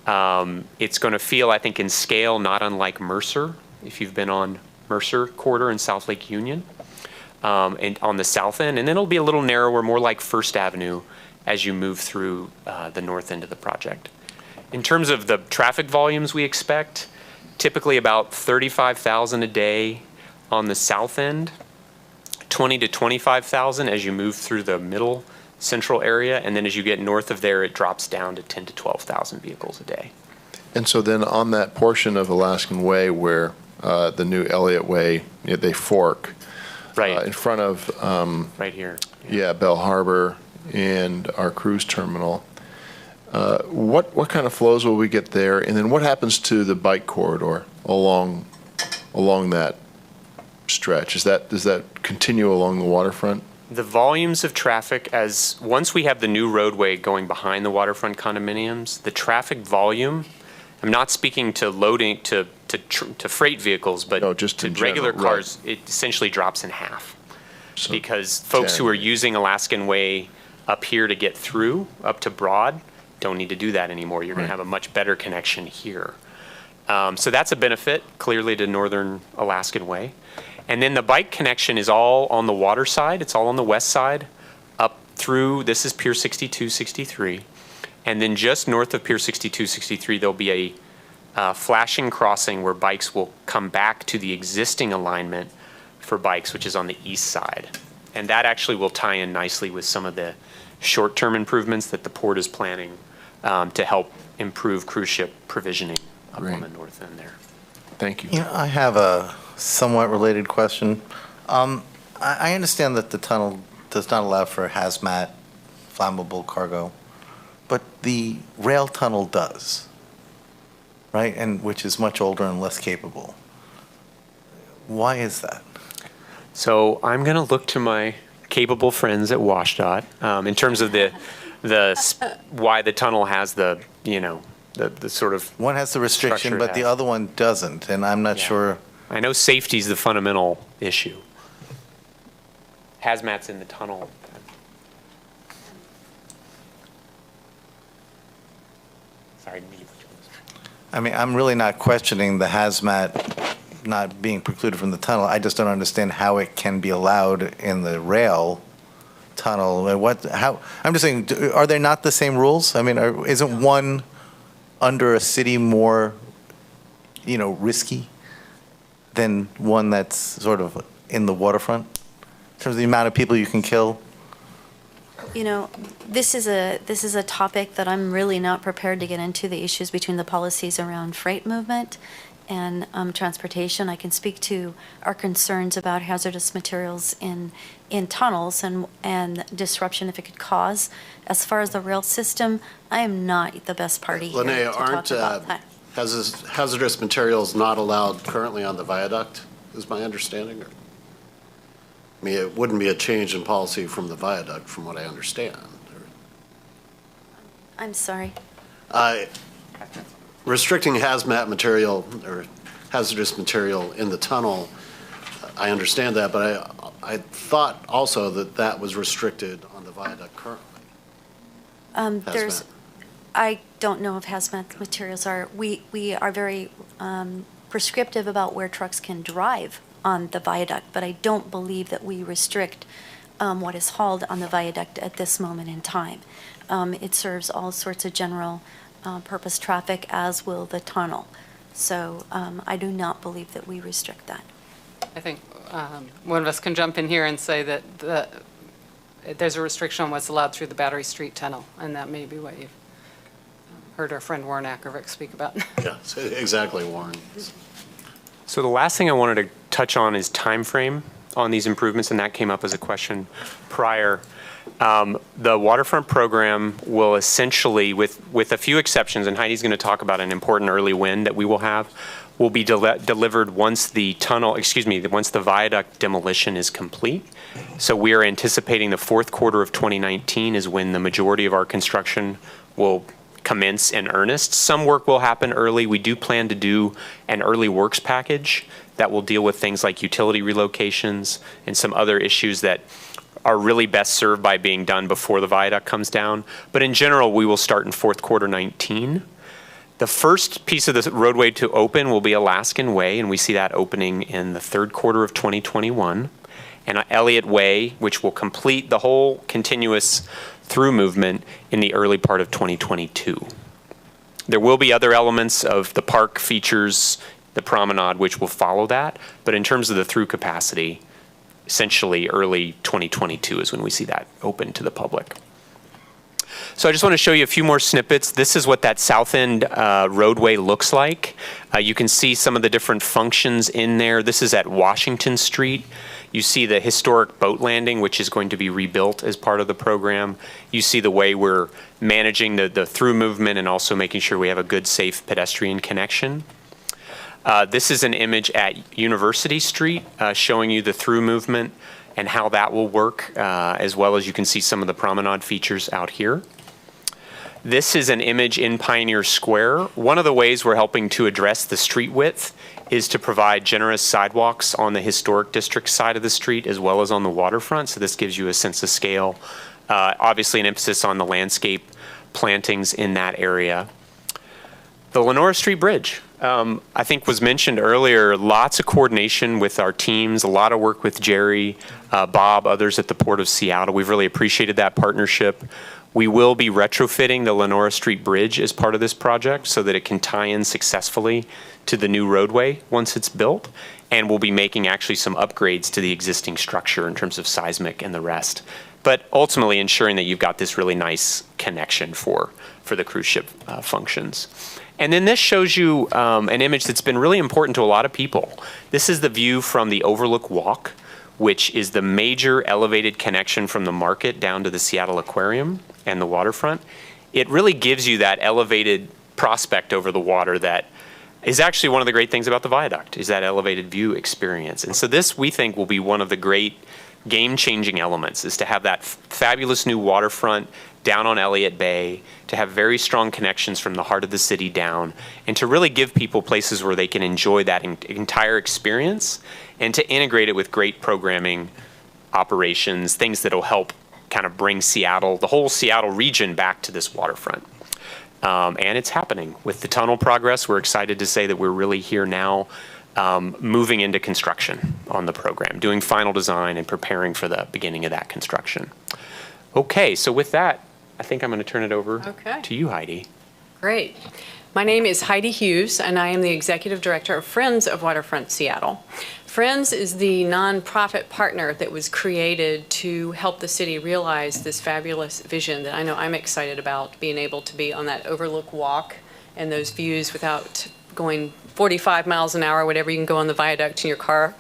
S4: It's going to feel, I think, in scale, not unlike Mercer, if you've been on Mercer Corridor in South Lake Union, and on the south end. And then it'll be a little narrower, more like First Avenue as you move through the north end of the project. In terms of the traffic volumes we expect, typically about 35,000 a day on the south end, 20 to 25,000 as you move through the middle central area, and then as you get north of there, it drops down to 10 to 12,000 vehicles a day.
S11: And so then on that portion of Alaskan Way where the new Elliott Way, they fork,
S4: right
S11: in front of
S4: right here,
S11: yeah, Bell Harbor and our cruise terminal. What kind of flows will we get there, and then what happens to the bike corridor along that stretch? Does that continue along the waterfront?
S4: The volumes of traffic, once we have the new roadway going behind the waterfront condominiums, the traffic volume, I'm not speaking to loading to freight vehicles, but
S11: just
S4: to
S11: in
S4: regular
S11: general,
S4: cars, it essentially drops in half.
S11: So
S4: Because folks who are using Alaskan Way up here to get through, up to Broad, don't need to do that anymore. You're going to have a much better connection here. So that's a benefit, clearly, to Northern Alaskan Way. And then the bike connection is all on the water side. It's all on the west side, up through, this is Pier 62, 63. And then just north of Pier 62, 63, there'll be a flashing crossing where bikes will come back to the existing alignment for bikes, which is on the east side. And that actually will tie in nicely with some of the short-term improvements that the port is planning to help improve cruise ship provisioning up on the north end there.
S11: Thank you.
S6: I have a somewhat related question. I understand that the tunnel does not allow for hazmat, flammable cargo, but the rail tunnel does, right? And which is much older and less capable. Why is that?
S4: So I'm going to look to my capable friends at WashDOT in terms of why the tunnel has the sort of
S6: one has the restriction, but the other one doesn't, and I'm not sure.
S4: I know safety is the fundamental issue. Hazmat's in the tunnel. Sorry.
S6: I mean, I'm really not questioning the hazmat not being precluded from the tunnel. I just don't understand how it can be allowed in the rail tunnel. I'm just saying, are they not the same rules? I mean, isn't one under a city more, risky than one that's sort of in the waterfront in terms of the amount of people you can kill?
S19: This is a topic that I'm really not prepared to get into, the issues between the policies around freight movement and transportation. I can speak to our concerns about hazardous materials in tunnels and disruption if it could cause. As far as the rail system, I am not the best party here to talk about that.
S1: Hazardous materials not allowed currently on the viaduct, is my understanding? I mean, it wouldn't be a change in policy from the viaduct, from what I understand.
S19: I'm sorry.
S1: Restricting hazmat material or hazardous material in the tunnel, I understand that, but I thought also that was restricted on the viaduct currently.
S19: Hazmat. I don't know if hazmat materials are, we are very prescriptive about where trucks can drive on the viaduct, but I don't believe that we restrict what is hauled on the viaduct at this moment in time. It serves all sorts of general purpose traffic, as will the tunnel. So I do not believe that we restrict that.
S18: I think one of us can jump in here and say that there's a restriction on what's allowed through the Battery Street Tunnel, and that may be what you've heard our friend Warren Ackervick speak about.
S1: Yeah, exactly, Warren.
S4: So the last thing I wanted to touch on is time frame on these improvements, and that came up as a question prior. The waterfront program will essentially, with a few exceptions, and Heidi's going to talk about an important early win that we will have, will be delivered once the once the viaduct demolition is complete. So we are anticipating the fourth quarter of 2019 is when the majority of our construction will commence in earnest. Some work will happen early. We do plan to do an early works package that will deal with things like utility relocations and some other issues that are really best served by being done before the viaduct comes down. But in general, we will start in fourth quarter 19. The first piece of the roadway to open will be Alaskan Way, and we see that opening in the third quarter of 2021. And Elliott Way, which will complete the whole continuous through movement in the early part of 2022. There will be other elements of the park features, the promenade, which will follow that. But in terms of the through capacity, essentially early 2022 is when we see that open to the public. So I just want to show you a few more snippets. This is what that south end roadway looks like. You can see some of the different functions in there. This is at Washington Street. You see the historic boat landing, which is going to be rebuilt as part of the program. You see the way we're managing the through movement and also making sure we have a good, safe pedestrian connection. This is an image at University Street showing you the through movement and how that will work, as well as you can see some of the promenade features out here. This is an image in Pioneer Square. One of the ways we're helping to address the street width is to provide generous sidewalks on the historic district side of the street as well as on the waterfront. So this gives you a sense of scale. Obviously an emphasis on the landscape plantings in that area. The Lenora Street Bridge, I think was mentioned earlier, lots of coordination with our teams, a lot of work with Jerry, Bob, others at the Port of Seattle. We've really appreciated that partnership. We will be retrofitting the Lenora Street Bridge as part of this project so that it can tie in successfully to the new roadway once it's built. And we'll be making actually some upgrades to the existing structure in terms of seismic and the rest. But ultimately ensuring that you've got this really nice connection for the cruise ship functions. And then this shows you an image that's been really important to a lot of people. This is the view from the Overlook Walk, which is the major elevated connection from the market down to the Seattle Aquarium and the waterfront. It really gives you that elevated prospect over the water that is actually one of the great things about the viaduct, is that elevated view experience. And so this, we think, will be one of the great game-changing elements, is to have that fabulous new waterfront down on Elliott Bay, to have very strong connections from the heart of the city down, and to really give people places where they can enjoy that entire experience, and to integrate it with great programming, operations, things that will help kind of bring Seattle, the whole Seattle region, back to this waterfront. And it's happening. With the tunnel progress, we're excited to say that we're really here now, moving into construction on the program, doing final design and preparing for the beginning of that construction. Okay, so with that, I think I'm going to turn it over to you, Heidi.
S18: Great. My name is Heidi Hughes, and I am the Executive Director of Friends of Waterfront Seattle. Friends is the nonprofit partner that was created to help the city realize this fabulous vision that I know I'm excited about, being able to be on that Overlook Walk and those views without going 45 miles an hour, whatever you can go on the viaduct in your car.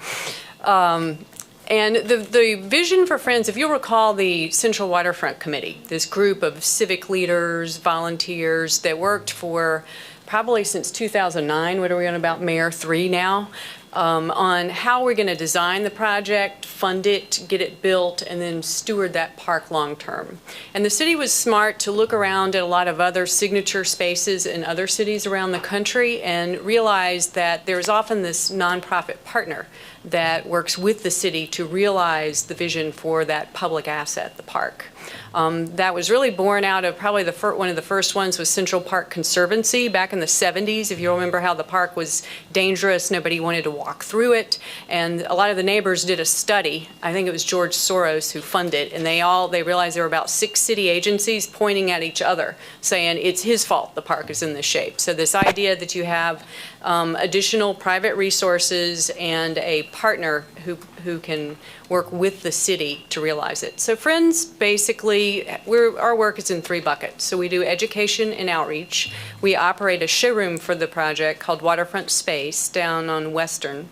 S18: And the vision for Friends, if you'll recall the Central Waterfront Committee, this group of civic leaders, volunteers that worked for probably since 2009, what are we on about, Mayor 3 now, on how we're going to design the project, fund it, get it built, and then steward that park long term. And the city was smart to look around at a lot of other signature spaces in other cities around the country and realize that there's often this nonprofit partner that works with the city to realize the vision for that public asset, the park. That was really born out of probably one of the first ones was Central Park Conservancy back in the 70s. If you remember how the park was dangerous, nobody wanted to walk through it. And a lot of the neighbors did a study. I think it was George Soros who funded it. And they realized there were about 6 city agencies pointing at each other, saying it's his fault the park is in this shape. So this idea that you have additional private resources and a partner who can work with the city to realize it. So Friends, basically, our work is in 3 buckets. So we do education and outreach. We operate a showroom for the project called Waterfront Space down on Western,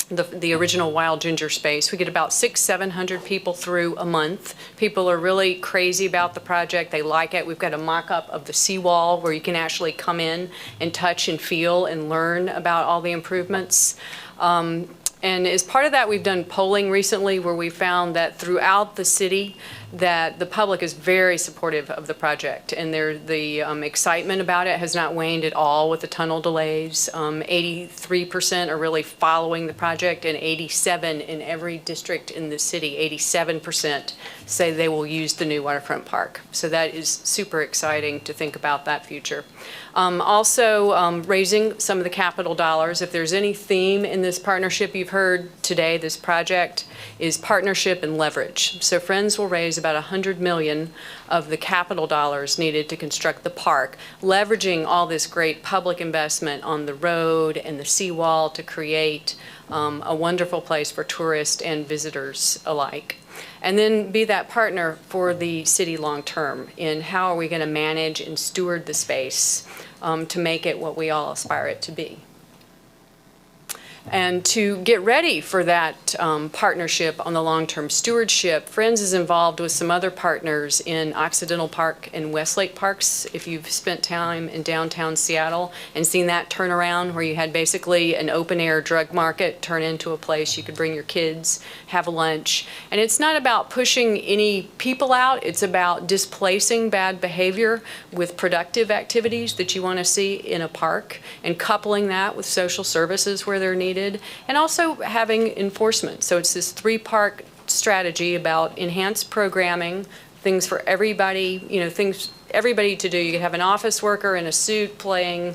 S18: the original Wild Ginger space. We get about 600-700 people through a month. People are really crazy about the project. They like it. We've got a mock-up of the seawall where you can actually come in and touch and feel and learn about all the improvements. And as part of that, we've done polling recently where we found that throughout the city that the public is very supportive of the project, and the excitement about it has not waned at all with the tunnel delays. 83% are really following the project, and 87 in every district in the city, 87% say they will use the new waterfront park. So that is super exciting to think about that future. Also, raising some of the capital dollars. If there's any theme in this partnership you've heard today, this project is partnership and leverage. So Friends will raise about $100 million of the capital dollars needed to construct the park, leveraging all this great public investment on the road and the seawall to create a wonderful place for tourists and visitors alike. And then be that partner for the city long-term in how are we going to manage and steward the space to make it what we all aspire it to be. And to get ready for that partnership on the long-term stewardship, Friends is involved with some other partners in Occidental Park and Westlake Parks. If you've spent time in downtown Seattle and seen that turnaround where you had basically an open-air drug market turn into a place you could bring your kids, have lunch. And it's not about pushing any people out, it's about displacing bad behavior with productive activities that you want to see in a park and coupling that with social services where they're needed. And also having enforcement. So it's this three-part strategy about enhanced programming, things for everybody, things everybody to do. You could have an office worker in a suit playing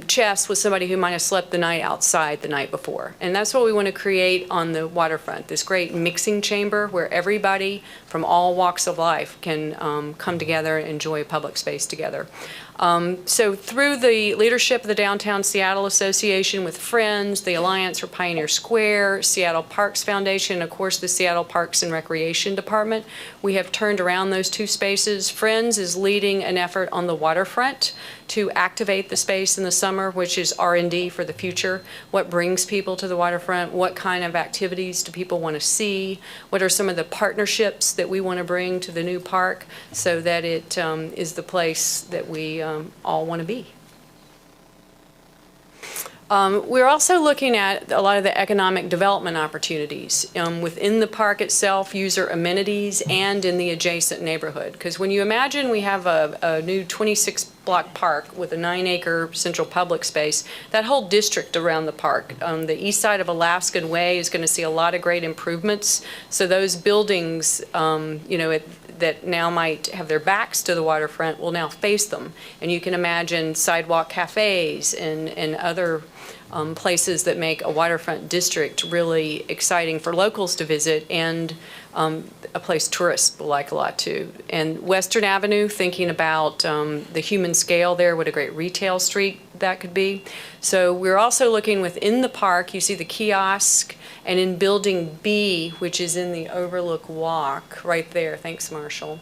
S18: chess with somebody who might have slept the night outside the night before. And that's what we want to create on the waterfront, this great mixing chamber where everybody from all walks of life can come together and enjoy public space together. So through the leadership of the Downtown Seattle Association with Friends, the Alliance for Pioneer Square, Seattle Parks Foundation, of course the Seattle Parks and Recreation Department, we have turned around those two spaces. Friends is leading an effort on the waterfront to activate the space in the summer, which is R&D for the future. What brings people to the waterfront? What kind of activities do people want to see? What are some of the partnerships that we want to bring to the new park so that it is the place that we all want to be? We're also looking at a lot of the economic development opportunities within the park itself, user amenities, and in the adjacent neighborhood. Because when you imagine we have a new 26-block park with a 9-acre central public space, that whole district around the park, the east side of Alaskan Way is going to see a lot of great improvements. So those buildings, that now might have their backs to the waterfront will now face them. And you can imagine sidewalk cafes and other places that make a waterfront district really exciting for locals to visit and a place tourists will like a lot too. And Western Avenue, thinking about the human scale there, what a great retail street that could be. So we're also looking within the park, you see the kiosk, and in Building B, which is in the Overlook Walk, right there, thanks Marshall,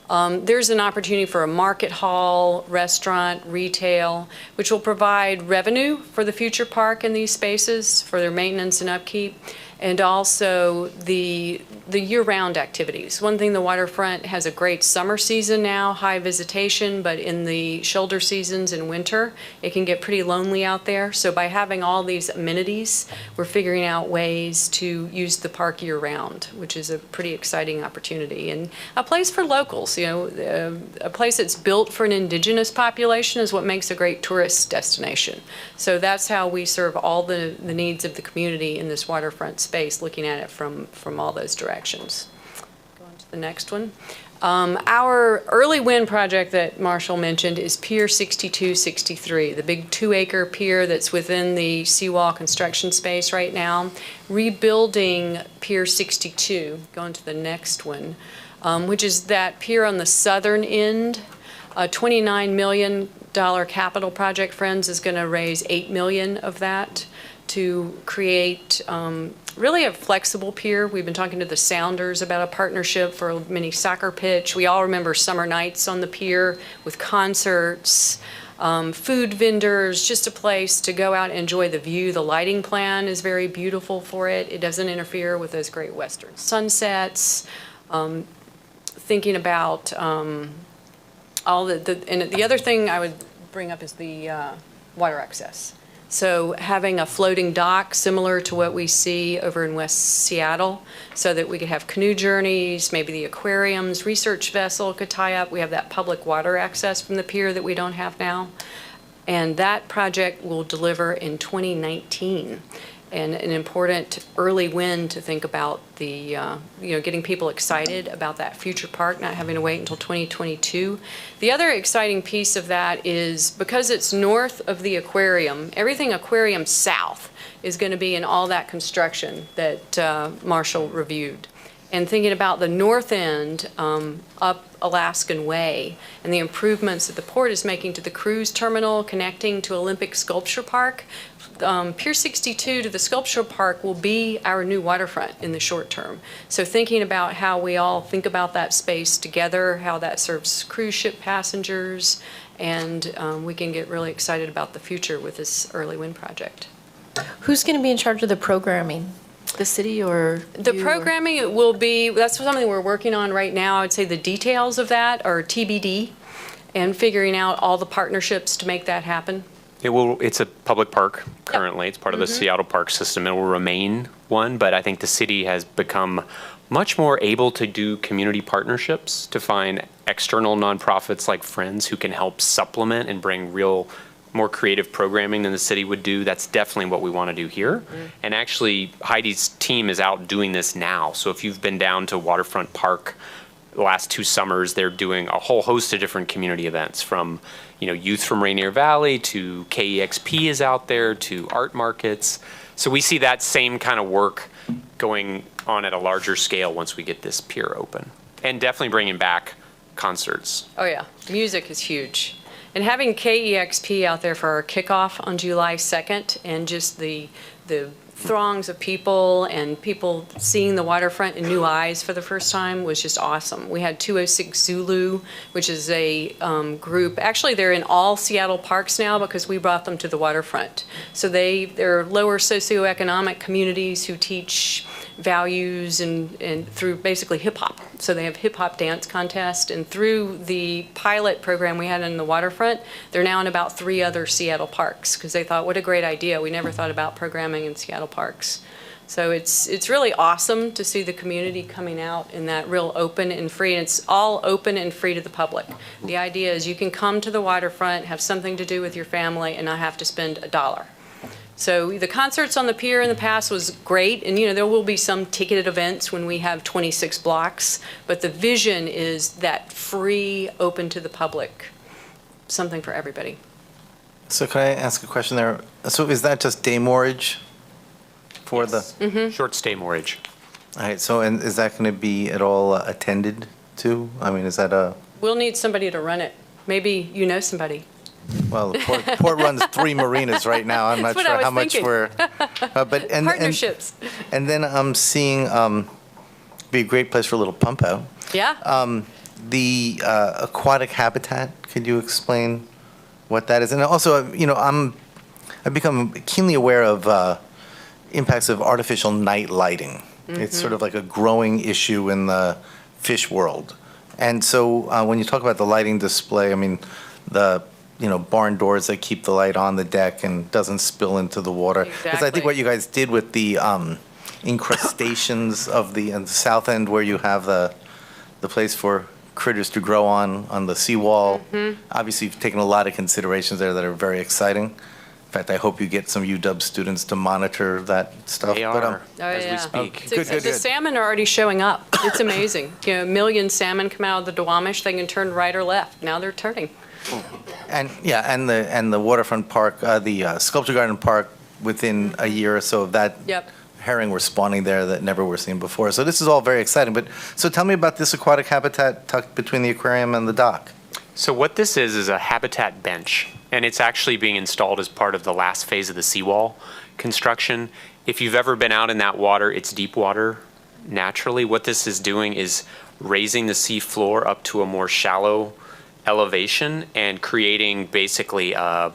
S18: there's an opportunity for a market hall, restaurant, retail, which will provide revenue for the future park in these spaces for their maintenance and upkeep, and also the year-round activities. One thing, the waterfront has a great summer season now, high visitation, but in the shoulder seasons in winter, it can get pretty lonely out there. So by having all these amenities, we're figuring out ways to use the park year-round, which is a pretty exciting opportunity. And a place for locals, a place that's built for an indigenous population is what makes a great tourist destination. So that's how we serve all the needs of the community in this waterfront space, looking at it from all those directions. Go on to the next one. Our early win project that Marshall mentioned is Pier 6263, the big 2-acre pier that's within the seawall construction space right now. Rebuilding Pier 62, going to the next one, which is that pier on the southern end, a $29 million capital project. Friends is going to raise $8 million of that to create really a flexible pier. We've been talking to the Sounders about a partnership for a mini soccer pitch. We all remember summer nights on the pier with concerts, food vendors, just a place to go out and enjoy the view. The lighting plan is very beautiful for it. It doesn't interfere with those great western sunsets. Thinking about all and the other thing I would bring up is the water access. So having a floating dock similar to what we see over in West Seattle, so that we could have canoe journeys, maybe the aquariums, research vessel could tie up. We have that public water access from the pier that we don't have now. And that project will deliver in 2019. And an important early win to think about the, getting people excited about that future park, not having to wait until 2022. The other exciting piece of that is because it's north of the aquarium, everything aquarium south is going to be in all that construction that Marshall reviewed. And thinking about the north end up Alaskan Way and the improvements that the port is making to the cruise terminal connecting to Olympic Sculpture Park, Pier 62 to the Sculpture Park will be our new waterfront in the short term. So thinking about how we all think about that space together, how that serves cruise ship passengers, and we can get really excited about the future with this early wind project.
S8: Who's going to be in charge of the programming? The city or
S18: the programming will be, that's something we're working on right now. I would say the details of that are TBD and figuring out all the partnerships to make that happen.
S4: It's a public park currently. It's part of the Seattle Park system. It will remain one, but I think the city has become much more able to do community partnerships to find external nonprofits like Friends who can help supplement and bring real more creative programming than the city would do. That's definitely what we want to do here. And actually, Heidi's team is out doing this now. So if you've been down to Waterfront Park the last 2 summers, they're doing a whole host of different community events, from youth from Rainier Valley to KEXP is out there to art markets. So we see that same kind of work going on at a larger scale once we get this pier open. And definitely bringing back concerts.
S18: Oh yeah, music is huge. And having KEXP out there for our kickoff on July 2nd and just the throngs of people and people seeing the waterfront in new eyes for the first time was just awesome. We had 206 Zulu, which is a group. Actually, they're in all Seattle parks now because we brought them to the waterfront. So they're lower socioeconomic communities who teach values and through basically hip hop. So they have hip hop dance contest, and through the pilot program we had in the waterfront, they're now in about 3 other Seattle parks because they thought, what a great idea. We never thought about programming in Seattle parks. So it's really awesome to see the community coming out in that real open and free, and it's all open and free to the public. The idea is you can come to the waterfront, have something to do with your family, and not have to spend $1. So the concerts on the pier in the past was great, and there will be some ticketed events when we have 26 blocks, but the vision is that free, open to the public, something for everybody.
S6: So can I ask a question there? So is that just day moorage for
S4: Short stay moorage.
S6: All right, so and is that going to be at all attended to? I mean, is that a...
S18: We'll need somebody to run it. Maybe you know somebody.
S6: Well, the port runs 3 marinas right now. I'm not sure how much we're...
S18: Partnerships.
S6: And then I'm seeing, be a great place for a little pump out.
S18: Yeah.
S6: The aquatic habitat, could you explain what that is? And also, I've become keenly aware of impacts of artificial night lighting. It's sort of like a growing issue in the fish world. And so when you talk about the lighting display, I mean, the barn doors that keep the light on the deck and doesn't spill into the water. Because I think what you guys did with the incrustations of the south end where you have the place for critters to grow on the seawall. Obviously, you've taken a lot of considerations there that are very exciting. In fact, I hope you get some UW students to monitor that stuff.
S4: They are, as we speak.
S18: The salmon are already showing up. It's amazing. 1 million salmon come out of the Duwamish. They can turn right or left. Now they're turning.
S6: And the waterfront park, the sculpture garden park, within a year or so of that, herring were spawning there that never were seen before. So this is all very exciting. But so tell me about this aquatic habitat tucked between the aquarium and the dock.
S4: So what this is a habitat bench, and it's actually being installed as part of the last phase of the seawall construction. If you've ever been out in that water, it's deep water naturally. What this is doing is raising the sea floor up to a more shallow elevation and creating basically a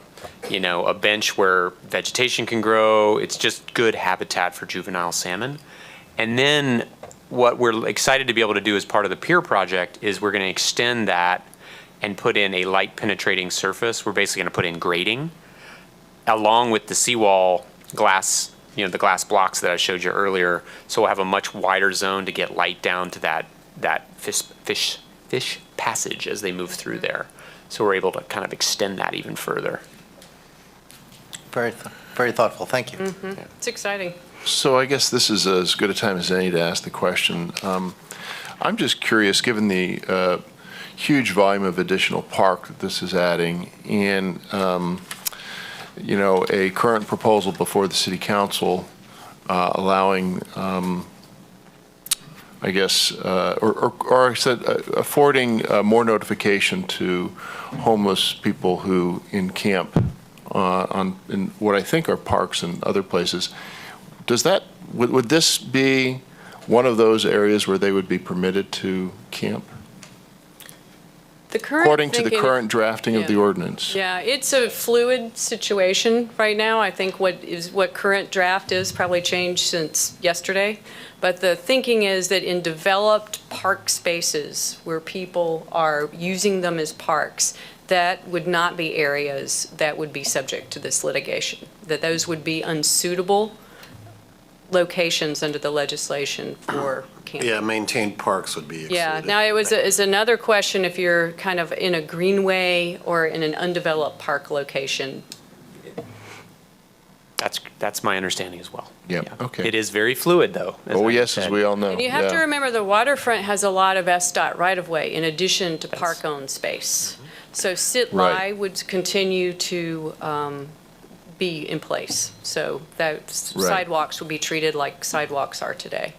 S4: bench where vegetation can grow. It's just good habitat for juvenile salmon. And then what we're excited to be able to do as part of the pier project is we're going to extend that and put in a light penetrating surface. We're basically going to put in grading along with the seawall glass, the glass blocks that I showed you earlier. So we'll have a much wider zone to get light down to that fish passage as they move through there. So we're able to kind of extend that even further.
S6: Very thoughtful, thank you.
S18: It's exciting.
S11: So I guess this is as good a time as any to ask the question. I'm just curious, given the huge volume of additional park that this is adding, and a current proposal before the city council allowing, I guess, or I said affording more notification to homeless people who encamp in what I think are parks and other places. Would this be one of those areas where they would be permitted to camp? According to the current drafting of the ordinance.
S18: Yeah, it's a fluid situation right now. I think what current draft is probably changed since yesterday. But the thinking is that in developed park spaces where people are using them as parks, that would not be areas that would be subject to this litigation, that those would be unsuitable locations under the legislation for camping.
S1: Yeah, maintained parks would be excluded.
S18: Yeah, now it's another question if you're kind of in a greenway or in an undeveloped park location.
S4: That's my understanding as well.
S11: Yep, okay.
S4: It is very fluid, though.
S11: Oh, yes, as we all know.
S18: And you have to remember the waterfront has a lot of SDOT right-of-way in addition to park-owned space. So sit-lie would continue to be in place. So that sidewalks would be treated like sidewalks are today.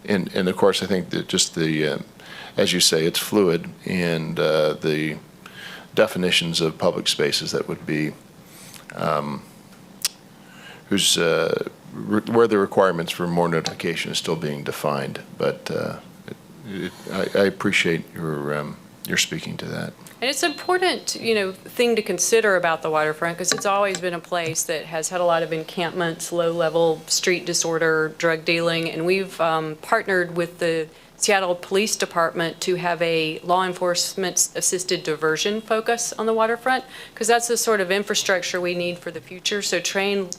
S11: And of course, I think that just as you say, it's fluid, and the definitions of public spaces that would be, where the requirements for more notification is still being defined. But I appreciate your speaking to that.
S18: And it's an important, thing to consider about the waterfront because it's always been a place that has had a lot of encampments, low-level street disorder, drug dealing, and we've partnered with the Seattle Police Department to have a law enforcement assisted diversion focus on the waterfront because that's the sort of infrastructure we need for the future. So trained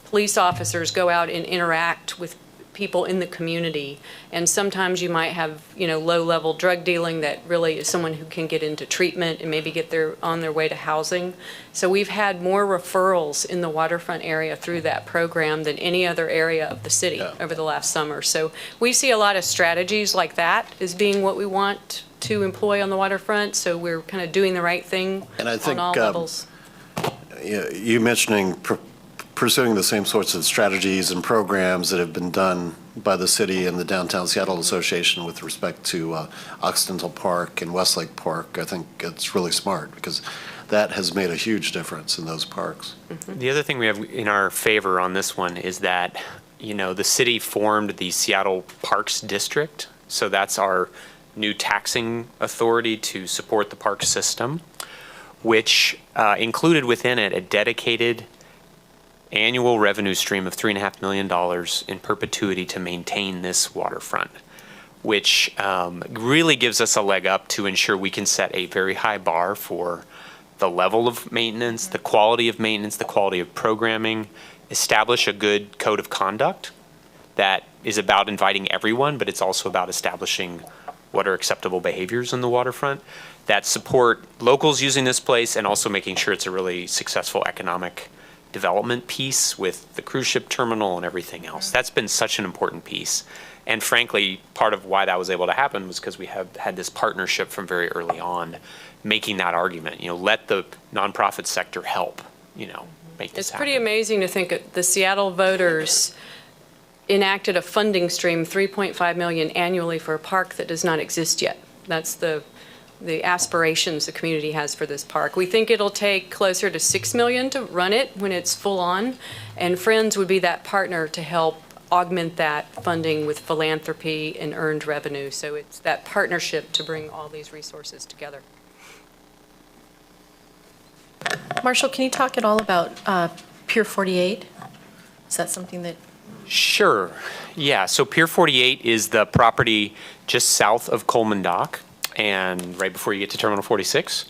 S18: police officers go out and interact with people in the community, and sometimes you might have low-level drug dealing that really is someone who can get into treatment and maybe get on their way to housing. So we've had more referrals in the waterfront area through that program than any other area of the city over the last summer. So we see a lot of strategies like that as being what we want to employ on the waterfront. So we're kind of doing the right thing on all levels.
S1: You mentioning pursuing the same sorts of strategies and programs that have been done by the city and the Downtown Seattle Association with respect to Occidental Park and Westlake Park, I think it's really smart because that has made a huge difference in those parks.
S4: The other thing we have in our favor on this one is that, the city formed the Seattle Parks District. So that's our new taxing authority to support the park system, which included within it a dedicated annual revenue stream of $3.5 million in perpetuity to maintain this waterfront, which really gives us a leg up to ensure we can set a very high bar for the level of maintenance, the quality of maintenance, the quality of programming, establish a good code of conduct that is about inviting everyone, but it's also about establishing what are acceptable behaviors in the waterfront that support locals using this place and also making sure it's a really successful economic development piece with the cruise ship terminal and everything else. That's been such an important piece. And frankly, part of why that was able to happen was because we have had this partnership from very early on, making that argument, let the nonprofit sector help, make this happen.
S18: It's pretty amazing to think that the Seattle voters enacted a funding stream, $3.5 million annually for a park that does not exist yet. That's the aspirations the community has for this park. We think it'll take closer to $6 million to run it when it's full on, and Friends would be that partner to help augment that funding with philanthropy and earned revenue. So it's that partnership to bring all these resources together.
S8: Marshall, can you talk at all about Pier 48? Is that something that...
S4: Sure. Yeah, so Pier 48 is the property just south of Coleman Dock and right before you get to Terminal 46.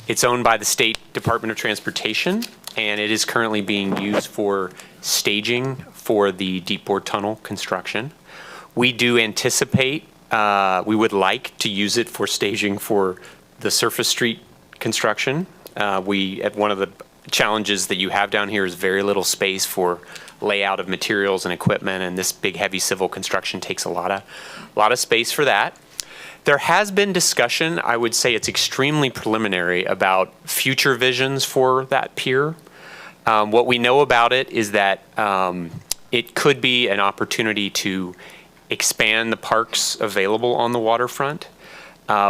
S4: It's owned by the State Department of Transportation. and it is currently being used for staging for the deep bore tunnel construction. We do anticipate, we would like to use it for staging for the surface street construction. One of the challenges that you have down here is very little space for layout of materials and equipment, and this big heavy civil construction takes a lot of space for that. There has been discussion, I would say it's extremely preliminary, about future visions for that pier. What we know about it is that it could be an opportunity to expand the parks available on the waterfront.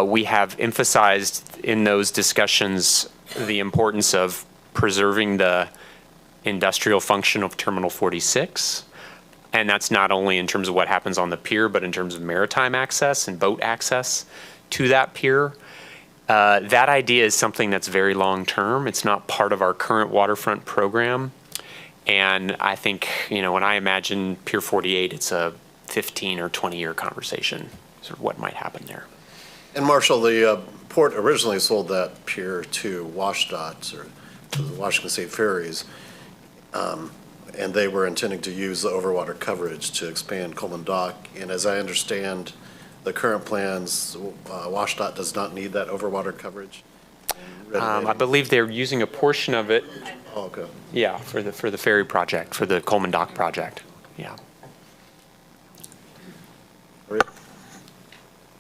S4: We have emphasized in those discussions the importance of preserving the industrial function of Terminal 46. And that's not only in terms of what happens on the pier, but in terms of maritime access and boat access to that pier. That idea is something that's very long-term. It's not part of our current waterfront program. And I think, when I imagine Pier 48, it's a 15 or 20-year conversation, sort of what might happen there.
S1: And Marshall, the port originally sold that pier to WashDOT, or to the Washington State Ferries, and they were intending to use the overwater coverage to expand Coleman Dock. And as I understand the current plans, WashDOT does not need that overwater coverage.
S4: I believe they're using a portion of it.
S1: Oh, okay.
S4: Yeah, for the ferry project, for the Coleman Dock project. Yeah.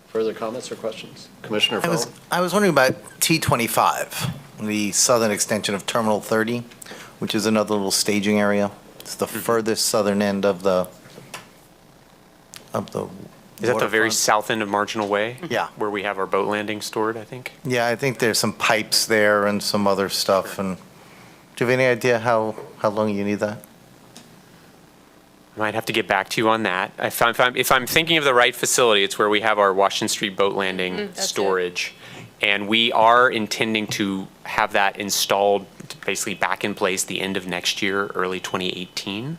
S1: Further comments or questions? Commissioner Fell?
S6: I was wondering about T25, the southern extension of Terminal 30, which is another little staging area. It's the furthest southern end of the
S4: Is that the very south end of Marginal Way?
S6: Yeah.
S4: Where we have our boat landing stored, I think?
S6: Yeah, I think there's some pipes there and some other stuff. And do you have any idea how long you need that?
S4: I might have to get back to you on that. If I'm thinking of the right facility, it's where we have our Washington Street boat landing storage. And we are intending to have that installed, basically back in place the end of next year, early 2018.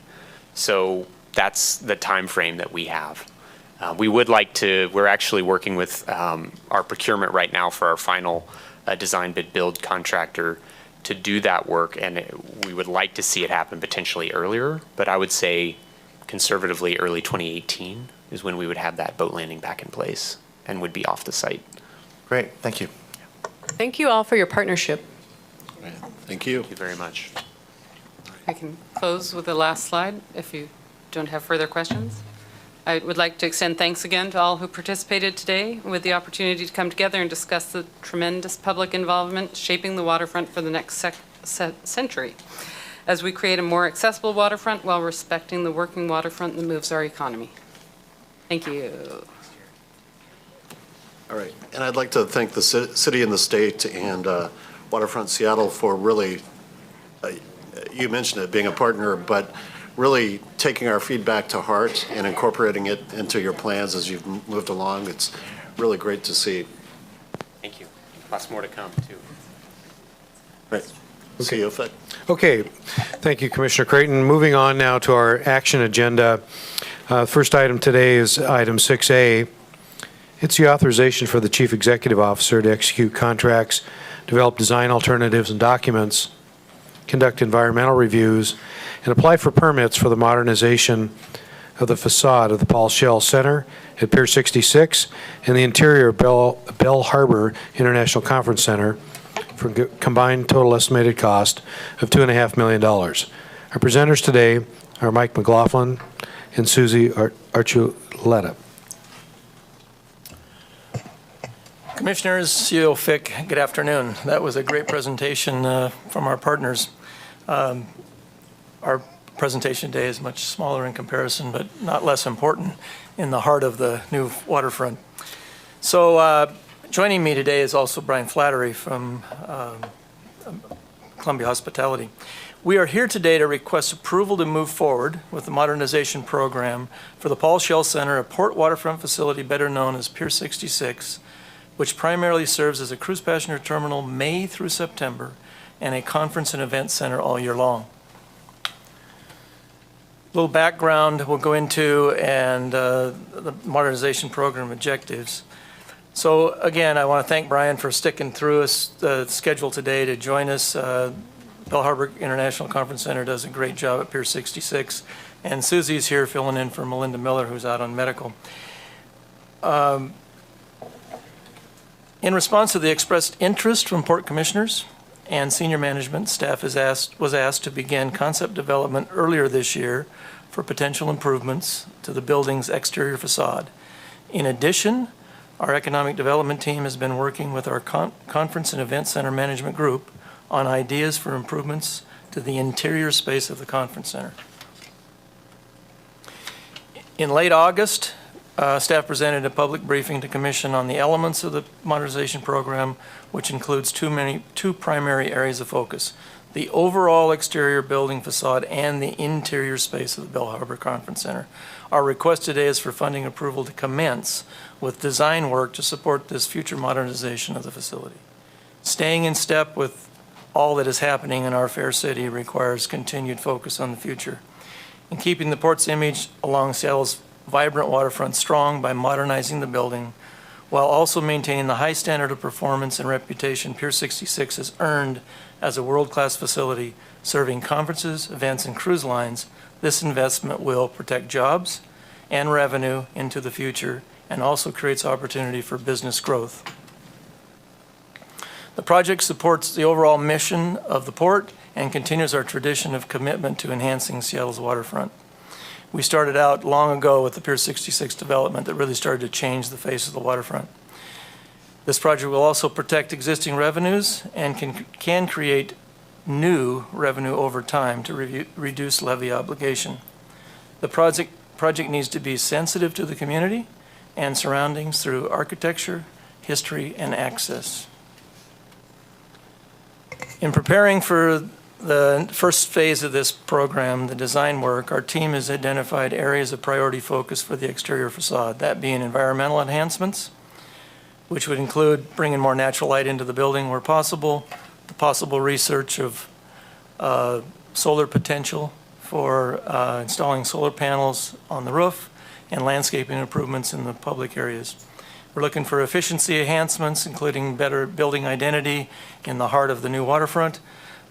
S4: So that's the time frame that we have. We would like to, we're actually working with our procurement right now for our final design bid build contractor to do that work. And we would like to see it happen potentially earlier, but I would say conservatively early 2018 is when we would have that boat landing back in place and would be off the site.
S6: Great, thank you.
S18: Thank you all for your partnership.
S1: Thank you.
S4: Thank you very much.
S18: I can close with the last slide if you don't have further questions. I would like to extend thanks again to all who participated today with the opportunity to come together and discuss the tremendous public involvement shaping the waterfront for the next century as we create a more accessible waterfront while respecting the working waterfront that moves our economy. Thank you.
S1: All right, and I'd like to thank the city and the state and Waterfront Seattle for really, you mentioned it, being a partner, but really taking our feedback to heart and incorporating it into your plans as you've moved along. It's really great to see.
S4: Thank you. Lots more to come, too.
S1: Right. See you, Fick.
S2: Okay, thank you, Commissioner Creighton. Moving on now to our action agenda. First item today is item 6A. It's the authorization for the Chief Executive Officer to execute contracts, develop design alternatives and documents, conduct environmental reviews, and apply for permits for the modernization of the facade of the Paul Shell Center at Pier 66 and the interior of Bell Harbor International Conference Center for a combined total estimated cost of $2.5 million. Our presenters today are Mike McLaughlin and Susie Archuleta.
S3: Commissioners, CEO Fick, good afternoon. That was a great presentation from our partners. Our presentation today is much smaller in comparison, but not less important in the heart of the new waterfront. So joining me today is also Brian Flattery from Columbia Hospitality. We are here today to request approval to move forward with the modernization program for the Paul Shell Center, a port waterfront facility better known as Pier 66, which primarily serves as a cruise passenger terminal May through September and a conference and event center all year long. A little background we'll go into and the modernization program objectives. So again, I want to thank Brian for sticking through the schedule today to join us. Bell Harbor International Conference Center does a great job at Pier 66. And Susie's here filling in for Melinda Miller, who's out on medical. In response to the expressed interest from Port Commissioners and senior management, staff was asked to begin concept development earlier this year for potential improvements to the building's exterior facade. In addition, our economic development team has been working with our Conference and Event Center Management Group on ideas for improvements to the interior space of the conference center. In late August, staff presented a public briefing to Commission on the elements of the modernization program, which includes two primary areas of focus: the overall exterior building facade and the interior space of the Bell Harbor Conference Center. Our request today is for funding approval to commence with design work to support this future modernization of the facility. Staying in step with all that is happening in our fair city requires continued focus on the future. In keeping the port's image along Seattle's vibrant waterfront strong by modernizing the building, while also maintaining the high standard of performance and reputation Pier 66 has earned as a world-class facility serving conferences, events, and cruise lines, this investment will protect jobs and revenue into the future and also creates opportunity for business growth. The project supports the overall mission of the port and continues our tradition of commitment to enhancing Seattle's waterfront. We started out long ago with the Pier 66 development that really started to change the face of the waterfront. This project will also protect existing revenues and can create new revenue over time to reduce levy obligation. The project needs to be sensitive to the community and surroundings through architecture, history, and access. In preparing for the first phase of this program, the design work, our team has identified areas of priority focus for the exterior facade, that being environmental enhancements, which would include bringing more natural light into the building where possible, the possible research of solar potential for installing solar panels on the roof, and landscaping improvements in the public areas. We're looking for efficiency enhancements, including better building identity in the heart of the new waterfront,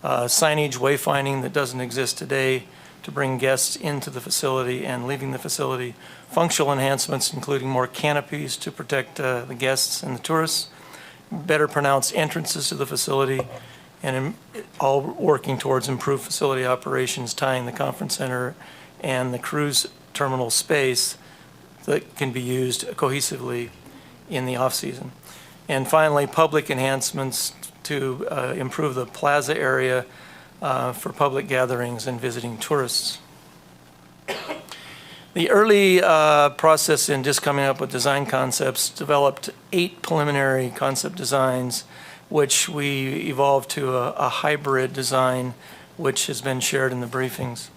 S3: signage wayfinding that doesn't exist today to bring guests into the facility and leaving the facility, functional enhancements including more canopies to protect the guests and the tourists, better pronounced entrances to the facility, and all working towards improved facility operations, tying the conference center and the cruise terminal space that can be used cohesively in the off-season. And finally, public enhancements to improve the plaza area for public gatherings and visiting tourists. The early process in just coming up with design concepts developed 8 preliminary concept designs, which we evolved to a hybrid design, which has been shared in the briefings.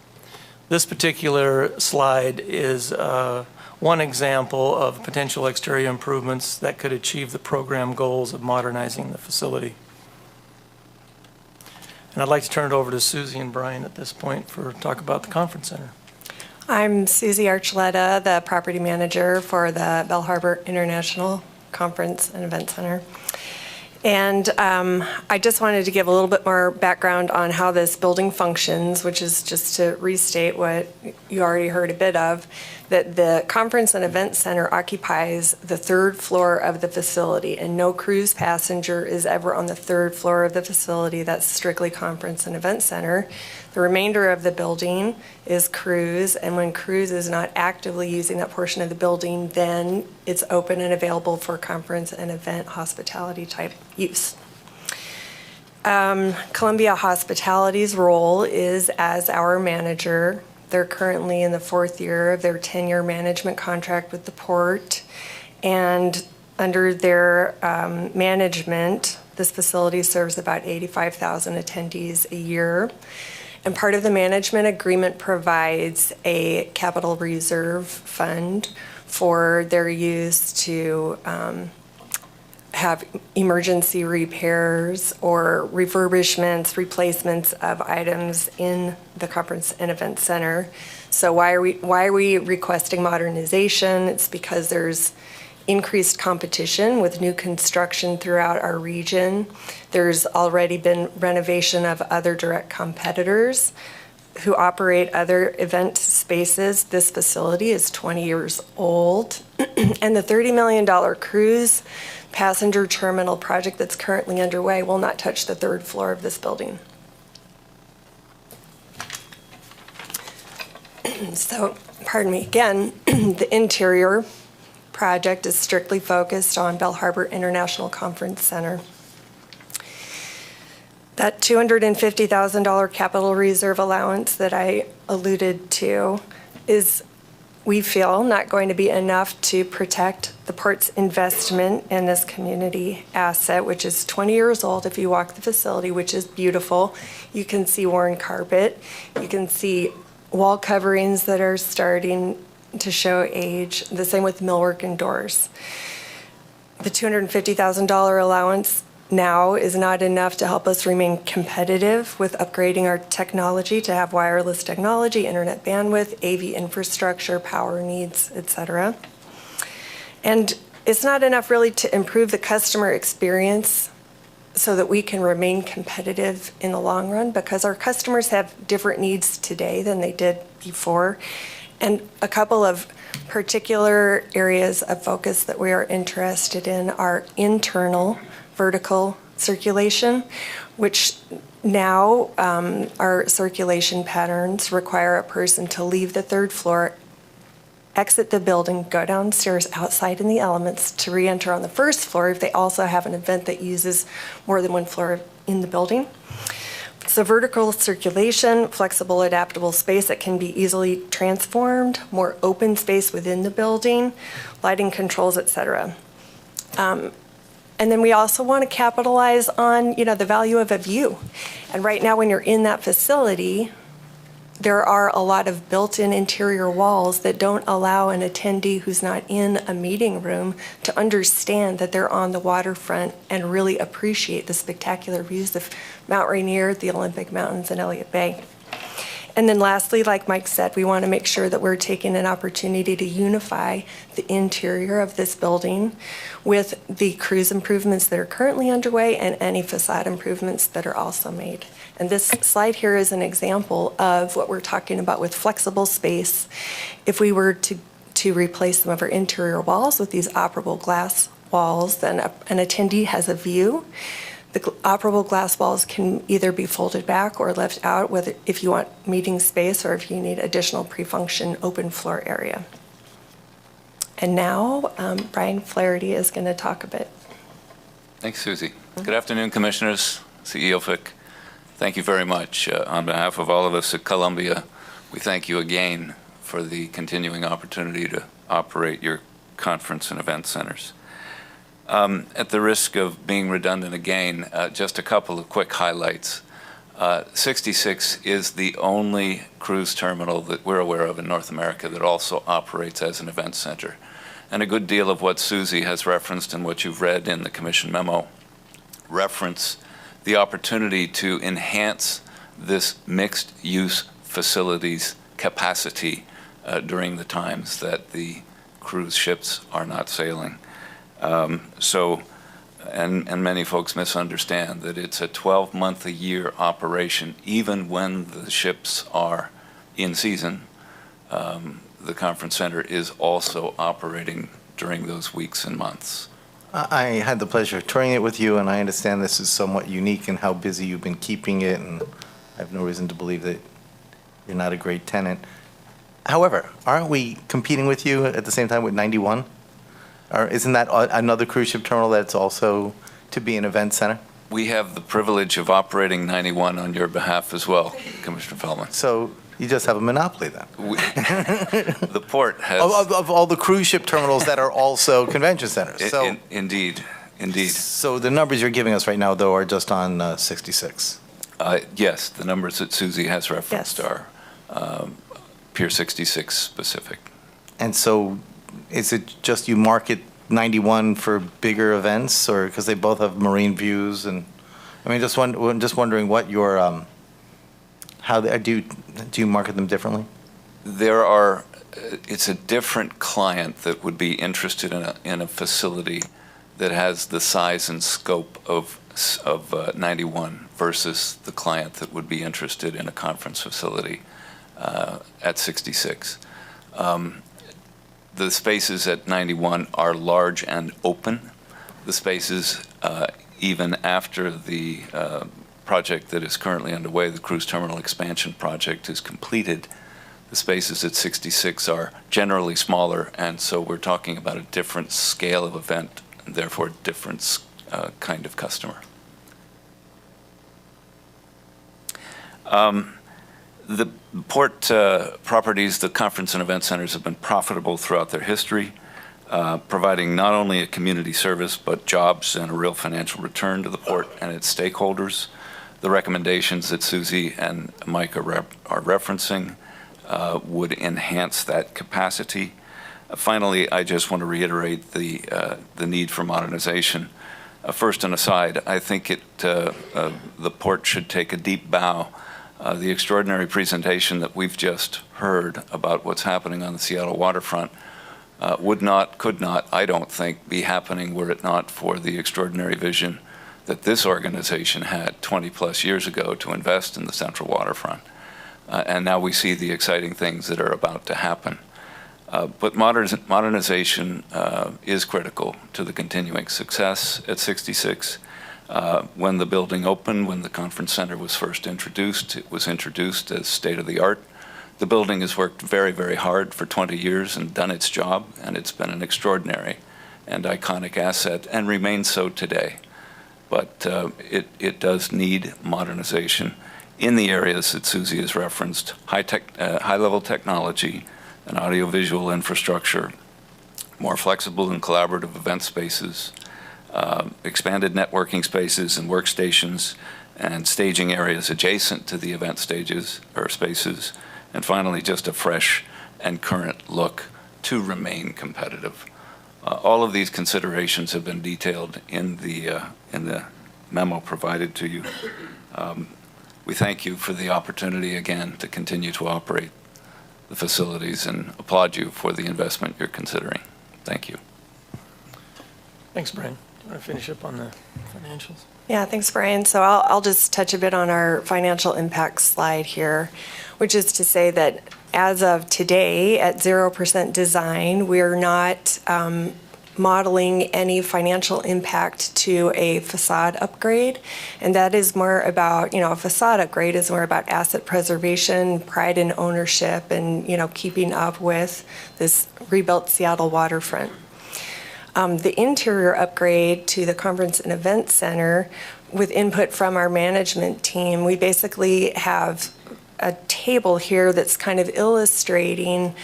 S3: This particular slide is one example of potential exterior improvements that could achieve the program goals of modernizing the facility. And I'd like to turn it over to Susie and Brian at this point for talk about the conference center.
S5: I'm Susie Archuleta, the property manager for the Bell Harbor International Conference and Event Center. And I just wanted to give a little bit more background on how this building functions, which is just to restate what you already heard a bit of, that the Conference and Event Center occupies the 3rd floor of the facility, and no cruise passenger is ever on the 3rd floor of the facility. That's strictly Conference and Event Center. The remainder of the building is cruise, and when cruise is not actively using that portion of the building, then it's open and available for conference and event hospitality type use. Columbia Hospitality's role is as our manager. They're currently in the 4th year of their 10-year management contract with the port, and under their management, this facility serves about 85,000 attendees a year. And part of the management agreement provides a capital reserve fund for their use to have emergency repairs or refurbishments, replacements of items in the Conference and Event Center. So why are we requesting modernization? It's because there's increased competition with new construction throughout our region. There's already been renovation of other direct competitors who operate other event spaces. This facility is 20 years old. And the $30 million cruise passenger terminal project that's currently underway will not touch the third floor of this building. So, pardon me, again, the interior project is strictly focused on Bell Harbor International Conference Center. That $250,000 capital reserve allowance that I alluded to is, we feel, not going to be enough to protect the port's investment in this community asset, which is 20 years old. If you walk the facility, which is beautiful, you can see worn carpet. You can see wall coverings that are starting to show age. The same with millwork and doors. The $250,000 allowance now is not enough to help us remain competitive with upgrading our technology to have wireless technology, internet bandwidth, AV infrastructure, power needs, etc. And it's not enough really to improve the customer experience so that we can remain competitive in the long run, because our customers have different needs today than they did before. And a couple of particular areas of focus that we are interested in are internal vertical circulation, which now our circulation patterns require a person to leave the third floor, exit the building, go downstairs outside in the elements to re-enter on the first floor if they also have an event that uses more than one floor in the building. So vertical circulation, flexible, adaptable space that can be easily transformed, more open space within the building, lighting controls, et cetera. And then we also want to capitalize on, the value of a view. And right now, when you're in that facility, there are a lot of built-in interior walls that don't allow an attendee who's not in a meeting room to understand that they're on the waterfront and really appreciate the spectacular views of Mount Rainier, the Olympic Mountains, and Elliott Bay. And then lastly, like Mike said, we want to make sure that we're taking an opportunity to unify the interior of this building with the cruise improvements that are currently underway and any facade improvements that are also made. And this slide here is an example of what we're talking about with flexible space. If we were to replace some of our interior walls with these operable glass walls, then an attendee has a view. The operable glass walls can either be folded back or left out, whether if you want meeting space or if you need additional pre-function open floor area. And now Brian Flaherty is going to talk a bit.
S7: Thanks, Susie. Good afternoon, Commissioners, CEO Fick. Thank you very much. On behalf of all of us at Columbia, we thank you again for the continuing opportunity to operate your conference and event centers. At the risk of being redundant again, just a couple of quick highlights. 66 is the only cruise terminal that we're aware of in North America that also operates as an event center. And a good deal of what Susie has referenced and what you've read in the Commission memo reference the opportunity to enhance this mixed-use facilities capacity during the times that the cruise ships are not sailing. And many folks misunderstand that it's a 12-month-a-year operation, even when the ships are in season. The conference center is also operating during those weeks and months.
S6: I had the pleasure of touring it with you, and I understand this is somewhat unique in how busy you've been keeping it, and I have no reason to believe that you're not a great tenant. However, aren't we competing with you at the same time with 91? Or isn't that another cruise ship terminal that's also to be an event center?
S7: We have the privilege of operating 91 on your behalf as well, Commissioner Feldman.
S6: So you just have a monopoly then?
S7: The port has...
S6: Of all the cruise ship terminals that are also convention centers. So,
S7: indeed.
S6: So the numbers you're giving us right now, though, are just on 66?
S7: Yes, the numbers that Susie has referenced are Pier 66 specific.
S6: And so is it just you market 91 for bigger events, or because they both have marine views? And I mean, just wondering what your how do you market them differently?
S7: it's a different client that would be interested in a facility that has the size and scope of 91 versus the client that would be interested in a conference facility at 66. The spaces at 91 are large and open. The spaces, even after the project that is currently underway, the cruise terminal expansion project, is completed, the spaces at 66 are generally smaller, and so we're talking about a different scale of event, and therefore a different kind of customer. The port properties, the conference and event centers, have been profitable throughout their history, providing not only a community service, but jobs and a real financial return to the port and its stakeholders. The recommendations that Susie and Mike are referencing would enhance that capacity. Finally, I just want to reiterate the need for modernization. First, an aside, I think the port should take a deep bow. The extraordinary presentation that we've just heard about what's happening on the Seattle waterfront could not, I don't think, be happening were it not for the extraordinary vision that this organization had 20 plus years ago to invest in the central waterfront. And now we see the exciting things that are about to happen. But modernization is critical to the continuing success at 66. When the building opened, when the conference center was first introduced, it was introduced as state-of-the-art. The building has worked very, very hard for 20 years and done its job, and it's been an extraordinary and iconic asset and remains so today. But it does need modernization in the areas that Susie has referenced: high-level technology and audiovisual infrastructure, more flexible and collaborative event spaces, expanded networking spaces and workstations, and staging areas adjacent to the event stages or spaces, and finally just a fresh and current look to remain competitive. All of these considerations have been detailed in the memo provided to you. We thank you for the opportunity again to continue to operate the facilities and applaud you for the investment you're considering. Thank you.
S3: Thanks, Brian. Do you want to finish up on the financials?
S5: Yeah, thanks, Brian. So I'll just touch a bit on our financial impact slide here, which is to say that as of today, at 0% design, we're not modeling any financial impact to a facade upgrade. And that is more about, a facade upgrade is more about asset preservation, pride in ownership, and, keeping up with this rebuilt Seattle waterfront. The interior upgrade to the Conference and Event Center, with input from our management team, we basically have a table here that's kind of illustrating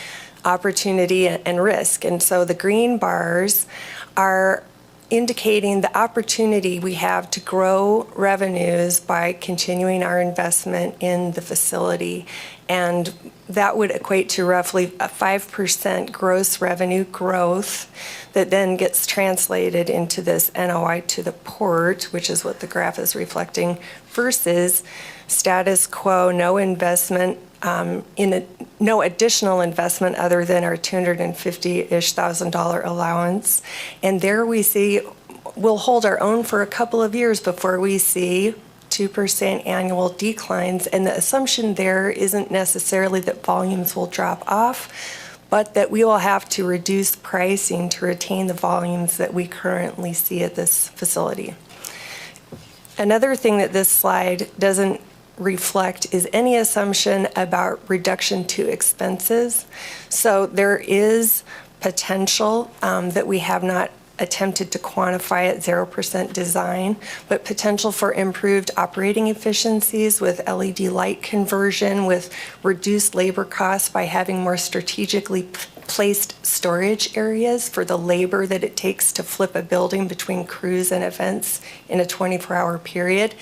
S5: opportunity and risk. And so the green bars are indicating the opportunity we have to grow revenues by continuing our investment in the facility. And that would equate to roughly a 5% gross revenue growth that then gets translated into this NOI to the port, which is what the graph is reflecting, versus status quo, no investment, no additional investment other than our $250,000 allowance. And there we see we'll hold our own for a couple of years before we see 2% annual declines. And the assumption there isn't necessarily that volumes will drop off, but that we will have to reduce pricing to retain the volumes that we currently see at this facility. Another thing that this slide doesn't reflect is any assumption about reduction to expenses. So there is potential that we have not attempted to quantify at 0% design, but potential for improved operating efficiencies with LED light conversion, with reduced labor costs by having more strategically placed storage areas for the labor that it takes to flip a building between cruise and events in a 24-hour period,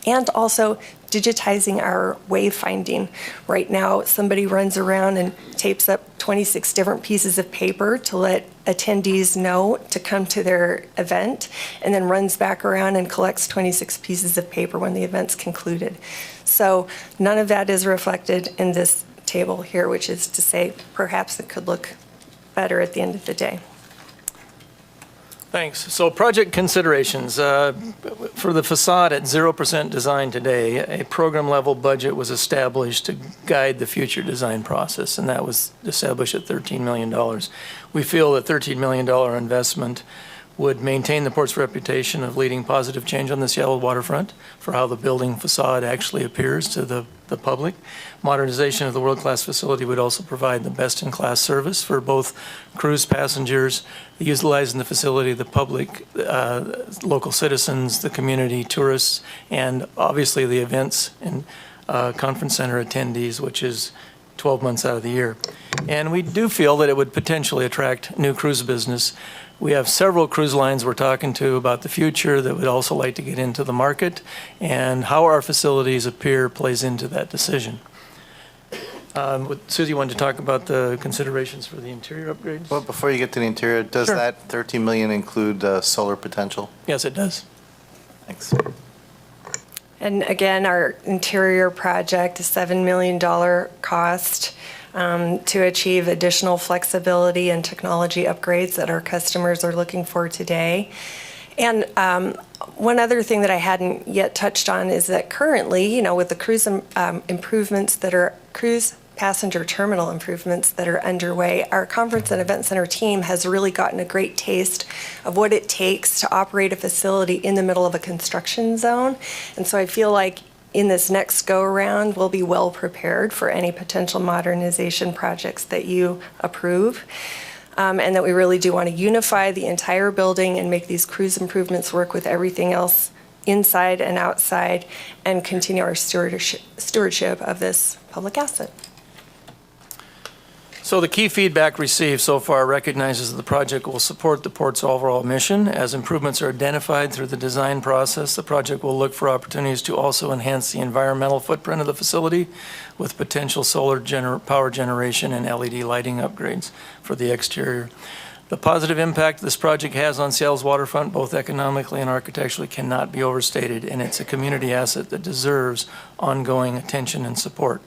S5: and also digitizing our wayfinding. Right now, somebody runs around and tapes up 26 different pieces of paper to let attendees know to come to their event, and then runs back around and collects 26 pieces of paper when the event's concluded. So none of that is reflected in this table here, which is to say perhaps it could look better at the end of the day.
S3: Thanks. So project considerations. For the facade at 0% design today, a program-level budget was established to guide the future design process, and that was established at $13 million. We feel that $13 million investment would maintain the port's reputation of leading positive change on the Seattle waterfront for how the building facade actually appears to the public. Modernization of the world-class facility would also provide the best-in-class service for both cruise passengers utilizing the facility, the public, local citizens, the community, tourists, and obviously the events and conference center attendees, which is 12 months out of the year. And we do feel that it would potentially attract new cruise business. We have several cruise lines we're talking to about the future that would also like to get into the market, and how our facilities appear plays into that decision. Susie wanted to talk about the considerations for the interior upgrades.
S6: Well, before you get to the interior, does
S3: Sure.
S6: that 13 million include solar potential?
S3: Yes, it does.
S6: Thanks.
S5: And again, our interior project, a $7 million cost to achieve additional flexibility and technology upgrades that our customers are looking for today. And one other thing that I hadn't yet touched on is that currently, with the cruise improvements that are cruise passenger terminal improvements that are underway, our conference and event center team has really gotten a great taste of what it takes to operate a facility in the middle of a construction zone. And so I feel like in this next go-around, we'll be well prepared for any potential modernization projects that you approve. And that we really do want to unify the entire building and make these cruise improvements work with everything else inside and outside, and continue our stewardship of this public asset.
S3: So the key feedback received so far recognizes that the project will support the port's overall mission. As improvements are identified through the design process, the project will look for opportunities to also enhance the environmental footprint of the facility with potential solar power generation and LED lighting upgrades for the exterior. The positive impact this project has on Seattle's waterfront, both economically and architecturally, cannot be overstated, and it's a community asset that deserves ongoing attention and support.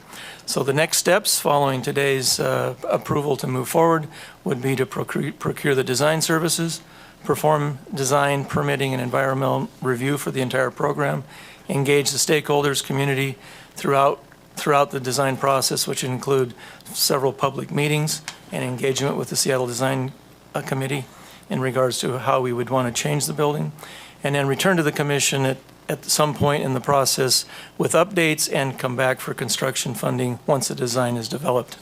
S3: So the next steps following today's approval to move forward would be to procure the design services, perform design, permitting, and environmental review for the entire program, engage the stakeholders, community throughout the design process, which include several public meetings and engagement with the Seattle Design Committee in regards to how we would want to change the building, and then return to the commission at some point in the process with updates and come back for construction funding once the design is developed.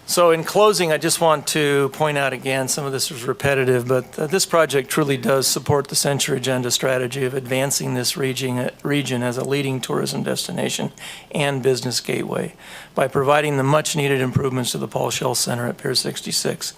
S3: So in closing, I just want to point out again, some of this is repetitive, but this project truly does support the Century Agenda strategy of advancing this region as a leading tourism destination and business gateway by providing the much-needed improvements to the Paul Shell Center at Pier 66.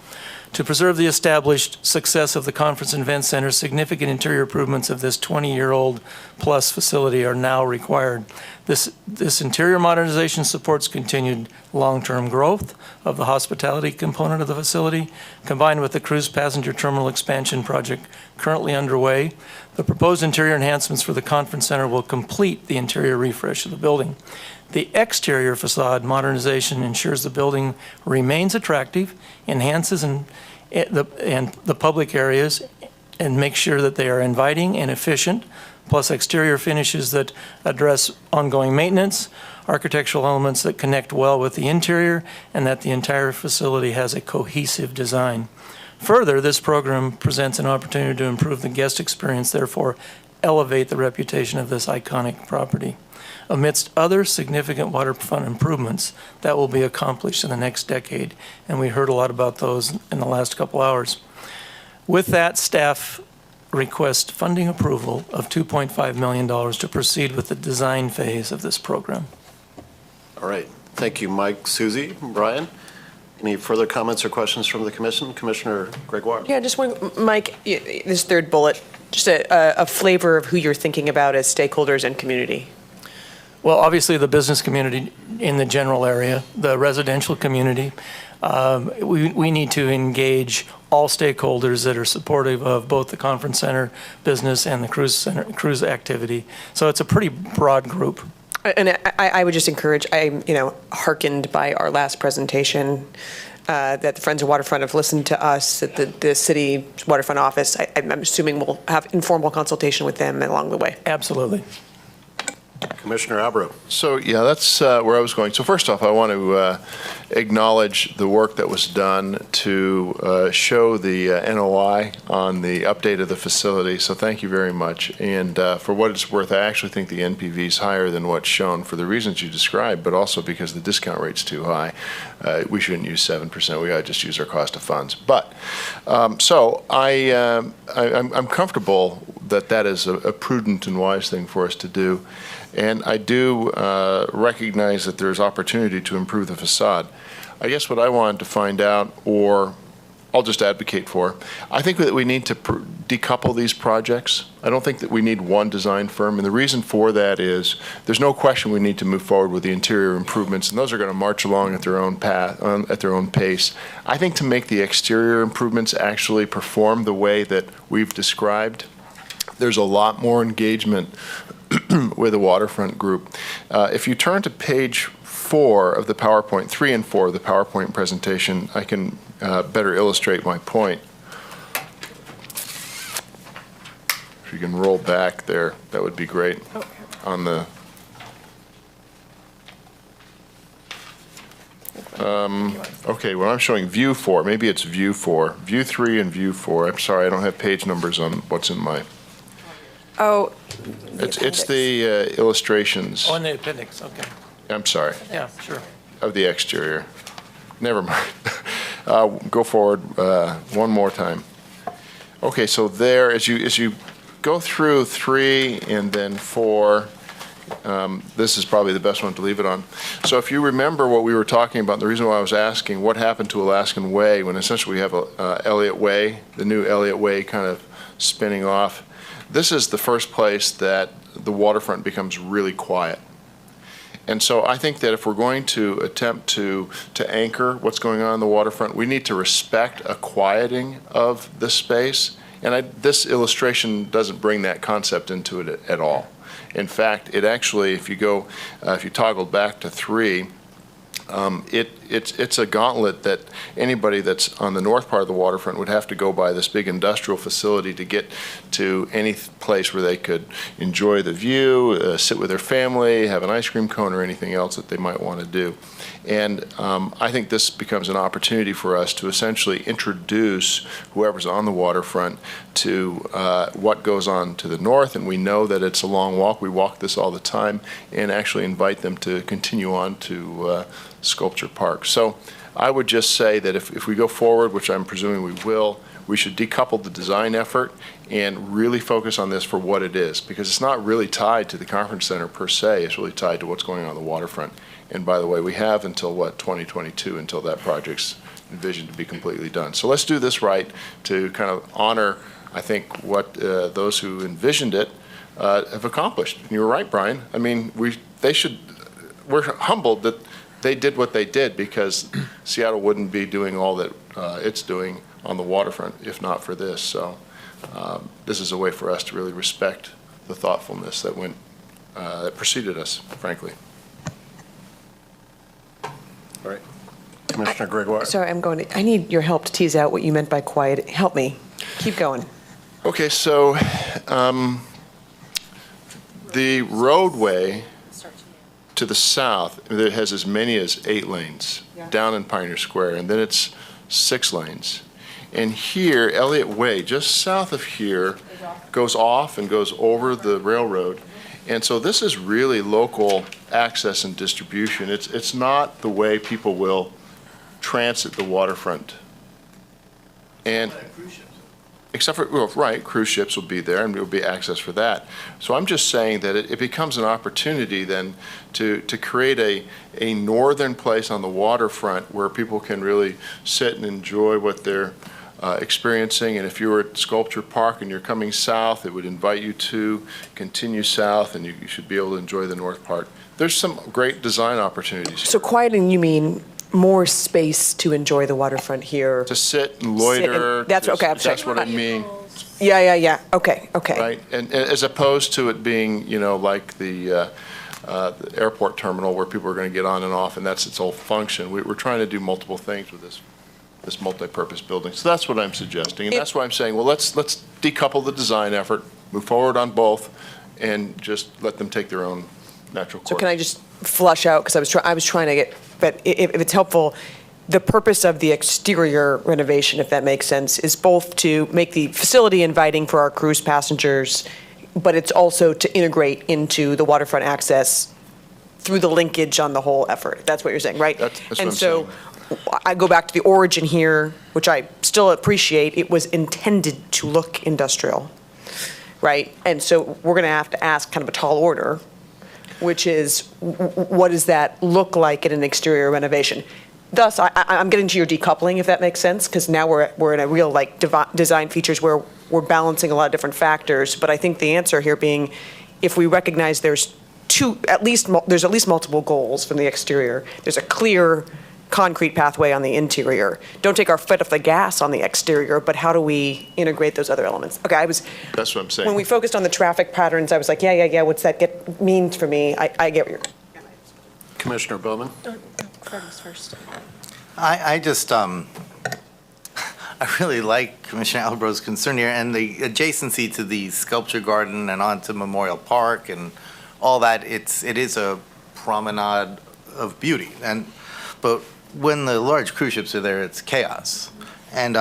S3: To preserve the established success of the Conference and Event Center, significant interior improvements of this 20-year-old plus facility are now required. This interior modernization supports continued long-term growth of the hospitality component of the facility, combined with the cruise passenger terminal expansion project currently underway. The proposed interior enhancements for the Conference Center will complete the interior refresh of the building. The exterior facade modernization ensures the building remains attractive, enhances the public areas, and makes sure that they are inviting and efficient, plus exterior finishes that address ongoing maintenance, architectural elements that connect well with the interior, and that the entire facility has a cohesive design. Further, this program presents an opportunity to improve the guest experience, therefore elevate the reputation of this iconic property, amidst other significant waterfront improvements that will be accomplished in the next decade. And we heard a lot about those in the last couple hours. With that, staff request funding approval of $2.5 million to proceed with the design phase of this program.
S1: All right. Thank you, Mike, Susie, Brian. Any further comments or questions from the commission? Commissioner Gregoire?
S12: Yeah, just one, Mike, this third bullet, just a flavor of who you're thinking about as stakeholders and community.
S3: Well, obviously the business community in the general area, the residential community. We need to engage all stakeholders that are supportive of both the conference center business and the cruise activity. So it's a pretty broad group.
S12: And I would just encourage, I'm, hearkened by our last presentation, that the Friends of Waterfront have listened to us, that the city waterfront office, I'm assuming we'll have informal consultation with them along the way.
S3: Absolutely.
S1: Commissioner Albro.
S11: So, yeah, that's where I was going. So first off, I want to acknowledge the work that was done to show the NOI on the update of the facility. So thank you very much. And for what it's worth, I actually think the NPV is higher than what's shown for the reasons you described, but also because the discount rate's too high. We shouldn't use 7%. We ought to just use our cost of funds. But, so I'm comfortable that is a prudent and wise thing for us to do. And I do recognize that there's opportunity to improve the facade. I guess what I wanted to find out, or I'll just advocate for, I think that we need to decouple these projects. I don't think that we need one design firm, and the reason for that is there's no question we need to move forward with the interior improvements, and those are going to march along at their own path, at their own pace. I think to make the exterior improvements actually perform the way that we've described, there's a lot more engagement with the waterfront group. If you turn to page 4 of the PowerPoint, 3 and 4 of the PowerPoint presentation, I can better illustrate my point. If you can roll back there, that would be great. On the okay, well, I'm showing view 4. Maybe it's view 4. View 3 and view 4. I'm sorry, I don't have page numbers on what's in my.
S5: Oh.
S11: It's the illustrations.
S3: Oh, in the appendix, okay.
S11: I'm sorry.
S3: Yeah, sure.
S11: Of the exterior. Never mind. Go forward one more time. Okay, so there, as you go through 3 and then 4, this is probably the best one to leave it on. So if you remember what we were talking about, the reason why I was asking what happened to Alaskan Way when essentially we have Elliott Way, the new Elliott Way kind of spinning off. This is the first place that the waterfront becomes really quiet. And so I think that if we're going to attempt to anchor what's going on in the waterfront, we need to respect a quieting of this space. And this illustration doesn't bring that concept into it at all. In fact, it actually, if you toggle back to 3, it's a gauntlet that anybody that's on the north part of the waterfront would have to go by this big industrial facility to get to any place where they could enjoy the view, sit with their family, have an ice cream cone, or anything else that they might want to do. And I think this becomes an opportunity for us to essentially introduce whoever's on the waterfront to what goes on to the north. And we know that it's a long walk. We walk this all the time, and actually invite them to continue on to Sculpture Park. So I would just say that if we go forward, which I'm presuming we will, we should decouple the design effort and really focus on this for what it is, because it's not really tied to the conference center per se. It's really tied to what's going on the waterfront. And by the way, we have until 2022 until that project's envisioned to be completely done. So let's do this right to kind of honor, I think, what those who envisioned it have accomplished. And you were right, Brian. I mean, we're humbled that they did what they did, because Seattle wouldn't be doing all that it's doing on the waterfront if not for this. So this is a way for us to really respect the thoughtfulness that preceded us, frankly.
S1: All right. Commissioner Gregoire.
S12: Sorry, I need your help to tease out what you meant by quiet. Help me. Keep going.
S11: Okay, so the roadway to the south, it has as many as 8 lanes down in Pioneer Square, and then it's 6 lanes. And here, Elliott Way, just south of here, goes off and goes over the railroad. And so this is really local access and distribution. It's not the way people will transit the waterfront. And except for, well, right, cruise ships will be there and there will be access for that. So I'm just saying that it becomes an opportunity then to create a northern place on the waterfront where people can really sit and enjoy what they're experiencing. And if you were at Sculpture Park and you're coming south, it would invite you to continue south, and you should be able to enjoy the north part. There's some great design opportunities.
S12: So quieting, you mean more space to enjoy the waterfront here?
S11: To sit and loiter.
S12: That's okay. I'm sorry.
S11: That's what I mean.
S12: Yeah. Okay.
S11: Right, and as opposed to it being, like the the airport terminal where people are going to get on and off, and that's its whole function. We're trying to do multiple things with this multi-purpose building. So that's what I'm suggesting, and that's why I'm saying, well, let's decouple the design effort, move forward on both, and just let them take their own natural course.
S12: So can I just flush out, because I was trying to get, but if it's helpful, the purpose of the exterior renovation, if that makes sense, is both to make the facility inviting for our cruise passengers, but it's also to integrate into the waterfront access through the linkage on the whole effort. That's what you're saying, right?
S11: That's what
S12: And
S11: I'm
S12: so
S11: saying.
S12: I go back to the origin here, which I still appreciate. It was intended to look industrial, right? And so we're going to have to ask kind of a tall order, which is, what does that look like in an exterior renovation? Thus, I'm getting to your decoupling, if that makes sense, because now we're in a real like design features where we're balancing a lot of different factors. But I think the answer here being, if we recognize there's at least multiple goals from the exterior, there's a clear concrete pathway on the interior. Don't take our foot off the gas on the exterior, but how do we integrate those other elements? Okay,
S11: That's what I'm saying.
S12: when we focused on the traffic patterns, I was like, yeah, what's that mean for me? I get what you're.
S1: Commissioner Bowman?
S8: First.
S6: I just, I really like Commissioner Albro's concern here, and the adjacency to the sculpture garden and onto Memorial Park and all that. It is a promenade of beauty, but when the large cruise ships are there, it's chaos, and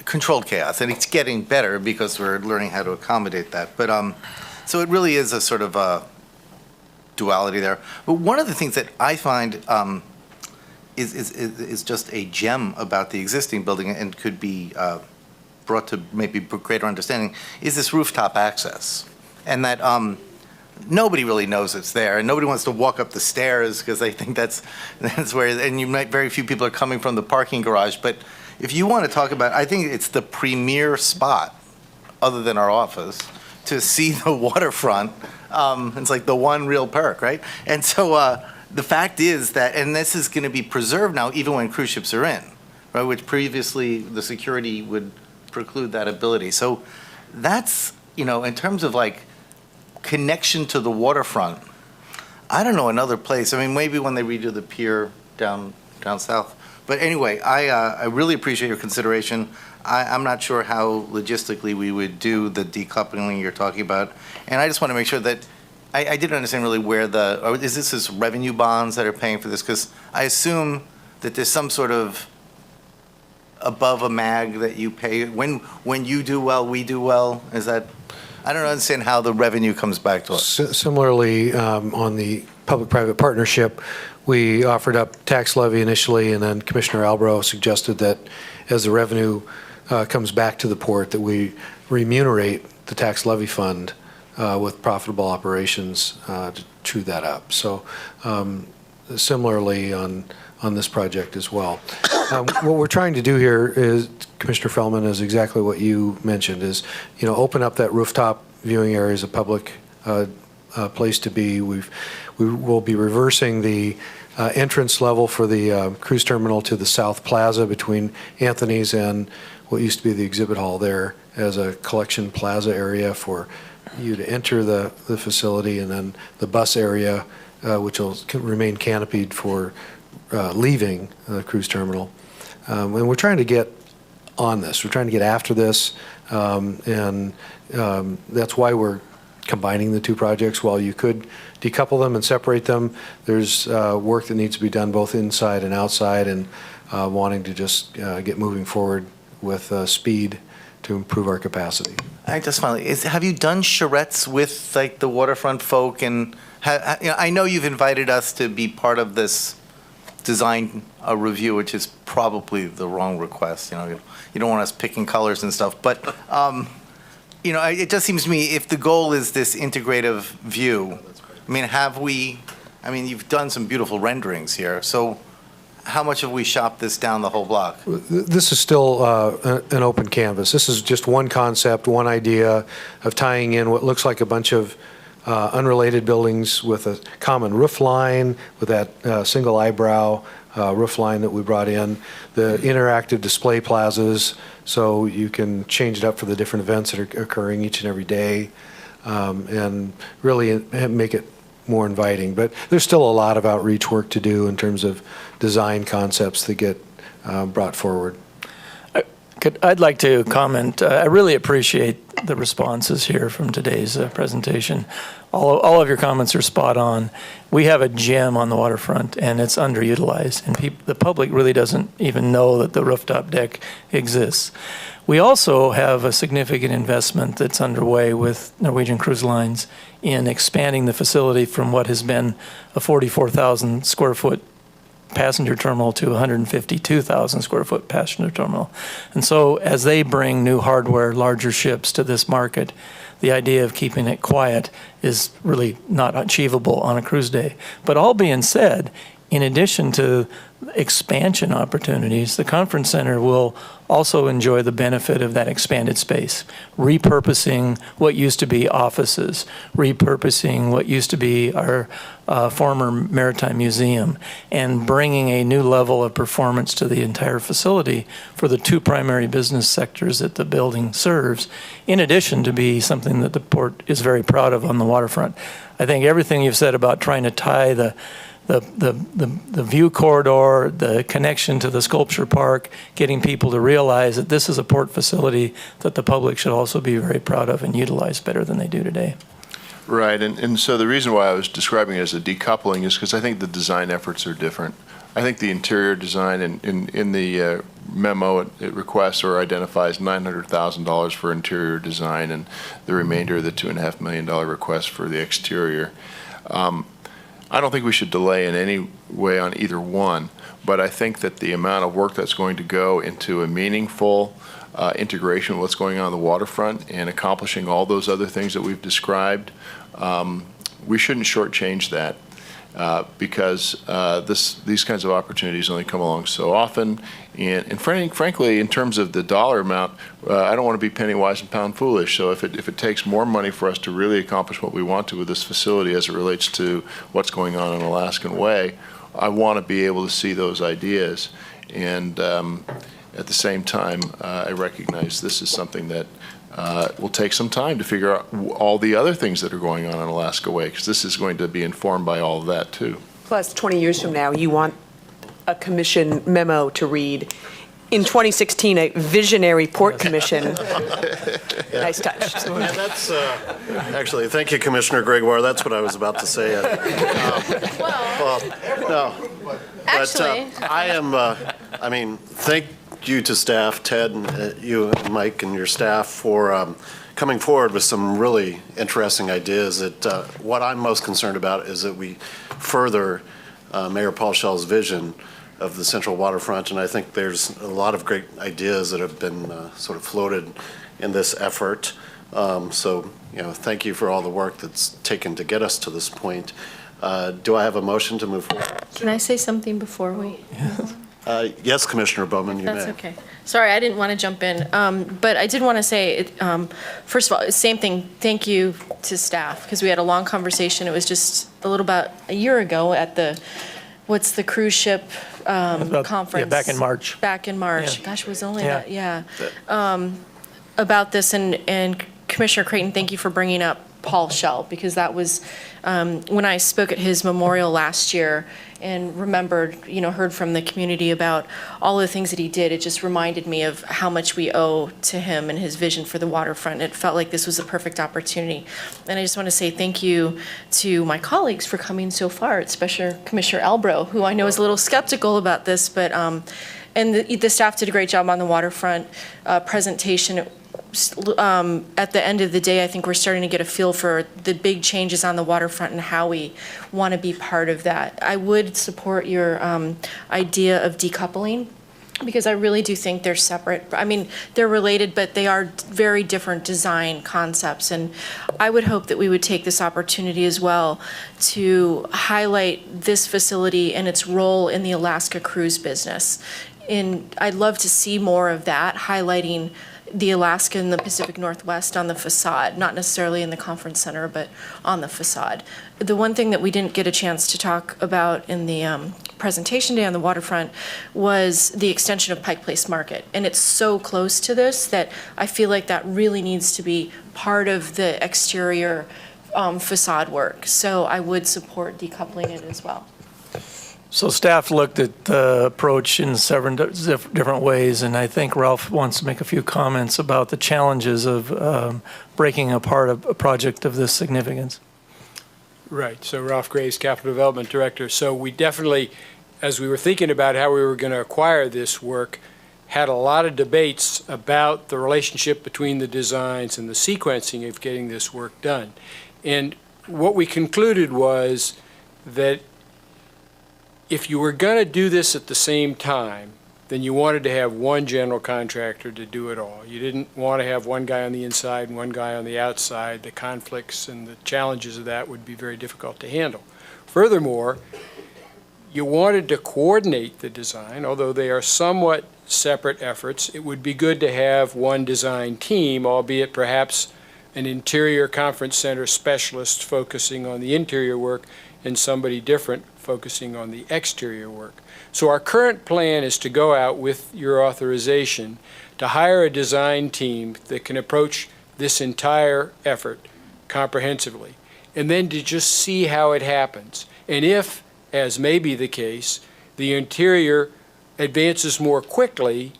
S6: controlled chaos, and it's getting better because we're learning how to accommodate that. But so it really is a sort of a duality there. But one of the things that I find is just a gem about the existing building and could be brought to maybe greater understanding is this rooftop access, and that nobody really knows it's there, and nobody wants to walk up the stairs because they think that's where. And very few people are coming from the parking garage. But if you want to talk about, I think it's the premier spot, other than our office, to see the waterfront. It's like the one real perk, right? And so the fact is that, and this is going to be preserved now, even when cruise ships are in, right? Which previously the security would preclude that ability. So that's, in terms of like connection to the waterfront, I don't know another place. I mean, maybe when they redo the pier down south. But anyway, I really appreciate your consideration. I'm not sure how logistically we would do the decoupling you're talking about. And I just want to make sure that I didn't understand really where is this revenue bonds that are paying for this? Because I assume that there's some sort of above a mag that you pay. When you do well, we do well. Is that? I don't understand how the revenue comes back to us.
S2: Similarly, on the public-private partnership, we offered up tax levy initially, and then Commissioner Albro suggested that as the revenue comes back to the port, that we remunerate the tax levy fund with profitable operations to chew that up. So similarly on this project as well. What we're trying to do here is, Commissioner Fellman, is exactly what you mentioned, is, open up that rooftop viewing area as a public place to be. We will be reversing the entrance level for the cruise terminal to the South Plaza between Anthony's and what used to be the exhibit hall there as a collection plaza area for you to enter the facility, and then the bus area, which will remain canopied for leaving the cruise terminal. And we're trying to get on this. We're trying to get after this, and that's why we're combining the two projects. While you could decouple them and separate them, there's work that needs to be done both inside and outside, and wanting to just get moving forward with speed to improve our capacity.
S6: I just finally, have you done charrettes with like the waterfront folk? And I know you've invited us to be part of this design review, which is probably the wrong request. You don't want us picking colors and stuff. But it just seems to me, if the goal is this integrative view, you've done some beautiful renderings here. So how much have we shopped this down the whole block?
S2: This is still an open canvas. This is just one concept, one idea of tying in what looks like a bunch of unrelated buildings with a common roof line, with that single eyebrow roof line that we brought in, the interactive display plazas, so you can change it up for the different events that are occurring each and every day, and really make it more inviting. But there's still a lot of outreach work to do in terms of design concepts that get brought forward.
S3: I'd like to comment. I really appreciate the responses here from today's presentation. All of your comments are spot on. We have a gem on the waterfront, and it's underutilized, and the public really doesn't even know that the rooftop deck exists. We also have a significant investment that's underway with Norwegian Cruise Lines in expanding the facility from what has been a 44,000 square foot passenger terminal to 152,000 square foot passenger terminal. And so as they bring new hardware, larger ships to this market, the idea of keeping it quiet is really not achievable on a cruise day. But all being said, in addition to expansion opportunities, the conference center will also enjoy the benefit of that expanded space, repurposing what used to be offices, repurposing what used to be our former maritime museum, and bringing a new level of performance to the entire facility for the two primary business sectors that the building serves, in addition to be something that the port is very proud of on the waterfront. I think everything you've said about trying to tie the view corridor, the connection to the sculpture park, getting people to realize that this is a port facility that the public should also be very proud of and utilize better than they do today.
S11: Right, and so the reason why I was describing it as a decoupling is because I think the design efforts are different. I think the interior design in the memo, it requests or identifies $900,000 for interior design and the remainder of the $2.5 million request for the exterior. I don't think we should delay in any way on either one, but I think that the amount of work that's going to go into a meaningful integration with what's going on the waterfront and accomplishing all those other things that we've described, we shouldn't shortchange that because these kinds of opportunities only come along so often. And frankly, in terms of the dollar amount, I don't want to be penny wise and pound foolish. So if it takes more money for us to really accomplish what we want to with this facility as it relates to what's going on in Alaskan Way, I want to be able to see those ideas. And at the same time, I recognize this is something that will take some time to figure out all the other things that are going on in Alaska Way, because this is going to be informed by all of that too.
S12: Plus, 20 years from now, you want a commission memo to read, in 2016, a visionary port commission. Nice touch.
S1: And that's, actually, thank you, Commissioner Gregoire. That's what I was about to say. Well, no.
S8: Actually.
S1: But I mean, thank you to staff, Ted, and you, Mike, and your staff for coming forward with some really interesting ideas. That what I'm most concerned about is that we further Mayor Paul Schell's vision of the central waterfront, and I think there's a lot of great ideas that have been sort of floated in this effort. So, thank you for all the work that's taken to get us to this point. Do I have a motion to move forward?
S8: Can I say something before we?
S1: Yes, Commissioner Bowman, you may.
S8: That's okay. Sorry, I didn't want to jump in, but I did want to say, first of all, same thing, thank you to staff, because we had a long conversation. It was just a little about a year ago at what's the cruise ship conference?
S3: Yeah, back in March.
S8: Back in March.
S3: Yeah.
S8: Gosh, it was only that, yeah. About this, and Commissioner Creighton, thank you for bringing up Paul Schell, because that was when I spoke at his memorial last year and remembered, heard from the community about all the things that he did. It just reminded me of how much we owe to him and his vision for the waterfront. It felt like this was a perfect opportunity. And I just want to say thank you to my colleagues for coming so far, especially Commissioner Albro, who I know is a little skeptical about this, but and the staff did a great job on the waterfront presentation. At the end of the day, I think we're starting to get a feel for the big changes on the waterfront and how we want to be part of that. I would support your idea of decoupling, because I really do think they're separate. I mean, they're related, but they are very different design concepts. And I would hope that we would take this opportunity as well to highlight this facility and its role in the Alaska cruise business. And I'd love to see more of that, highlighting the Alaska and the Pacific Northwest on the facade, not necessarily in the conference center, but on the facade. The one thing that we didn't get a chance to talk about in the presentation day on the waterfront was the extension of Pike Place Market. And it's so close to this that I feel like that really needs to be part of the exterior facade work. So I would support decoupling it as well.
S3: So staff looked at the approach in several different ways, and I think Ralph wants to make a few comments about the challenges of breaking apart a project of this significance.
S10: Right. So Ralph Graves, Capital Development Director. So we definitely, as we were thinking about how we were going to acquire this work, had a lot of debates about the relationship between the designs and the sequencing of getting this work done. And what we concluded was that if you were going to do this at the same time, then you wanted to have one general contractor to do it all. You didn't want to have one guy on the inside and one guy on the outside. The conflicts and the challenges of that would be very difficult to handle. Furthermore, you wanted to coordinate the design, although they are somewhat separate efforts. It would be good to have one design team, albeit perhaps an interior conference center specialist focusing on the interior work and somebody different focusing on the exterior work. So our current plan is to go out with your authorization to hire a design team that can approach this entire effort comprehensively, and then to just see how it happens. And if, as may be the case, the interior advances more quickly,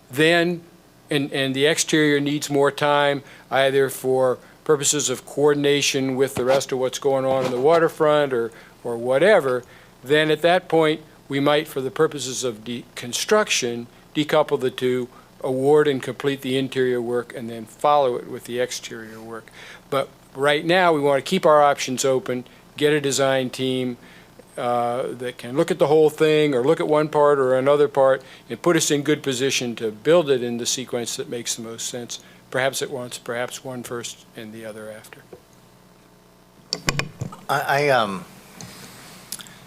S10: then, and the exterior needs more time, either for purposes of coordination with the rest of what's going on in the waterfront or whatever, then at that point, we might, for the purposes of construction, decouple the two, award and complete the interior work, and then follow it with the exterior work. But right now, we want to keep our options open, get a design team that can look at the whole thing or look at one part or another part and put us in good position to build it in the sequence that makes the most sense, perhaps at once, perhaps one first and the other after.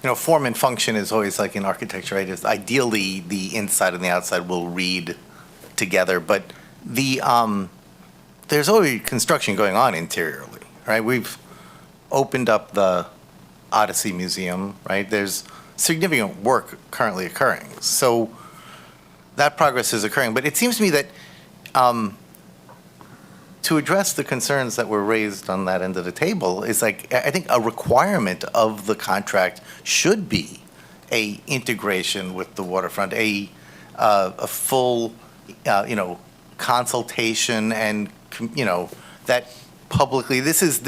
S6: You know, form and function is always like in architecture, right? Is ideally the inside and the outside will read together, but there's already construction going on interiorly, right? We've opened up the Odyssey Museum, right? There's significant work currently occurring. So that progress is occurring, but it seems to me that to address the concerns that were raised on that end of the table is like, I think a requirement of the contract should be a integration with the waterfront, a full, consultation and, that publicly, this is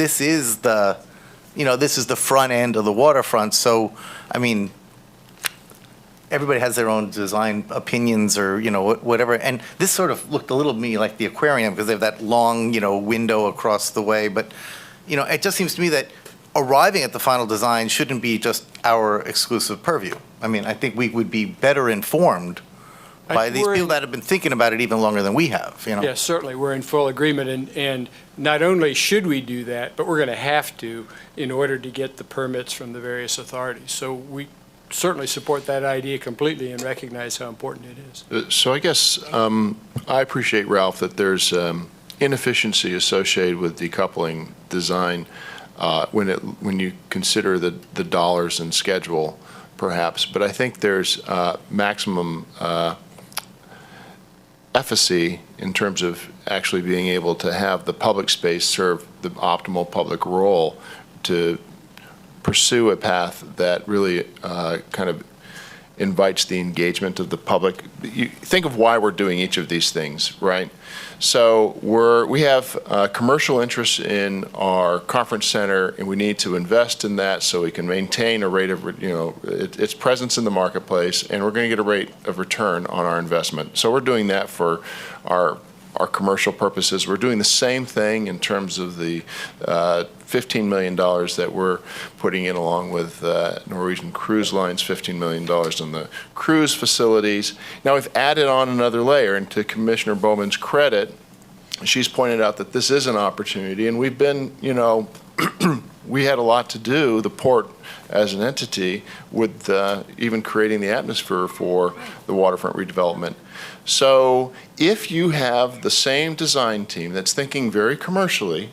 S6: the front end of the waterfront. So, I mean, everybody has their own design opinions or, whatever. And this sort of looked a little to me like the aquarium because they have that long, window across the way. But, it just seems to me that arriving at the final design shouldn't be just our exclusive purview. I mean, I think we would be better informed by these people that have been thinking about it even longer than we have,
S10: Yes, certainly. We're in full agreement. And not only should we do that, but we're going to have to in order to get the permits from the various authorities. So we certainly support that idea completely and recognize how important it is.
S11: So I guess I appreciate, Ralph, that there's inefficiency associated with decoupling design when you consider the dollars and schedule, perhaps. But I think there's maximum efficacy in terms of actually being able to have the public space serve the optimal public role to pursue a path that really kind of invites the engagement of the public. You think of why we're doing each of these things, right? So we have commercial interests in our conference center, and we need to invest in that so we can maintain a rate of, its presence in the marketplace, and we're going to get a rate of return on our investment. So we're doing that for our commercial purposes. We're doing the same thing in terms of the $15 million that we're putting in along with Norwegian Cruise Line's $15 million on the cruise facilities. Now we've added on another layer, and to Commissioner Bowman's credit, she's pointed out that this is an opportunity, and we've been, we had a lot to do, the port as an entity, with even creating the atmosphere for the waterfront redevelopment. So if you have the same design team that's thinking very commercially,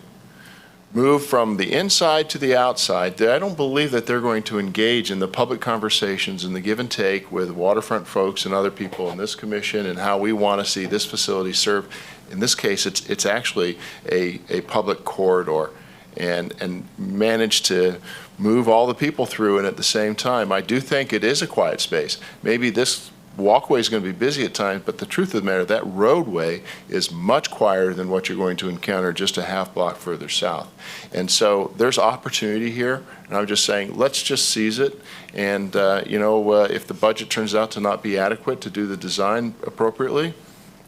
S11: move from the inside to the outside, I don't believe that they're going to engage in the public conversations and the give and take with waterfront folks and other people in this commission and how we want to see this facility served. In this case, it's actually a public corridor. and manage to move all the people through and at the same time. I do think it is a quiet space. Maybe this walkway is going to be busy at times, but the truth of the matter, that roadway is much quieter than what you're going to encounter just a half block further south. And so there's opportunity here, and I'm just saying, let's just seize it. And, if the budget turns out to not be adequate to do the design appropriately,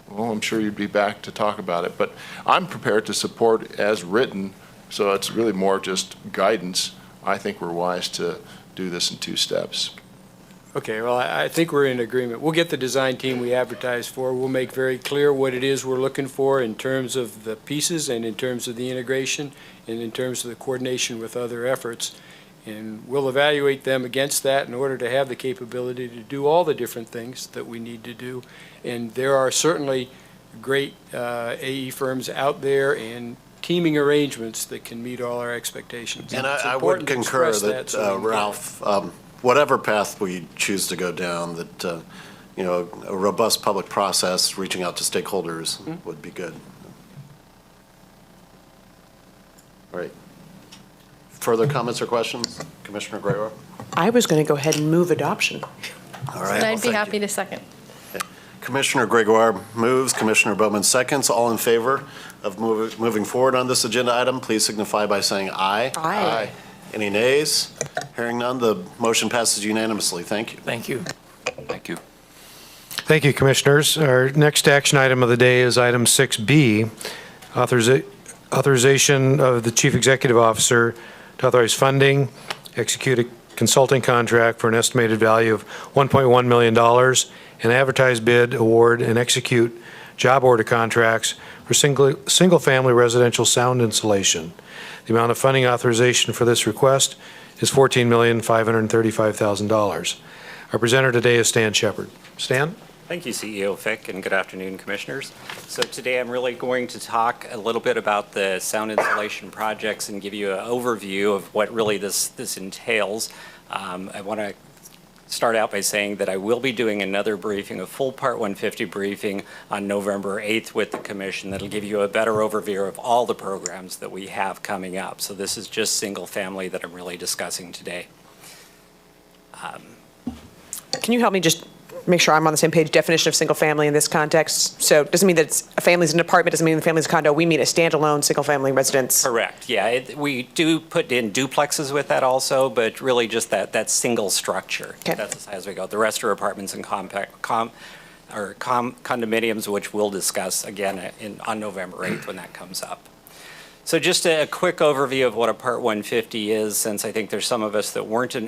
S11: well, I'm sure you'd be back to talk about it. But I'm prepared to support as written, so it's really more just guidance. I think we're wise to do this in 2 steps.
S10: Okay, well, I think we're in agreement. We'll get the design team we advertised for. We'll make very clear what it is we're looking for in terms of the pieces and in terms of the integration and in terms of the coordination with other efforts. And we'll evaluate them against that in order to have the capability to do all the different things that we need to do. And there are certainly great AE firms out there and teaming arrangements that can meet all our expectations.
S1: And
S10: It's
S1: I would
S10: important to
S1: concur
S10: express
S1: that,
S10: so we can get it.
S1: Ralph, whatever path we choose to go down, that, a robust public process, reaching out to stakeholders would be good. All right. Further comments or questions? Commissioner Gregoire?
S12: I was going to go ahead and move adoption.
S1: All right.
S8: And
S1: well,
S8: I'd be
S1: thank
S8: happy
S1: you.
S8: to second.
S1: Commissioner Gregoire moves, Commissioner Bowman seconds. All in favor of moving forward on this agenda item, please signify by saying aye.
S12: Aye.
S1: Any nays? Hearing none, the motion passes unanimously. Thank you.
S3: Thank you.
S7: Thank you.
S2: Thank you, Commissioners. Our next action item of the day is item 6B, authorization of the Chief Executive Officer to authorize funding, execute a consulting contract for an estimated value of $1.1 million, and advertise bid, award, and execute job order contracts for single-family residential sound insulation. The amount of funding authorization for this request is $14,535,000. Our presenter today is Stan Shepard. Stan?
S14: Thank you, CEO Fick, and good afternoon, Commissioners. So today I'm really going to talk a little bit about the sound insulation projects and give you an overview of what really this entails. I want to start out by saying that I will be doing another briefing, a full Part 150 briefing on November 8th with the Commission that'll give you a better overview of all the programs that we have coming up. So this is just single family that I'm really discussing today.
S12: Can you help me just make sure I'm on the same page? Definition of single family in this context. So it doesn't mean that a family's an apartment, doesn't mean the family's a condo. We mean a standalone single family residence.
S14: Correct, yeah. We do put in duplexes with that also, but really just that single structure.
S12: Okay.
S14: That's as high as we go. The rest are apartments and condominiums, which we'll discuss again on November 8th when that comes up. So just a quick overview of what a Part 150 is, since I think there's some of us that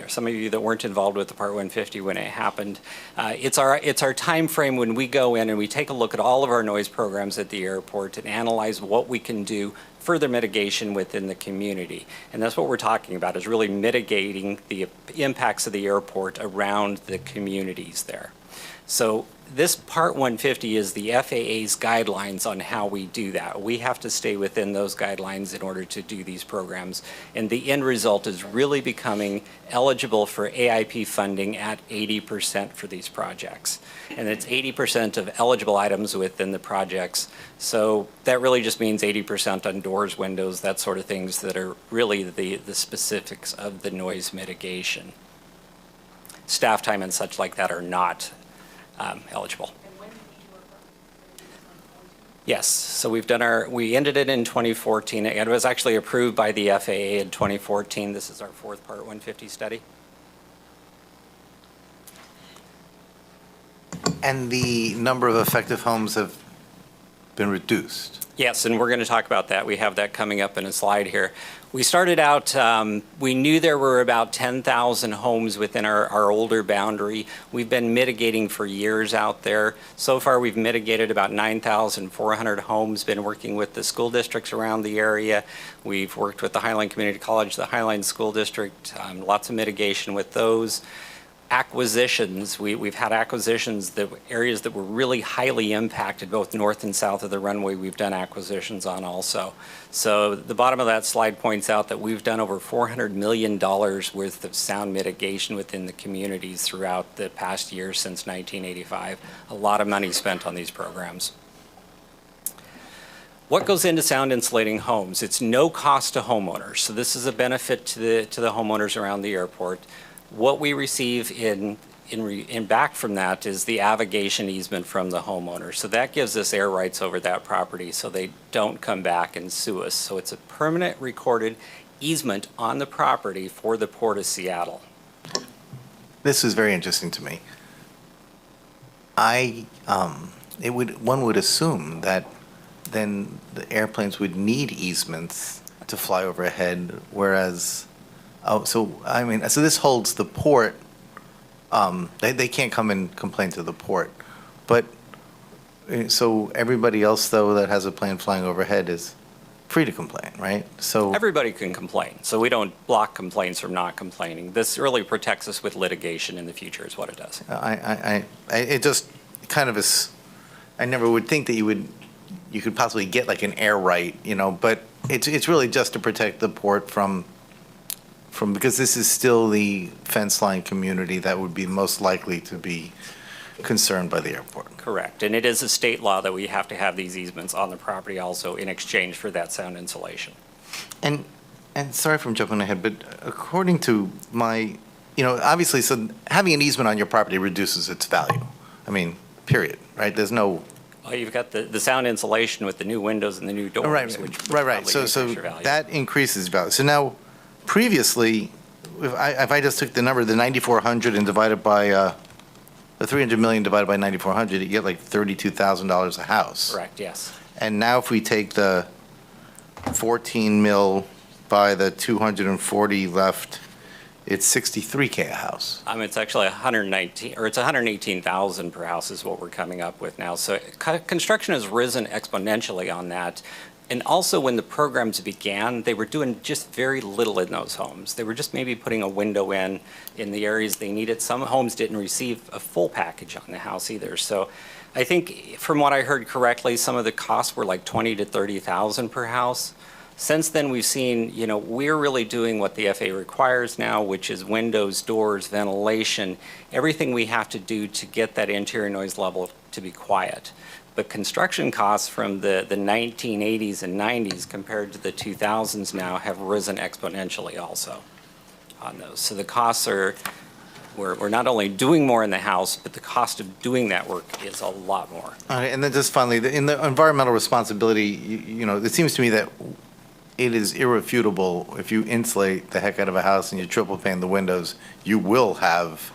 S14: some of you that weren't involved with the Part 150 when it happened. It's our time frame when we go in and we take a look at all of our noise programs at the airport and analyze what we can do, further mitigation within the community. And that's what we're talking about, is really mitigating the impacts of the airport around the communities there. So this Part 150 is the FAA's guidelines on how we do that. We have to stay within those guidelines in order to do these programs. And the end result is really becoming eligible for AIP funding at 80% for these projects. And it's 80% of eligible items within the projects. So that really just means 80% on doors, windows, that sort of things that are really the specifics of the noise mitigation. Staff time and such like that are not eligible. Yes, so we ended it in 2014. It was actually approved by the FAA in 2014. This is our 4th Part 150 study.
S6: And the number of effective homes have been reduced.
S14: Yes, and we're going to talk about that. We have that coming up in a slide here. We started out, we knew there were about 10,000 homes within our older boundary. We've been mitigating for years out there. So far, we've mitigated about 9,400 homes, been working with the school districts around the area. We've worked with the Highline Community College, the Highline School District, lots of mitigation with those. Acquisitions, we've had acquisitions, areas that were really highly impacted, both north and south of the runway, we've done acquisitions on also. So the bottom of that slide points out that we've done over $400 million worth of sound mitigation within the communities throughout the past year since 1985. A lot of money spent on these programs. What goes into sound insulating homes? It's no cost to homeowners, so this is a benefit to the homeowners around the airport. What we receive in back from that is the avigation easement from the homeowner. So that gives us air rights over that property so they don't come back and sue us. So it's a permanent recorded easement on the property for the Port of Seattle.
S6: This is very interesting to me. One would assume that then the airplanes would need easements to fly overhead, whereas, so this holds the port, they can't come and complain to the port, but, so everybody else, though, that has a plane flying overhead is free to complain, right? So
S14: Everybody can complain, so we don't block complaints from not complaining. This really protects us with litigation in the future is what it does.
S6: it just kind of is, I never would think that you could possibly get like an air right, but it's really just to protect the port from, because this is still the fence line community that would be most likely to be concerned by the airport.
S14: Correct, and it is a state law that we have to have these easements on the property also in exchange for that sound insulation.
S6: And sorry if I'm jumping ahead, but according to my, obviously, so having an easement on your property reduces its value. I mean, period, right? There's no.
S14: Well, you've got the sound insulation with the new windows and the new doors,
S6: Right.
S14: probably
S6: So
S14: increase your value.
S6: that increases value. So now, previously, if I just took the number, the 9,400 and divided by, the 300 million divided by 9,400, you get like $32,000 a house.
S14: Correct, yes.
S6: And now if we take the 14 mil by the 240 left, it's 63K a house.
S14: It's actually 119, or it's 118,000 per house is what we're coming up with now. So construction has risen exponentially on that. And also when the programs began, they were doing just very little in those homes. They were just maybe putting a window in the areas they needed. Some homes didn't receive a full package on the house either. So I think from what I heard correctly, some of the costs were like 20 to 30,000 per house. Since then, we've seen, we're really doing what the FAA requires now, which is windows, doors, ventilation, everything we have to do to get that interior noise level to be quiet. But construction costs from the 1980s and 90s compared to the 2000s now have risen exponentially also on those. So the costs are, we're not only doing more in the house, but the cost of doing that work is a lot more.
S6: All right, and then just finally, in the environmental responsibility, it seems to me that it is irrefutable. If you insulate the heck out of a house and you triple pane the windows, you will have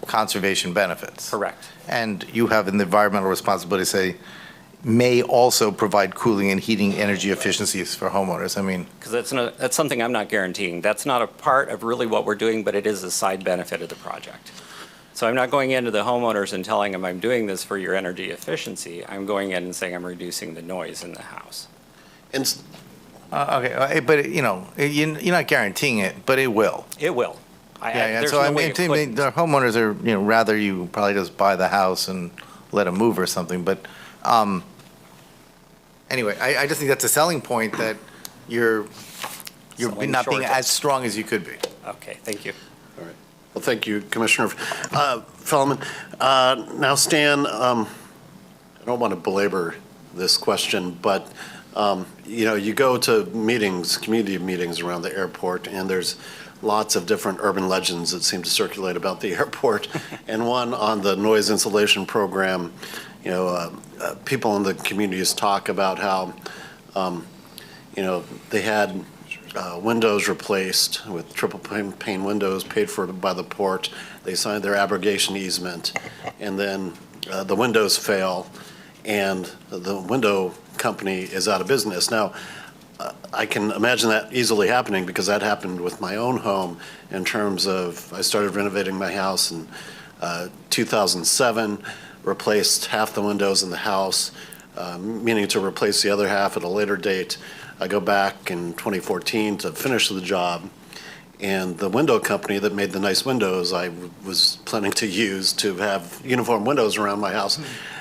S6: conservation benefits.
S14: Correct.
S6: And you have an environmental responsibility, say, may also provide cooling and heating energy efficiencies for homeowners.
S14: Because that's something I'm not guaranteeing. That's not a part of really what we're doing, but it is a side benefit of the project. So I'm not going into the homeowners and telling them I'm doing this for your energy efficiency. I'm going in and saying I'm reducing the noise in the house.
S6: Okay, but you're not guaranteeing it, but it will.
S14: It will.
S6: Yeah. So the homeowners are rather you probably just buy the house and let them move or something. But anyway, I just think that's a selling point that you're not being as strong as you could be.
S14: Okay, thank you.
S1: All right. Well, thank you, Commissioner Fellman. Now, Stan, I don't want to belabor this question, but you go to meetings, community meetings around the airport, and there's lots of different urban legends that seem to circulate about the airport. And one on the noise insulation program, people in the communities talk about how, they had windows replaced with triple pane windows paid for by the port. They signed their abrogation easement, and then the windows fail, and the window company is out of business. Now, I can imagine that easily happening because that happened with my own home in terms of I started renovating my house in 2007, replaced half the windows in the house, meaning to replace the other half at a later date. I go back in 2014 to finish the job, and the window company that made the nice windows I was planning to use to have uniform windows around my house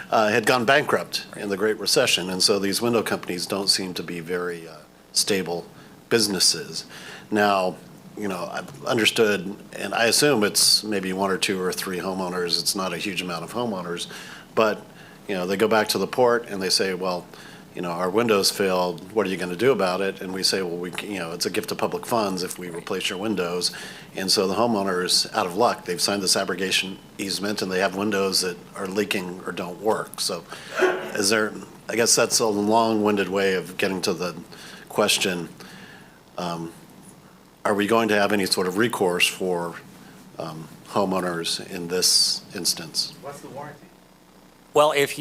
S1: had gone bankrupt in the Great Recession, and so these window companies don't seem to be very stable businesses. Now, I've understood, and I assume it's maybe one or two or three homeowners. It's not a huge amount of homeowners, but they go back to the port and they say, well, our windows failed, what are you going to do about it? And we say, well, it's a gift of public funds if we replace your windows. And so the homeowner is out of luck. They've signed this abrogation easement and they have windows that are leaking or don't work. So I guess that's a long-winded way of getting to the question, are we going to have any sort of recourse for homeowners in this instance?
S14: What's the warranty? Well, if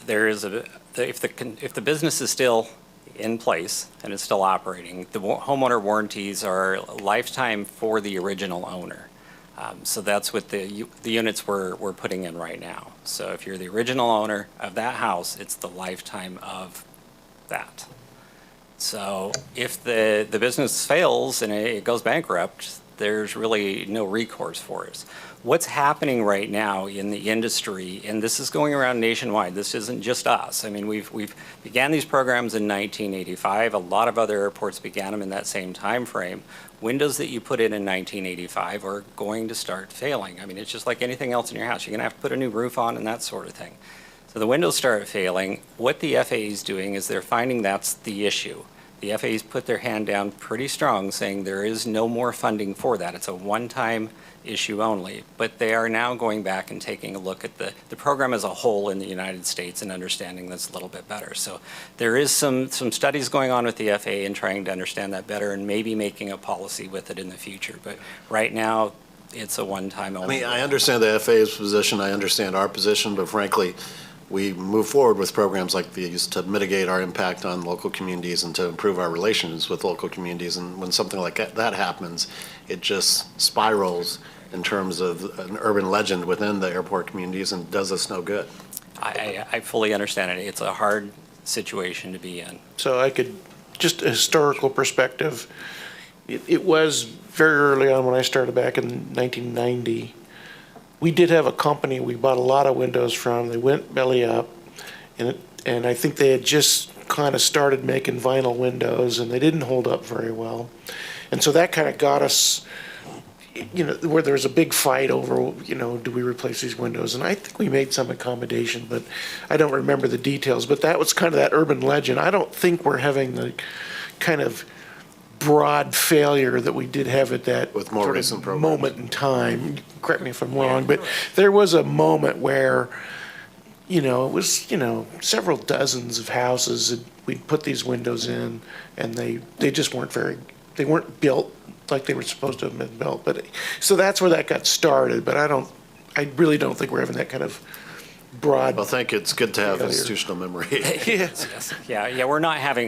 S14: the business is still in place and it's still operating, the homeowner warranties are lifetime for the original owner. So that's what the units we're putting in right now. So if you're the original owner of that house, it's the lifetime of that. So if the business fails and it goes bankrupt, there's really no recourse for us. What's happening right now in the industry, and this is going around nationwide, this isn't just us. I mean, we've began these programs in 1985. A lot of other airports began them in that same time frame. Windows that you put in 1985 are going to start failing. I mean, it's just like anything else in your house. You're going to have to put a new roof on and that sort of thing. So the windows start failing. What the FAA is doing is they're finding that's the issue. The FAA's put their hand down pretty strong, saying there is no more funding for that. It's a one-time issue only. But they are now going back and taking a look at the program as a whole in the United States and understanding this a little bit better. So there is some studies going on with the FAA and trying to understand that better and maybe making a policy with it in the future. But right now, it's a one-time only.
S1: I mean, I understand the FAA's position, I understand our position, but frankly, we move forward with programs like these to mitigate our impact on local communities and to improve our relations with local communities. And when something like that happens, it just spirals in terms of an urban legend within the airport communities and does us no good.
S14: I fully understand it. It's a hard situation to be in.
S13: So I could, just a historical perspective, it was very early on when I started back in 1990. We did have a company we bought a lot of windows from. They went belly up, and I think they had just kind of started making vinyl windows, and they didn't hold up very well. And so that kind of got us, where there was a big fight over, do we replace these windows? And I think we made some accommodation, but I don't remember the details. But that was kind of that urban legend. I don't think we're having the kind of broad failure that we did have at that
S1: with more recent programs.
S13: Moment in time. Correct me if I'm wrong, but there was a moment where, it was, several dozens of houses that we'd put these windows in, and they just weren't they weren't built like they were supposed to have been built. But so that's where that got started. But I really don't think we're having that kind of broad.
S1: Well, thank you. It's good to have
S13: failure.
S1: Institutional memory.
S13: Yes.
S14: Yeah,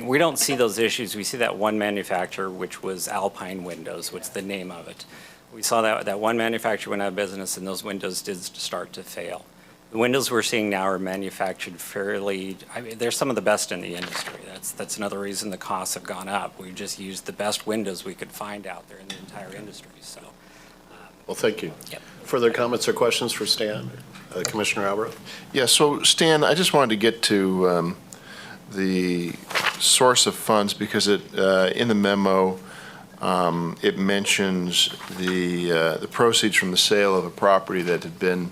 S14: we don't see those issues. We see that one manufacturer, which was Alpine Windows, what's the name of it. We saw that one manufacturer went out of business and those windows did start to fail. The windows we're seeing now are manufactured they're some of the best in the industry. That's another reason the costs have gone up. We've just used the best windows we could find out there in the entire industry, so.
S1: Well, thank you.
S14: Yep.
S1: Further comments or questions for Stan? Commissioner Albrecht?
S11: Yeah, so Stan, I just wanted to get to the source of funds because in the memo, it mentions the proceeds from the sale of a property that had been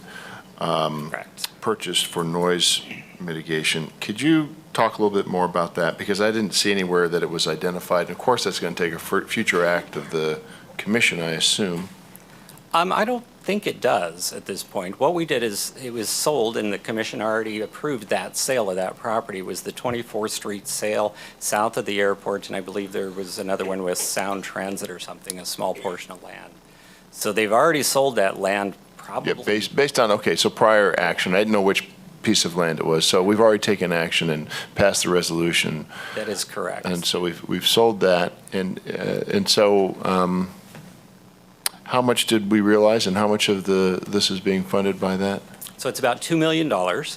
S11: purchased for noise mitigation. Could you talk a little bit more about that? Because I didn't see anywhere that it was identified. And of course, that's going to take a future act of the commission, I assume.
S14: I don't think it does at this point. What we did is it was sold and the commission already approved that sale of that property. It was the 24th Street sale south of the airport, and I believe there was another one with Sound Transit or something, a small portion of land. So they've already sold that land probably.
S11: Yeah, based on, okay, so prior action. I didn't know which piece of land it was. So we've already taken action and passed the resolution.
S14: That is correct.
S11: And so we've sold that. And so how much did we realize and how much of this is being funded by that?
S14: So it's about $2 million,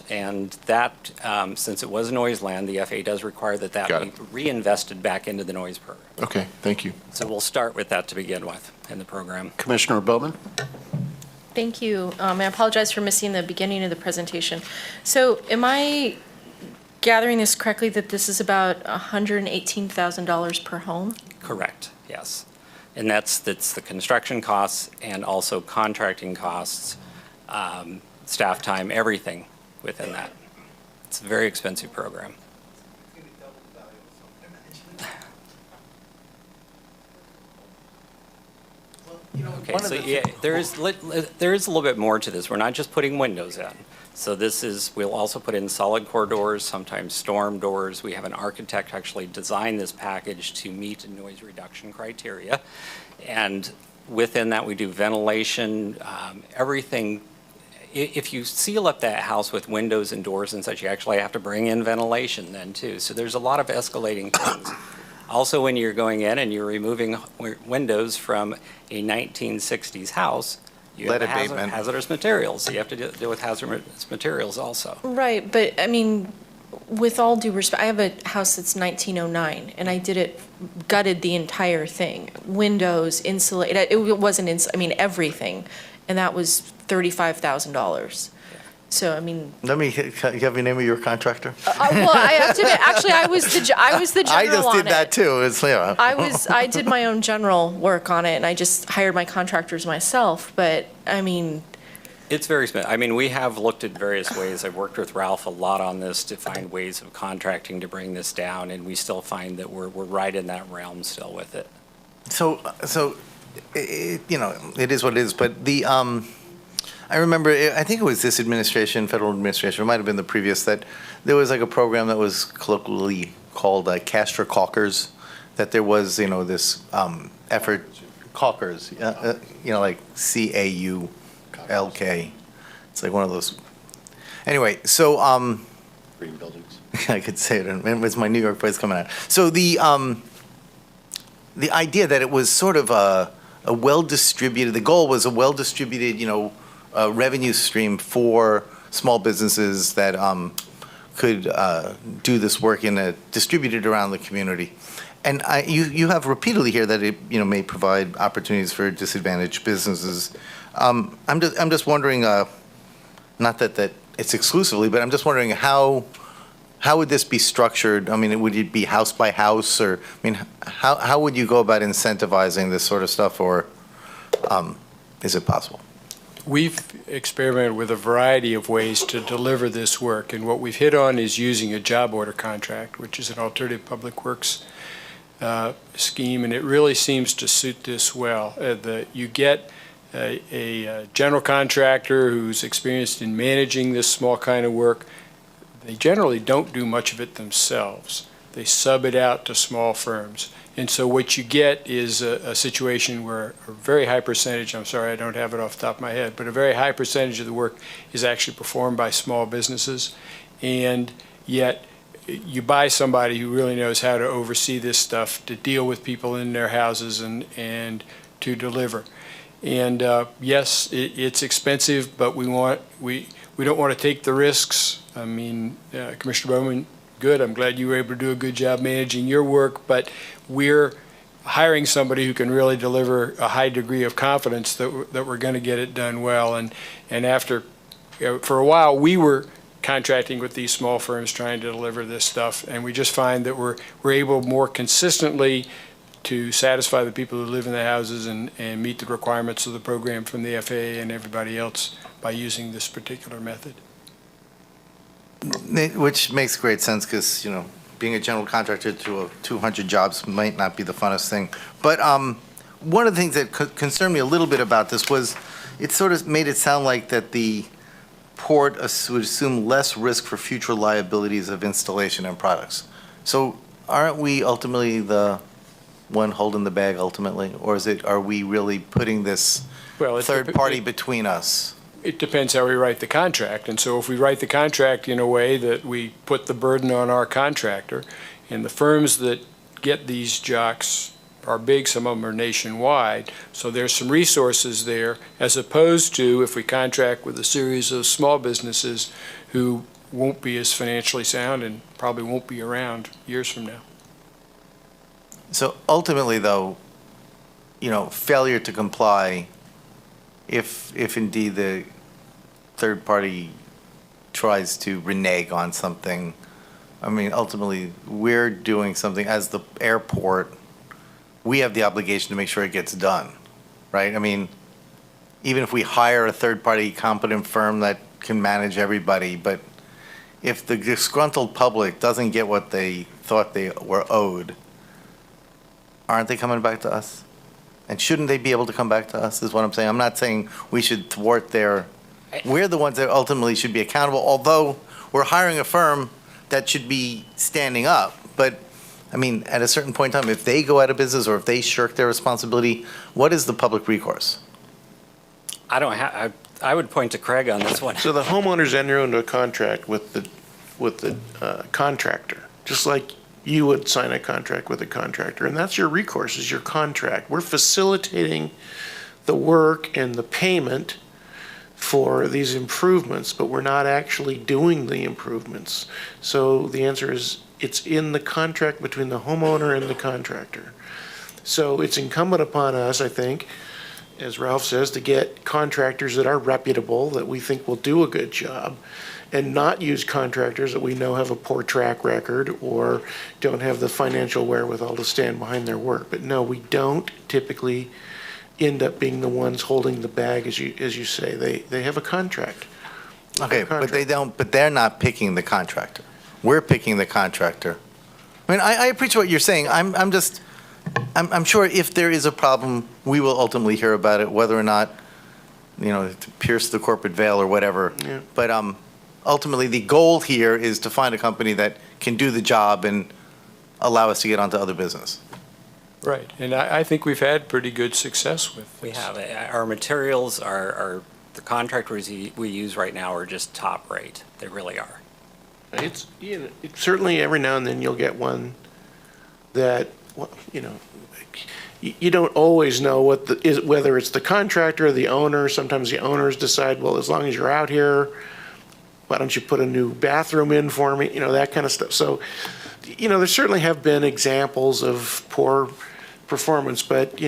S14: and that, since it was noise land, the FAA does require that be reinvested back into the noise program.
S11: Okay, thank you.
S14: So we'll start with that to begin with in the program.
S1: Commissioner Bowman?
S8: Thank you. I apologize for missing the beginning of the presentation. So am I gathering this correctly that this is about $118,000 per home?
S14: Correct, yes. And that's the construction costs and also contracting costs, staff time, everything within that. It's a very expensive program. Okay, so yeah, there is a little bit more to this. We're not just putting windows in. So we'll also put in solid core doors, sometimes storm doors. We have an architect actually design this package to meet noise reduction criteria. And within that, we do ventilation, everything. If you seal up that house with windows and doors and such, you actually have to bring in ventilation then too. So there's a lot of escalating things. Also, when you're going in and you're removing windows from a 1960s house, you have hazardous materials. So you have to deal with hazardous materials also.
S8: Right, but I mean, with all due respect, I have a house that's 1909, and I gutted the entire thing. Windows, insulated, it wasn't, everything. And that was $35,000. So, I mean.
S6: Let me, have you name of your contractor?
S8: Well, I have to admit, actually, I was the general
S6: I just did that too.
S8: I did my own general work on it, and I just hired my contractors myself, but, I mean.
S14: It's very smooth. I mean, we have looked at various ways. I've worked with Ralph a lot on this to find ways of contracting to bring this down, and we still find that we're right in that realm still with it.
S6: So, it is what it is, but I remember, I think it was this administration, federal administration, it might have been the previous, that there was like a program that was colloquially called Cash for Caulkers, that there was, this effort, caulkers, like CAULK. It's like one of those. Anyway, so.
S1: Green buildings.
S6: I could say it, it was my New York voice coming out. So the idea that it was sort of a well-distributed, the goal was a well-distributed, revenue stream for small businesses that could do this work distributed around the community. And you have repeatedly here that it may provide opportunities for disadvantaged businesses. I'm just wondering, not that it's exclusively, but I'm just wondering how would this be structured? I mean, would it be house by house, or how would you go about incentivizing this sort of stuff, or is it possible?
S10: We've experimented with a variety of ways to deliver this work, and what we've hit on is using a job order contract, which is an alternative public works scheme, and it really seems to suit this well. You get a general contractor who's experienced in managing this small kind of work. They generally don't do much of it themselves. They sub it out to small firms. And so what you get is a situation where a very high percentage, I'm sorry, I don't have it off the top of my head, but a very high percentage of the work is actually performed by small businesses. And yet you buy somebody who really knows how to oversee this stuff, to deal with people in their houses and to deliver. And yes, it's expensive, but we don't want to take the risks. I mean, Commissioner Bowman, good. I'm glad you were able to do a good job managing your work, but we're hiring somebody who can really deliver a high degree of confidence that we're going to get it done well. And after, for a while, we were contracting with these small firms trying to deliver this stuff, and we just find that we're able more consistently to satisfy the people who live in the houses and meet the requirements of the program from the FAA and everybody else by using this particular method.
S6: Which makes great sense, because, being a general contractor to 200 jobs might not be the funnest thing. But one of the things that concerned me a little bit about this was it sort of made it sound like that the port would assume less risk for future liabilities of installation and products. So aren't we ultimately the one holding the bag ultimately? Or are we really putting this third party between us?
S10: It depends how we write the contract. And so if we write the contract in a way that we put the burden on our contractor, and the firms that get these jocks are big, some of them are nationwide, so there's some resources there, as opposed to if we contract with a series of small businesses who won't be as financially sound and probably won't be around years from now.
S6: So ultimately, though, failure to comply, if indeed the third party tries to renege on something, I mean, ultimately, we're doing something as the airport. We have the obligation to make sure it gets done, right? I mean, even if we hire a third-party competent firm that can manage everybody, but if the disgruntled public doesn't get what they thought they were owed, aren't they coming back to us? And shouldn't they be able to come back to us, is what I'm saying? I'm not saying we should thwart we're the ones that ultimately should be accountable, although we're hiring a firm that should be standing up. But, I mean, at a certain point in time, if they go out of business or if they shirk their responsibility, what is the public recourse?
S14: I would point to Craig on this one.
S13: So the homeowners enter into a contract with the contractor, just like you would sign a contract with a contractor, and that's your recourse, is your contract. We're facilitating the work and the payment for these improvements, but we're not actually doing the improvements. So the answer is, it's in the contract between the homeowner and the contractor. So it's incumbent upon us, I think, as Ralph says, to get contractors that are reputable, that we think will do a good job, and not use contractors that we know have a poor track record or don't have the financial wherewithal to stand behind their work. But no, we don't typically end up being the ones holding the bag, as you say. They have a contract.
S6: Okay, but they're not picking the contractor. We're picking the contractor. I mean, I appreciate what you're saying. I'm sure if there is a problem, we will ultimately hear about it, whether or not, to pierce the corporate veil or whatever.
S13: Yeah.
S6: But ultimately, the goal here is to find a company that can do the job and allow us to get onto other business.
S10: Right, and I think we've had pretty good success with this.
S14: We have, our materials are the contractors we use right now are just top rate. They really are.
S13: It's certainly every now and then you'll get one that, you don't always know whether it's the contractor or the owner. Sometimes the owners decide, well, as long as you're out here, why don't you put a new bathroom in for me? That kind of stuff. So, there certainly have been examples of poor performance, but,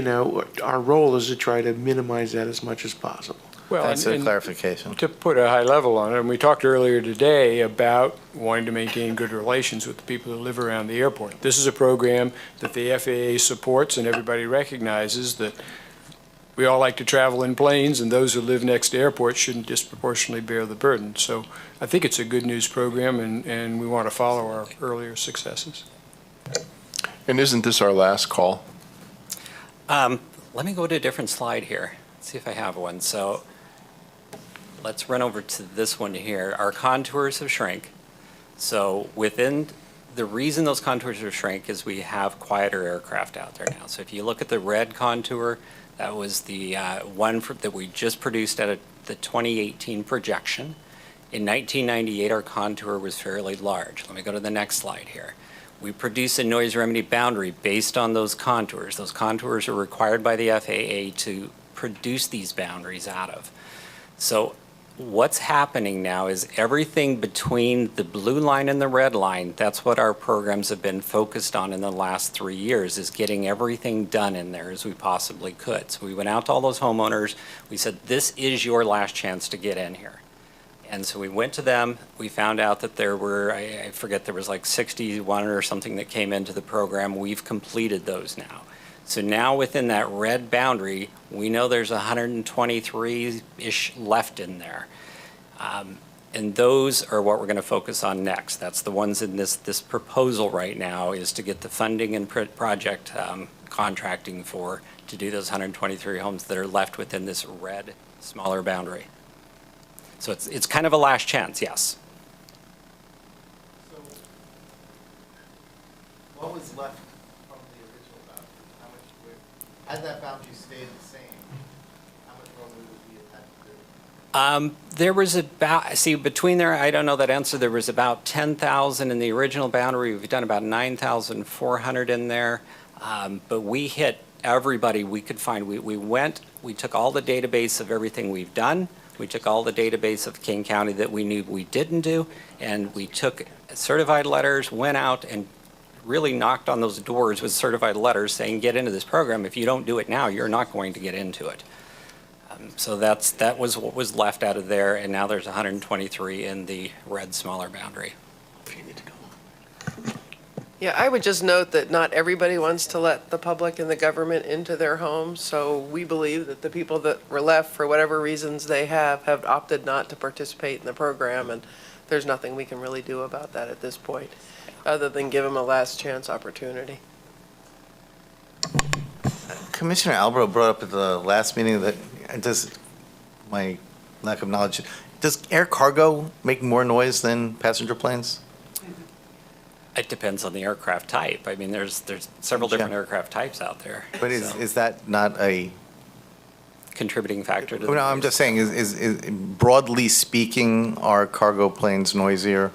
S13: our role is to try to minimize that as much as possible.
S10: Well,
S6: Thanks for the
S10: and
S6: clarification.
S10: to put a high level on it, and we talked earlier today about wanting to maintain good relations with the people who live around the airport. This is a program that the FAA supports, and everybody recognizes that we all like to travel in planes, and those who live next to airports shouldn't disproportionately bear the burden. So I think it's a good news program, and we want to follow our earlier successes.
S11: And isn't this our last call?
S14: Let me go to a different slide here. Let's see if I have one. So let's run over to this one here. Our contours have shrank. So the reason those contours have shrank is we have quieter aircraft out there now. So if you look at the red contour, that was the one that we just produced at the 2018 projection. In 1998, our contour was fairly large. Let me go to the next slide here. We produce a noise remedy boundary based on those contours. Those contours are required by the FAA to produce these boundaries out of. So what's happening now is everything between the blue line and the red line, that's what our programs have been focused on in the last 3 years, is getting everything done in there as we possibly could. So we went out to all those homeowners. We said, this is your last chance to get in here. And so we went to them. We found out that there were, I forget, there was like 61 or something that came into the program. We've completed those now. So now within that red boundary, we know there's 123-ish left in there. And those are what we're going to focus on next. That's the ones in this proposal right now, is to get the funding and project contracting to do those 123 homes that are left within this red smaller boundary. So it's kind of a last chance, yes.
S6: So what was left from the original boundary? Had that boundary stayed the same, how much more would we have had to do?
S14: There was between there, I don't know that answer. There was about 10,000 in the original boundary. We've done about 9,400 in there. But we hit everybody we could find. We took all the database of everything we've done. We took all the database of King County that we knew we didn't do, and we took certified letters, went out and really knocked on those doors with certified letters saying, get into this program. If you don't do it now, you're not going to get into it. So that was what was left out of there, and now there's 123 in the red smaller boundary.
S15: Yeah, I would just note that not everybody wants to let the public and the government into their homes, so we believe that the people that were left, for whatever reasons they have opted not to participate in the program, and there's nothing we can really do about that at this point, other than give them a last chance opportunity.
S6: Commissioner Albro brought up at the last meeting that, my lack of knowledge, does air cargo make more noise than passenger planes?
S14: It depends on the aircraft type. I mean, there's several different aircraft types out there.
S6: But
S14: so
S6: is that not a?
S14: Contributing factor to the
S6: No, I'm just saying, is broadly speaking, are cargo planes noisier?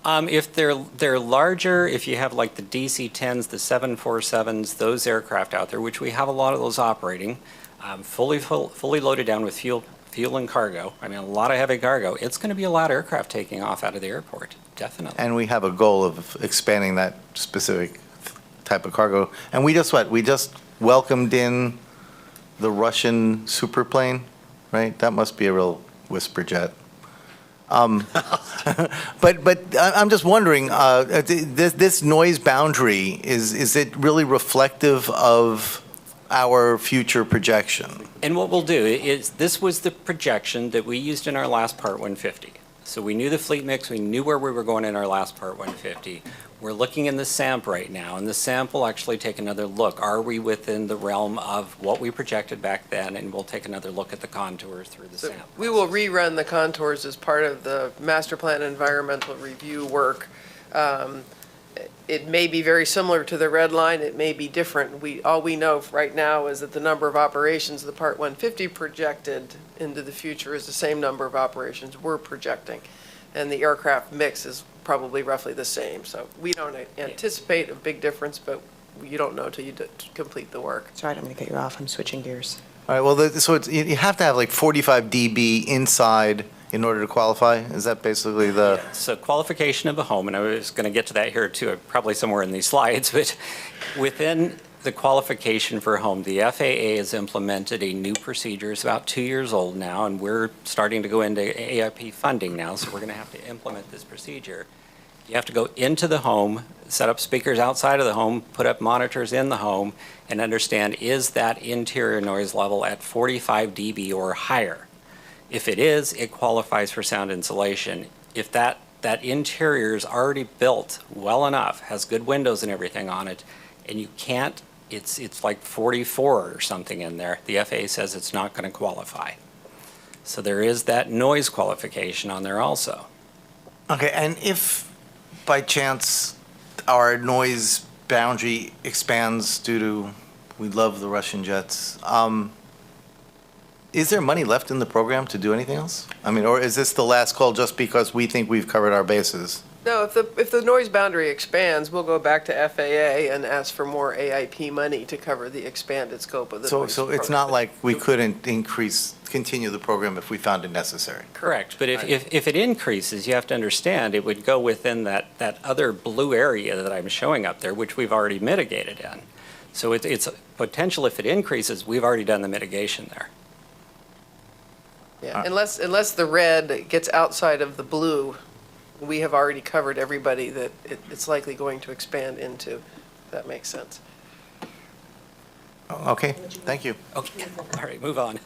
S14: If they're larger, if you have like the DC-10s, the 747s, those aircraft out there, which we have a lot of those operating, fully loaded down with fuel and cargo, I mean, a lot of heavy cargo, it's going to be a lot of aircraft taking off out of the airport, definitely.
S6: And we have a goal of expanding that specific type of cargo. And we just welcomed in the Russian superplane, right? That must be a real whisper jet. But I'm just wondering, this noise boundary, is it really reflective of our future projection?
S14: And what we'll do is, this was the projection that we used in our last Part 150. So we knew the fleet mix, we knew where we were going in our last Part 150. We're looking in the SAMP right now, and the SAMP will actually take another look. Are we within the realm of what we projected back then? And we'll take another look at the contours through the SAMP.
S15: We will rerun the contours as part of the master plan environmental review work. It may be very similar to the red line, it may be different. All we know right now is that the number of operations the Part 150 projected into the future is the same number of operations we're projecting. And the aircraft mix is probably roughly the same. So we don't anticipate a big difference, but you don't know till you complete the work.
S12: Sorry, I'm going to cut you off. I'm switching gears.
S6: All right, well, so you have to have like 45 dB inside in order to qualify? Is that basically the?
S14: Yeah, so qualification of a home, and I was going to get to that here too, probably somewhere in these slides, but within the qualification for a home, the FAA has implemented a new procedure. It's about 2 years old now, and we're starting to go into AIP funding now, so we're going to have to implement this procedure. You have to go into the home, set up speakers outside of the home, put up monitors in the home, and understand, is that interior noise level at 45 dB or higher? If it is, it qualifies for sound insulation. If that interior is already built well enough, has good windows and everything on it, and you can't, it's like 44 or something in there, the FAA says it's not going to qualify. So there is that noise qualification on there also.
S6: Okay, and if by chance our noise boundary expands due to, we love the Russian jets, is there money left in the program to do anything else? I mean, or is this the last call just because we think we've covered our bases?
S15: No, if the noise boundary expands, we'll go back to FAA and ask for more AIP money to cover the expanded scope of the noise
S6: So it's not like we couldn't continue the program if we found it necessary?
S14: Correct, but if it increases, you have to understand, it would go within that other blue area that I'm showing up there, which we've already mitigated in. So it's potential, if it increases, we've already done the mitigation there.
S15: Yeah, unless the red gets outside of the blue, we have already covered everybody that it's likely going to expand into, if that makes sense.
S6: Okay, thank you.
S14: Okay, all right, move on.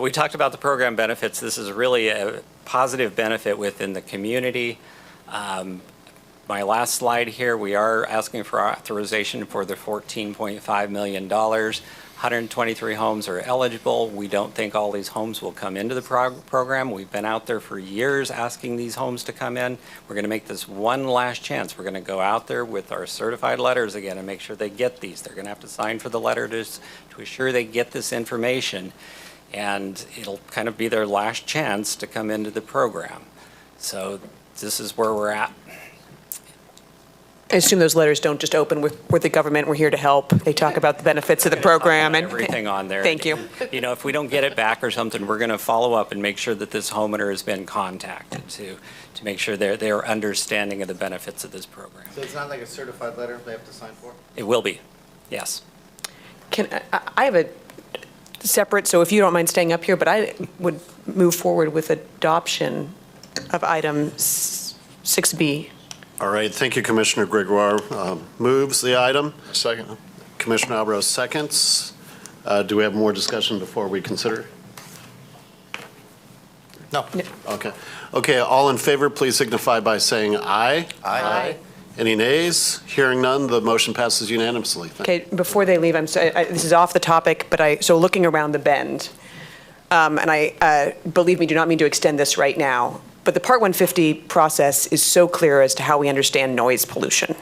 S14: We talked about the program benefits. This is really a positive benefit within the community. My last slide here, we are asking for authorization for the $14.5 million. 123 homes are eligible. We don't think all these homes will come into the program. We've been out there for years asking these homes to come in. We're going to make this one last chance. We're going to go out there with our certified letters again and make sure they get these. They're going to have to sign for the letter to assure they get this information. And it'll kind of be their last chance to come into the program. So this is where we're at.
S12: I assume those letters don't just open with, "We're the government, we're here to help." They talk about the benefits of the program and
S14: everything on there.
S12: Thank you.
S14: You know, if we don't get it back or something, we're going to follow up and make sure that this homeowner has been contacted to make sure they're understanding of the benefits of this program.
S6: So it's not like a certified letter they have to sign for?
S14: It will be, yes.
S12: I have a separate, so if you don't mind staying up here, but I would move forward with adoption of item 6B.
S1: All right, thank you, Commissioner Gregoire. Moves the item.
S11: Second.
S1: Commissioner Albro seconds. Do we have more discussion before we consider?
S6: No.
S1: Okay. Okay, all in favor, please signify by saying aye.
S6: Aye.
S1: Any nays? Hearing none, the motion passes unanimously.
S12: Okay, before they leave, this is off the topic, but so looking around the bend, and I, believe me, do not mean to extend this right now, but the Part 150 process is so clear as to how we understand noise pollution.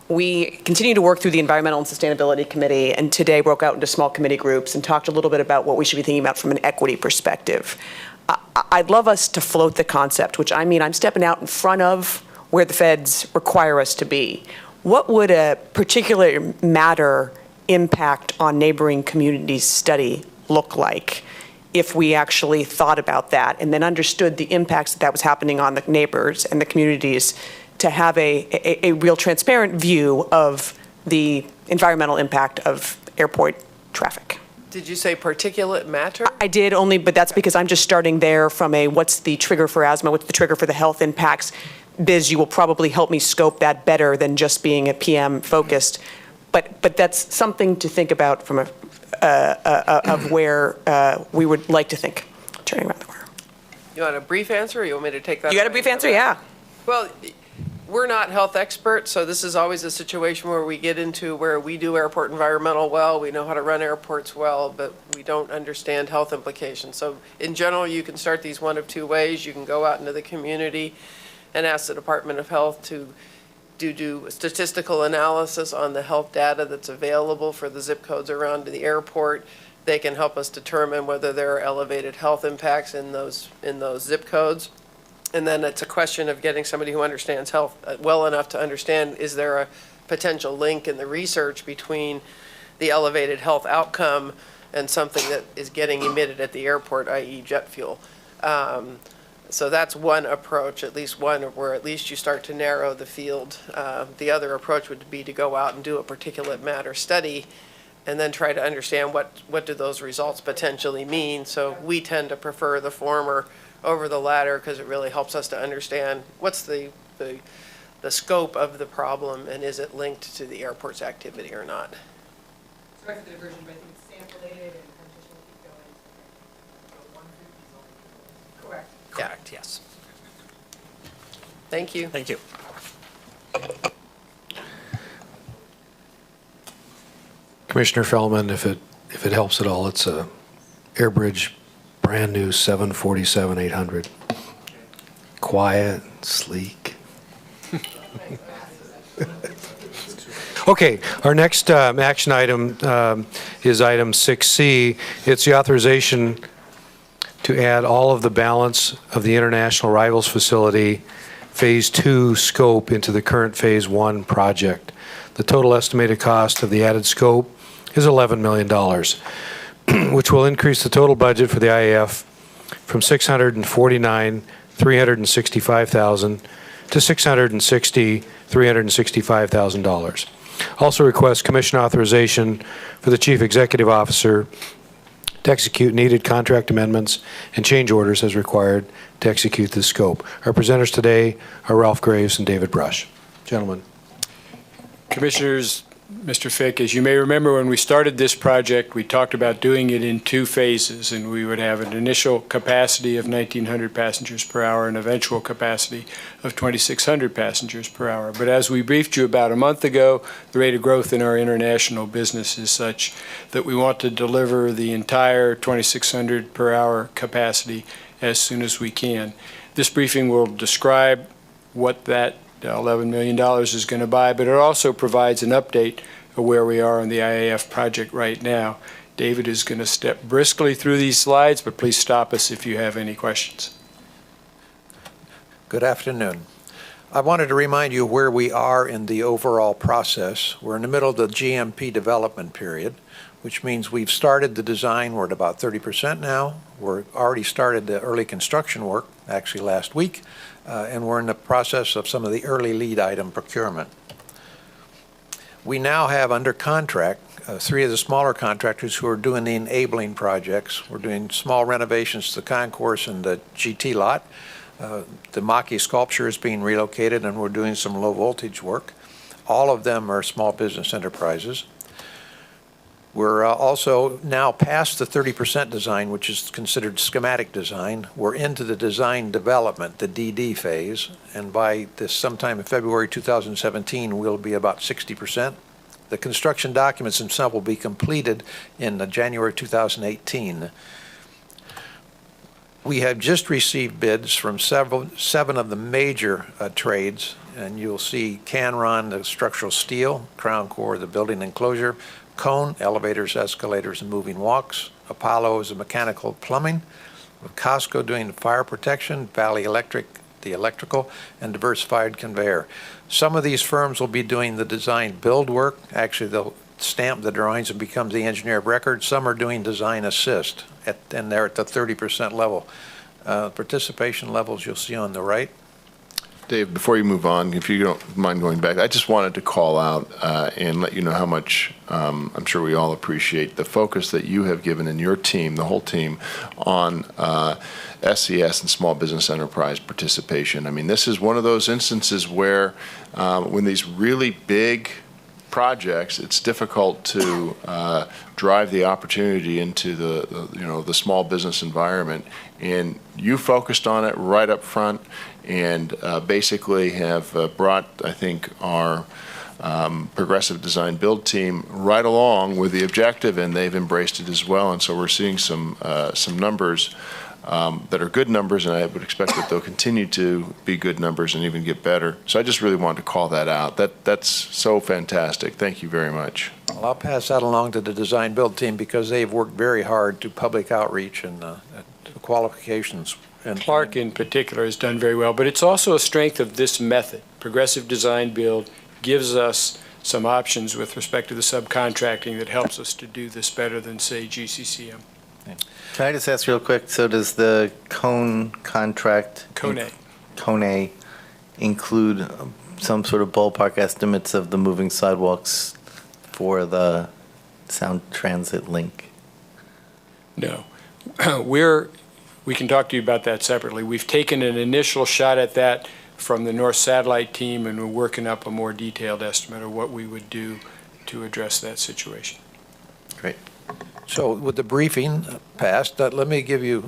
S12: We continue to work through the Environmental and Sustainability Committee, and today broke out into small committee groups and talked a little bit about what we should be thinking about from an equity perspective. I'd love us to float the concept, which I mean, I'm stepping out in front of where the feds require us to be. What would a particular matter impact on neighboring communities study look like if we actually thought about that and then understood the impacts that was happening on the neighbors and the communities, to have a real transparent view of the environmental impact of airport traffic?
S15: Did you say particulate matter?
S12: I did, only, but that's because I'm just starting there from a what's the trigger for asthma, what's the trigger for the health impacts. Biz, you will probably help me scope that better than just being a PM focused. But that's something to think about from of where we would like to think, turning around the corner.
S15: You want a brief answer, or you want me to take that?
S12: You got a brief answer? Yeah.
S15: Well, we're not health experts, so this is always a situation where we get into where we do airport environmental well, we know how to run airports well, but we don't understand health implications. So in general, you can start these one of two ways. You can go out into the community and ask the Department of Health to do statistical analysis on the health data that's available for the zip codes around the airport. They can help us determine whether there are elevated health impacts in those zip codes. And then it's a question of getting somebody who understands health well enough to understand, is there a potential link in the research between the elevated health outcome and something that is getting emitted at the airport, i.e. jet fuel. So that's one approach, at least one, where at least you start to narrow the field. The other approach would be to go out and do a particulate matter study and then try to understand what do those results potentially mean. So we tend to prefer the former over the latter because it really helps us to understand what's the scope of the problem and is it linked to the airport's activity or not.
S12: Sorry for the diversion, but I think it's sample-related and just will keep going. Correct.
S14: Correct, yes.
S15: Thank you.
S14: Thank you.
S2: Commissioner Fellman, if it helps at all, it's a Airbridge brand new 747-800. Quiet, sleek. Okay, our next action item is item 6C. It's the authorization to add all of the balance of the International Arrivals Facility Phase 2 scope into the current Phase 1 project. The total estimated cost of the added scope is $11 million, which will increase the total budget for the IAF from $649,365,000 to $660,365,000. Also request commission authorization for the Chief Executive Officer to execute needed contract amendments and change orders as required to execute this scope. Our presenters today are Ralph Graves and David Brush. Gentlemen.
S10: Commissioners, Mr. Fick, as you may remember, when we started this project, we talked about doing it in two phases, and we would have an initial capacity of 1,900 passengers per hour and eventual capacity of 2,600 passengers per hour. But as we briefed you about a month ago, the rate of growth in our international business is such that we want to deliver the entire 2,600 per hour capacity as soon as we can. This briefing will describe what that $11 million is going to buy, but it also provides an update of where we are on the IAF project right now. David is going to step briskly through these slides, but please stop us if you have any questions.
S16: Good afternoon. I wanted to remind you where we are in the overall process. We're in the middle of the GMP development period, which means we've started the design. We're at about 30% now. We're already started the early construction work, actually last week. And we're in the process of some of the early lead item procurement. We now have under contract 3 of the smaller contractors who are doing the enabling projects. We're doing small renovations to the concourse and the GT lot. The Maki sculpture is being relocated, and we're doing some low voltage work. All of them are small business enterprises. We're also now past the 30% design, which is considered schematic design. We're into the design development, the DD phase, and by this sometime in February 2017, we'll be about 60%. The construction documents themselves will be completed in January 2018. We have just received bids from seven of the major trades, and you'll see Canron, the structural steel, Crown Core, the building enclosure, Cone, elevators, escalators, and moving walks, Apollo is the mechanical plumbing, with Costco doing the fire protection, Valley Electric, the electrical, and diversified conveyor. Some of these firms will be doing the design build work. Actually, they'll stamp the drawings and become the engineer of record. Some are doing design assist, and they're at the 30% level. Participation levels you'll see on the right.
S11: Dave, before you move on, if you don't mind going back, I just wanted to call out and let you know how much I'm sure we all appreciate the focus that you have given in your team, the whole team, on SCS and small business enterprise participation. I mean, this is one of those instances where when these really big projects, it's difficult to drive the opportunity into the small business environment. And you focused on it right up front, and basically have brought, I think, our progressive design build team right along with the objective, and they've embraced it as well. And so we're seeing some numbers that are good numbers, and I would expect that they'll continue to be good numbers and even get better. So I just really wanted to call that out. That's so fantastic. Thank you very much.
S16: Well, I'll pass that along to the design build team because they've worked very hard to public outreach and qualifications. And
S10: Clark in particular has done very well, but it's also a strength of this method. Progressive design build gives us some options with respect to the subcontracting that helps us to do this better than, say, GCCM.
S6: Can I just ask real quick, so does the Cone contract? Cone include some sort of ballpark estimates of the moving sidewalks for the Sound Transit link?
S10: No. We can talk to you about that separately. We've taken an initial shot at that from the North Satellite team, and we're working up a more detailed estimate of what we would do to address that situation.
S6: Great.
S16: So with the briefing passed, let me give you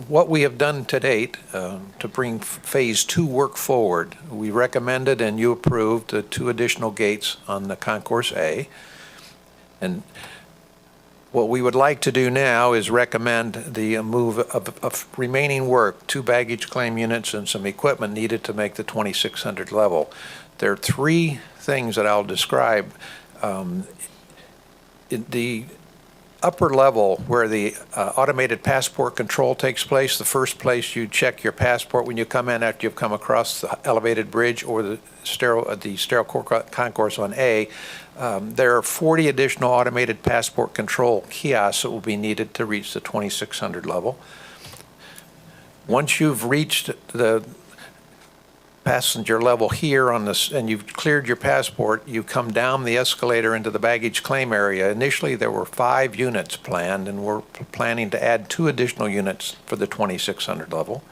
S16: what we have done to date to bring Phase 2 work forward. We recommended and you approved 2 additional gates on the Concourse A. And what we would like to do now is recommend the move of remaining work, 2 baggage claim units and some equipment needed to make the 2600 level. There are 3 things that I'll describe. In the upper level where the automated passport control takes place, the first place you check your passport when you come in after you've come across the elevated bridge or the sterile concourse on A, there are 40 additional automated passport control kiosks that will be needed to reach the 2600 level. Once you've reached the passenger level here on this, and you've cleared your passport, you come down the escalator into the baggage claim area. Initially, there were 5 units planned, and we're planning to add 2 additional units for the 2600 level.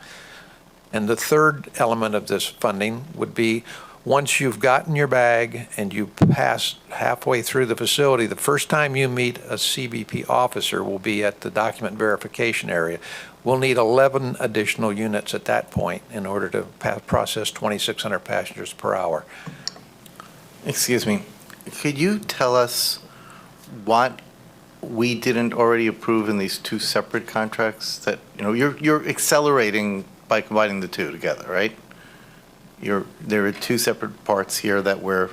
S16: And the third element of this funding would be once you've gotten your bag and you pass halfway through the facility, the first time you meet a CBP officer will be at the document verification area. We'll need 11 additional units at that point in order to process 2,600 passengers per hour.
S6: Excuse me, could you tell us what we didn't already approve in these 2 separate contracts that, you're accelerating by combining the 2 together, right? There are 2 separate parts here that were...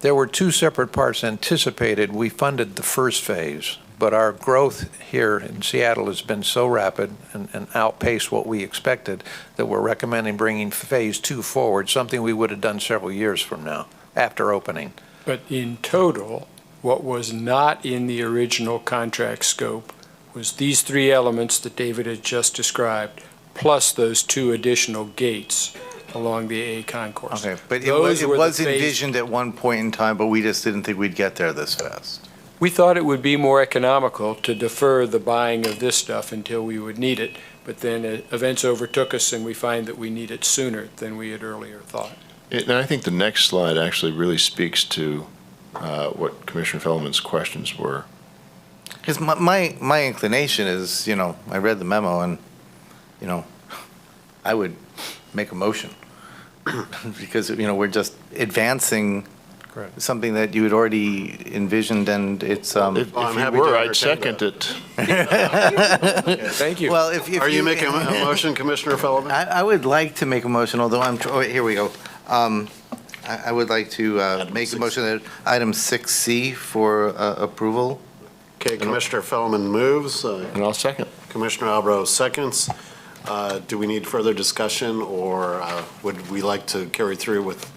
S16: There were 2 separate parts anticipated. We funded the first phase, but our growth here in Seattle has been so rapid and outpaced what we expected that we're recommending bringing Phase 2 forward, something we would have done several years from now, after opening.
S10: But in total, what was not in the original contract scope was these 3 elements that David had just described, plus those 2 additional gates along the A concourse.
S6: Okay, but it was envisioned at one point in time, but we just didn't think we'd get there this fast.
S10: We thought it would be more economical to defer the buying of this stuff until we would need it, but then events overtook us and we find that we need it sooner than we had earlier thought.
S11: And I think the next slide actually really speaks to what Commissioner Feldman's questions were.
S6: Because my inclination is, I read the memo and, I would make a motion. Because, we're just advancing something that you had already envisioned and it's.
S11: If you were, I'd second it.
S10: Thank you.
S6: Well, if
S1: Are you making a motion, Commissioner Feldman?
S6: I would like to make a motion, although here we go. I would like to make a motion that item 6C for approval.
S1: Okay, Commissioner Feldman moves.
S11: And I'll second.
S1: Commissioner Albro seconds. Do we need further discussion, or would we like to carry through with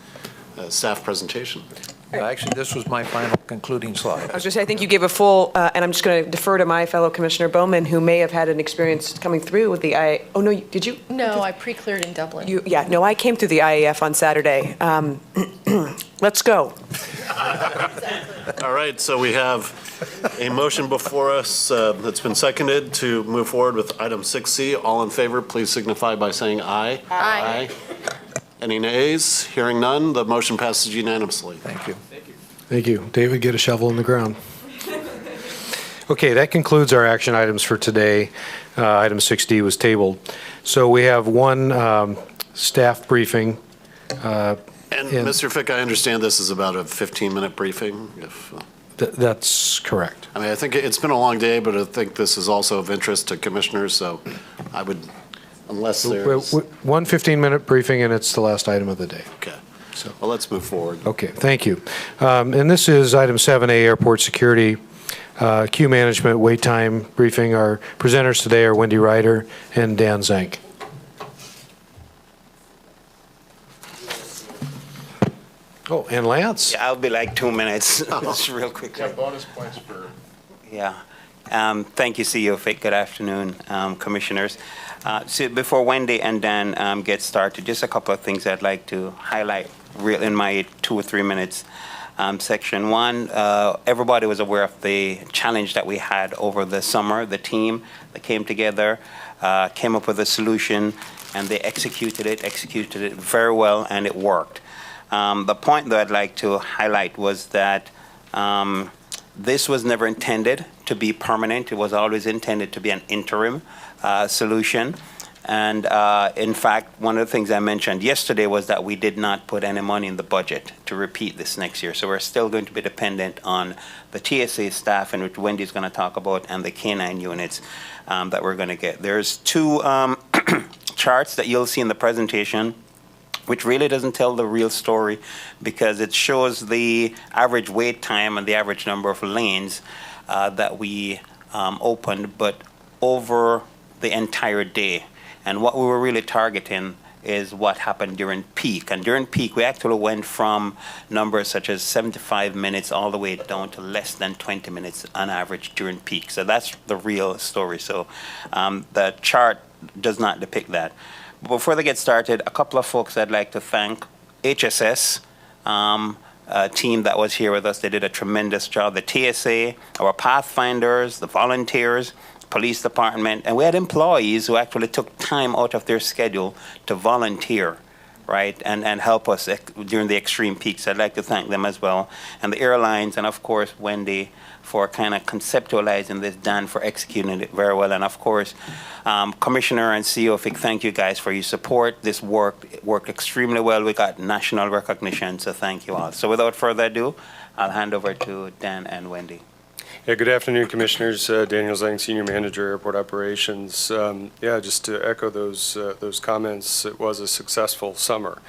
S1: staff presentation?
S16: Actually, this was my final concluding slide.
S12: I was going to say, I think you gave a full, and I'm just going to defer to my fellow Commissioner Bowman, who may have had an experience coming through with the oh, no, did you?
S8: No, I pre-cleared in Dublin.
S12: Yeah, no, I came through the IAF on Saturday. Let's go.
S1: All right, so we have a motion before us that's been seconded to move forward with item 6C. All in favor, please signify by saying aye.
S8: Aye.
S1: Any nays? Hearing none, the motion passes unanimously.
S16: Thank you.
S2: Thank you. David, get a shovel in the ground. Okay, that concludes our action items for today. Item 6D was tabled. So we have one staff briefing.
S1: And Mr. Fick, I understand this is about a 15-minute briefing.
S2: That's correct.
S1: I mean, I think it's been a long day, but I think this is also of interest to commissioners, so I would, unless there's...
S2: One 15-minute briefing, and it's the last item of the day.
S1: Okay. Well, let's move forward.
S2: Okay, thank you. And this is item 7A, Airport Security, Queue Management, Wait Time Briefing. Our presenters today are Wendy Ryder and Dan Zank. Oh, and Lance?
S17: Yeah, I'll be like 2 minutes, just real quickly.
S11: Yeah, bonus points for.
S17: Yeah. Thank you, CEO Fick. Good afternoon, commissioners. So before Wendy and Dan get started, just a couple of things I'd like to highlight in my 2 or 3 minutes. Section 1, everybody was aware of the challenge that we had over the summer. The team that came together came up with a solution, and they executed it very well, and it worked. The point that I'd like to highlight was that this was never intended to be permanent. It was always intended to be an interim solution. And in fact, one of the things I mentioned yesterday was that we did not put any money in the budget to repeat this next year. So we're still going to be dependent on the TSA staff, and which Wendy's going to talk about, and the K-9 units that we're going to get. There's 2 charts that you'll see in the presentation, which really doesn't tell the real story, because it shows the average wait time and the average number of lanes that we opened, but over the entire day. And what we were really targeting is what happened during peak. And during peak, we actually went from numbers such as 75 minutes all the way down to less than 20 minutes on average during peak. So that's the real story. So the chart does not depict that. Before they get started, a couple of folks I'd like to thank. HSS, a team that was here with us, they did a tremendous job. The TSA, our pathfinders, the volunteers, police department, and we had employees who actually took time out of their schedule to volunteer, right, and help us during the extreme peaks. I'd like to thank them as well. And the airlines, and of course, Wendy, for kind of conceptualizing this, Dan for executing it very well, and of course, Commissioner and CEO Fick, thank you guys for your support. This worked extremely well. We got national recognition, so thank you all. So without further ado, I'll hand over to Dan and Wendy.
S22: Yeah, good afternoon, Commissioners. Daniel Zhang, Senior Manager, Airport Operations. Yeah, just to echo those comments, it was a successful summer.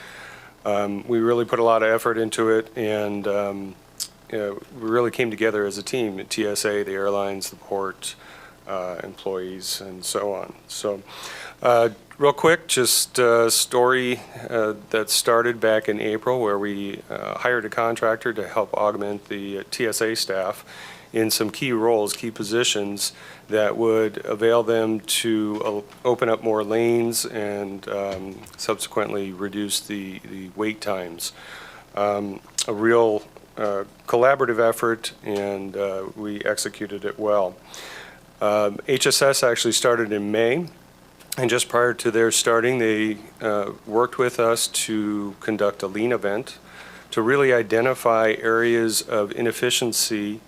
S22: We really put a lot of effort into it, and we really came together as a team, at TSA, the airlines, the port, employees, and so on. So real quick, just a story that started back in April, where we hired a contractor to help augment the TSA staff in some key roles, key positions that would avail them to open up more lanes and subsequently reduce the wait times. A real collaborative effort, and we executed it well. HSS actually started in May, and just prior to their starting, they worked with us to conduct a lean event to really identify areas of inefficiency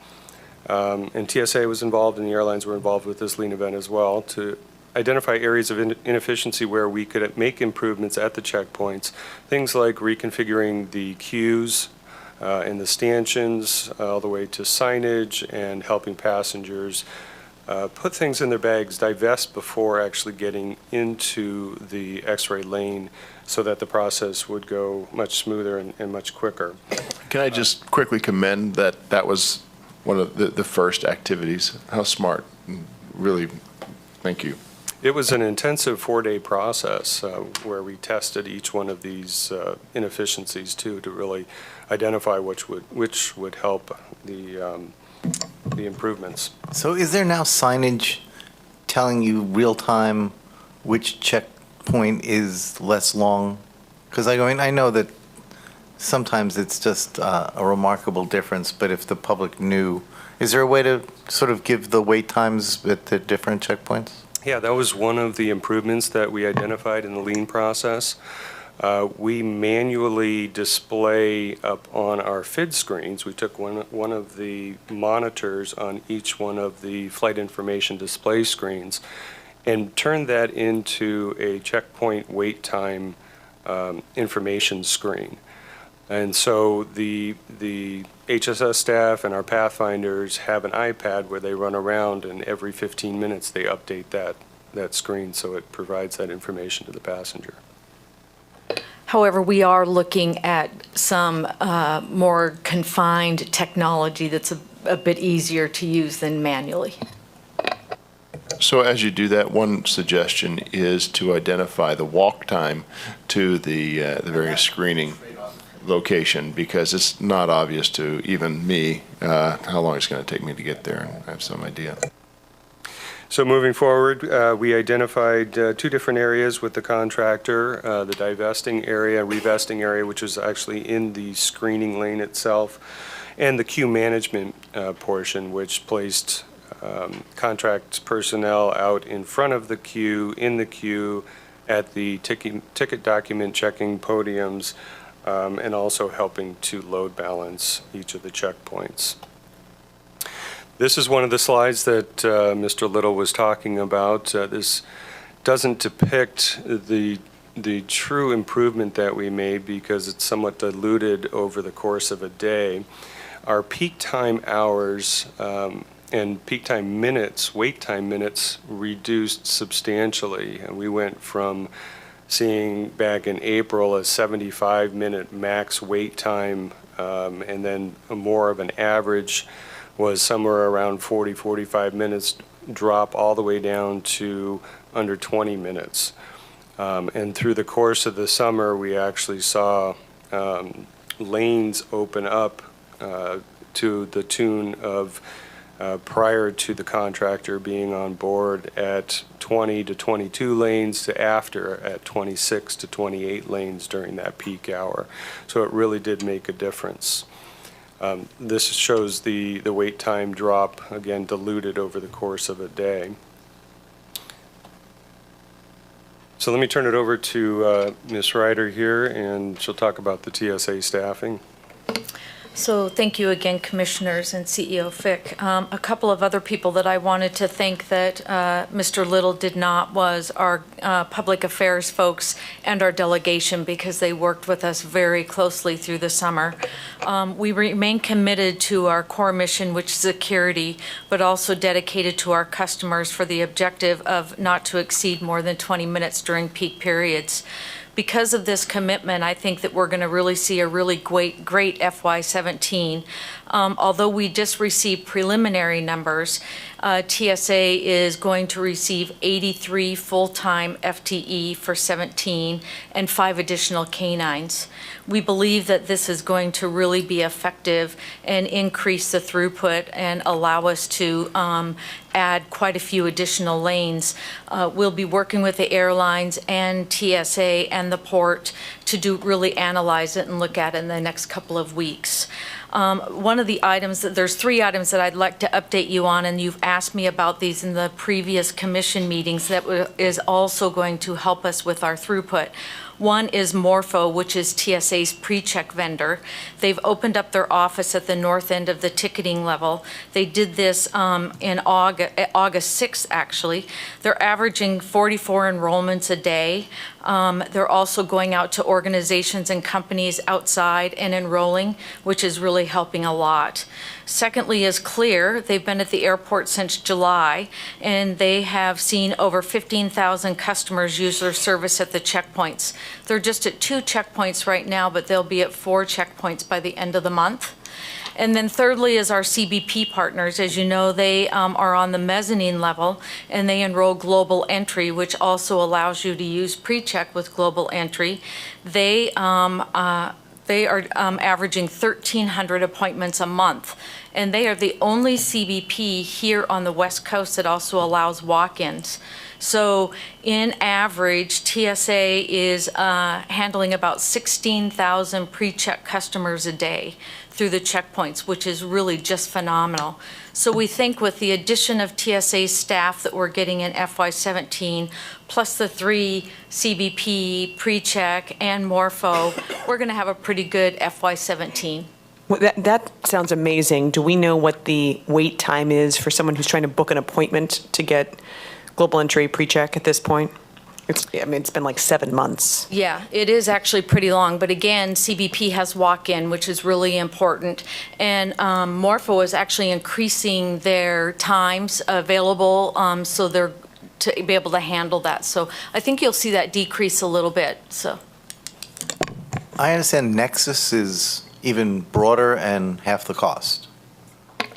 S22: And TSA was involved and the airlines were involved with this lean event as well to identify areas of inefficiency where we could make improvements at the checkpoints. Things like reconfiguring the queues and the stanchions all the way to signage and helping passengers put things in their bags, divest before actually getting into the X-ray lane so that the process would go much smoother and much quicker.
S11: Can I just quickly commend that was one of the first activities? How smart. Really, thank you.
S22: It was an intensive 4-day process where we tested each one of these inefficiencies too to really identify which would help the improvements.
S6: So is there now signage telling you real time which checkpoint is less long? Because I know that sometimes it's just a remarkable difference, but if the public knew, is there a way to sort of give the wait times at the different checkpoints?
S22: Yeah, that was one of the improvements that we identified in the lean process. We manually display up on our FID screens. We took one of the monitors on each one of the flight information display screens and turned that into a checkpoint wait time information screen. And so the HSS staff and our pathfinders have an iPad where they run around and every 15 minutes they update that screen so it provides that information to the passenger.
S8: However, we are looking at some more confined technology that's a bit easier to use than manually.
S11: So as you do that, one suggestion is to identify the walk time to the various screening location, because it's not obvious to even me how long it's going to take me to get there, and I have some idea.
S22: So moving forward, we identified 2 different areas with the contractor, the divesting area, revesting area, which was actually in the screening lane itself, and the queue management portion, which placed contract personnel out in front of the queue, in the queue, at the ticket document checking podiums, and also helping to load balance each of the checkpoints. This is one of the slides that Mr. Little was talking about. This doesn't depict the true improvement that we made because it's somewhat diluted over the course of a day. Our peak time hours and peak time minutes, wait time minutes, reduced substantially. And we went from seeing back in April a 75-minute max wait time, and then more of an average was somewhere around 40, 45 minutes, drop all the way down to under 20 minutes. And through the course of the summer, we actually saw lanes open up to the tune of prior to the contractor being on board at 20 to 22 lanes to after at 26 to 28 lanes during that peak hour. So it really did make a difference. This shows the wait time drop, again, diluted over the course of a day. So let me turn it over to Ms. Ryder here, and she'll talk about the TSA staffing.
S8: So thank you again, Commissioners and CEO Fick. A couple of other people that I wanted to thank that Mr. Little did not was our public affairs folks and our delegation, because they worked with us very closely through the summer. We remain committed to our core mission, which is security, but also dedicated to our customers for the objective of not to exceed more than 20 minutes during peak periods. Because of this commitment, I think that we're going to really see a really great FY17. Although we just received preliminary numbers, TSA is going to receive 83 full-time FTE for 17 and 5 additional canines. We believe that this is going to really be effective and increase the throughput and allow us to add quite a few additional lanes. We'll be working with the airlines and TSA and the port to really analyze it and look at it in the next couple of weeks. One of the items, there's 3 items that I'd like to update you on, and you've asked me about these in the previous commission meetings that is also going to help us with our throughput.
S9: One is Morpho, which is TSA's pre-check vendor. They've opened up their office at the north end of the ticketing level. They did this in August 6th, actually. They're averaging 44 enrollments a day. They're also going out to organizations and companies outside and enrolling, which is really helping a lot. Secondly is Clear. They've been at the airport since July, and they have seen over 15,000 customers use their service at the checkpoints. They're just at 2 checkpoints right now, but they'll be at 4 checkpoints by the end of the month. And then thirdly is our CBP partners. As you know, they are on the mezzanine level, and they enroll Global Entry, which also allows you to use pre-check with Global Entry. They are averaging 1,300 appointments a month, and they are the only CBP here on the West Coast that also allows walk-ins. So in average, TSA is handling about 16,000 pre-check customers a day through the checkpoints, which is really just phenomenal. So we think with the addition of TSA staff that we're getting in FY17, plus the 3 CBP, pre-check, and Morpho, we're going to have a pretty good FY17.
S12: Well, that sounds amazing. Do we know what the wait time is for someone who's trying to book an appointment to get Global Entry pre-check at this point? It's been like 7 months.
S9: Yeah, it is actually pretty long, but again, CBP has walk-in, which is really important, and Morpho is actually increasing their times available, so they're to be able to handle that. So I think you'll see that decrease a little bit, so.
S6: I understand Nexus is even broader and half the cost.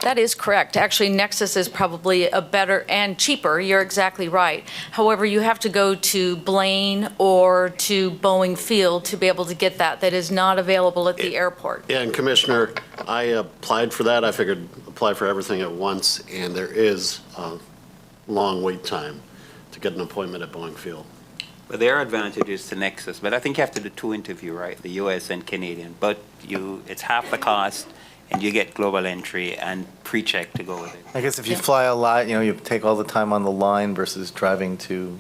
S9: That is correct. Actually, Nexus is probably a better and cheaper. You're exactly right. However, you have to go to Blaine or to Boeing Field to be able to get that. That is not available at the airport.
S1: Yeah, and Commissioner, I applied for that. I figured apply for everything at once, and there is a long wait time to get an appointment at Boeing Field.
S17: But there are advantages to Nexus, but I think you have to do 2 interviews, right? The US and Canadian, but it's half the cost, and you get Global Entry and pre-check to go with it.
S6: I guess if you fly a lot, you take all the time on the line versus driving to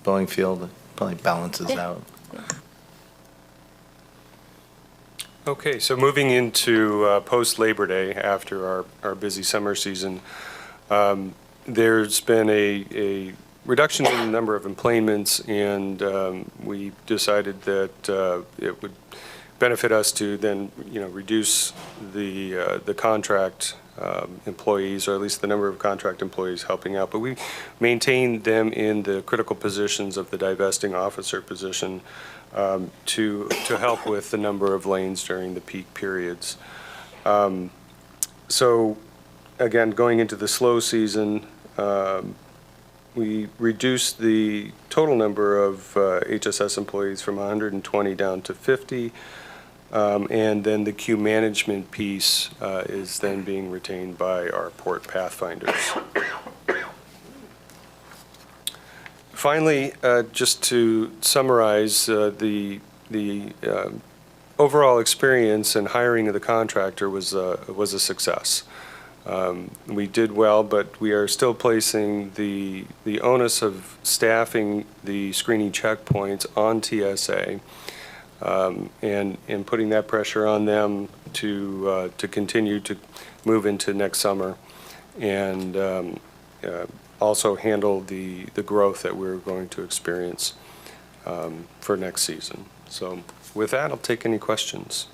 S6: Boeing Field, it probably balances out.
S22: Okay, so moving into post-Labor Day, after our busy summer season, there's been a reduction in the number of employments, and we decided that it would benefit us to then, reduce the contract employees, or at least the number of contract employees helping out. But we maintain them in the critical positions of the divesting officer position to help with the number of lanes during the peak periods. So again, going into the slow season, we reduced the total number of HSS employees from 120 down to 50. And then the queue management piece is then being retained by our port pathfinders. Finally, just to summarize, the overall experience and hiring of the contractor was a success. We did well, but we are still placing the onus of staffing the screening checkpoints on TSA. And putting that pressure on them to continue to move into next summer, and also handle the growth that we're going to experience for next season. So with that, I'll take any questions.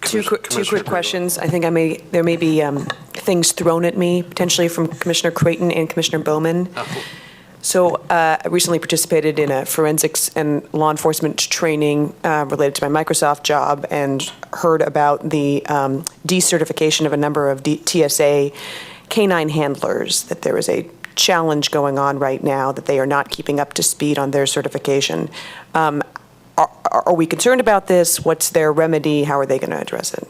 S12: Two quick questions. I think there may be things thrown at me potentially from Commissioner Creighton and Commissioner Bowman. So I recently participated in a forensics and law enforcement training related to my Microsoft job, and heard about the decertification of a number of TSA canine handlers, that there is a challenge going on right now, that they are not keeping up to speed on their certification. Are we concerned about this? What's their remedy? How are they going to address it?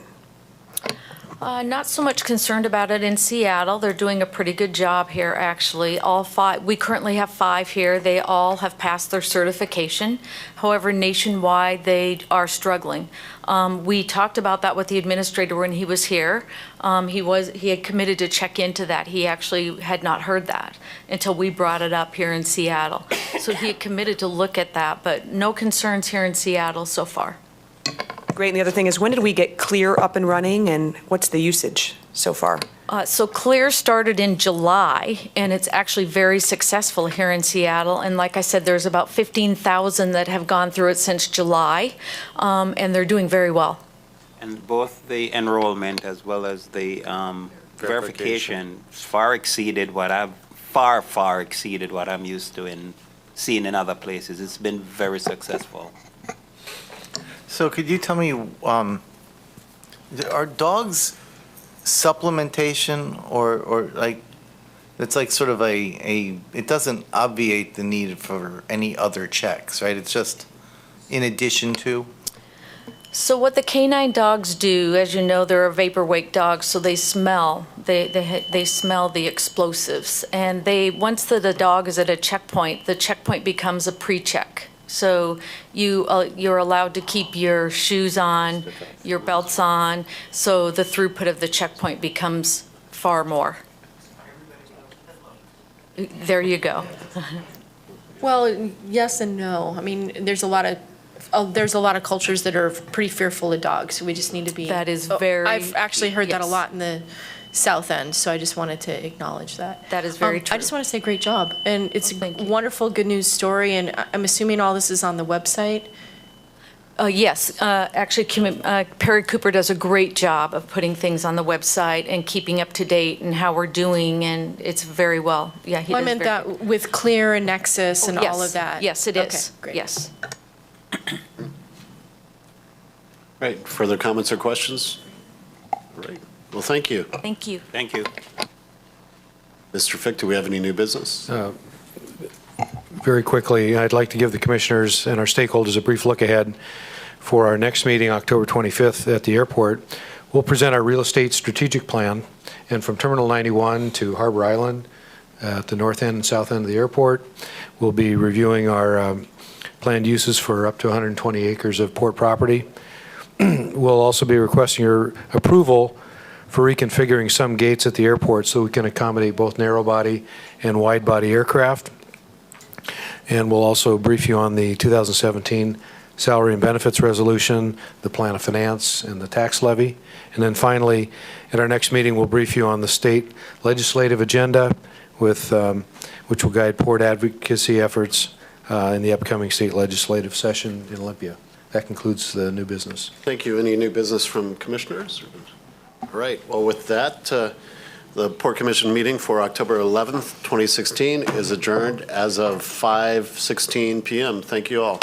S9: Not so much concerned about it in Seattle. They're doing a pretty good job here, actually. All five, we currently have 5 here. They all have passed their certification. However, nationwide, they are struggling. We talked about that with the administrator when he was here. He had committed to check into that. He actually had not heard that until we brought it up here in Seattle. So he had committed to look at that, but no concerns here in Seattle so far.
S12: Great. And the other thing is, when did we get Clear up and running, and what's the usage so far?
S9: So Clear started in July, and it's actually very successful here in Seattle. And like I said, there's about 15,000 that have gone through it since July, and they're doing very well.
S17: And both the enrollment as well as the verification far exceeded what far exceeded what I'm used to in seeing in other places. It's been very successful.
S6: So could you tell me, are dogs supplementation or like, it's like sort of it doesn't obviate the need for any other checks, right? It's just in addition to?
S9: So what the canine dogs do, as you know, they're a vapor wake dogs, so they smell. They smell the explosives, and once the dog is at a checkpoint, the checkpoint becomes a pre-check. So you're allowed to keep your shoes on, your belts on, so the throughput of the checkpoint becomes far more. There you go.
S8: Well, yes and no. I mean, there's a lot of cultures that are pretty fearful of dogs. We just need to be.
S9: That is very.
S8: I've actually heard that a
S9: yes.
S8: lot in the South End, so I just wanted to acknowledge that.
S9: That is very true.
S8: I just want to say great job, and it's a wonderful good news story, and I'm assuming all this is on the website.
S9: Yes, actually, Perry Cooper does a great job of putting things on the website and keeping up to date and how we're doing, and it's very well. Yeah, he
S8: Well, I
S9: does
S8: meant
S9: very
S8: that with Clear and Nexus and
S9: yes.
S8: all of that.
S9: Yes, it is.
S8: Okay, great.
S9: Yes.
S1: Right, further comments or questions? Right, well, thank you.
S9: Thank you.
S17: Thank you.
S1: Mr. Fick, do we have any new business?
S2: Very quickly, I'd like to give the commissioners and our stakeholders a brief look ahead for our next meeting, October 25th at the airport. We'll present our real estate strategic plan, and from Terminal 91 to Harbor Island at the north end and south end of the airport, we'll be reviewing our planned uses for up to 120 acres of port property. We'll also be requesting your approval for reconfiguring some gates at the airport so we can accommodate both narrow-body and wide-body aircraft. And we'll also brief you on the 2017 salary and benefits resolution, the plan of finance, and the tax levy. And then finally, at our next meeting, we'll brief you on the state legislative agenda, which will guide port advocacy efforts in the upcoming state legislative session in Olympia. That concludes the new business.
S1: Thank you. Any new business from commissioners? All right, well, with that, the Port Commission meeting for October 11th, 2016 is adjourned as of 5:16 p.m. Thank you all.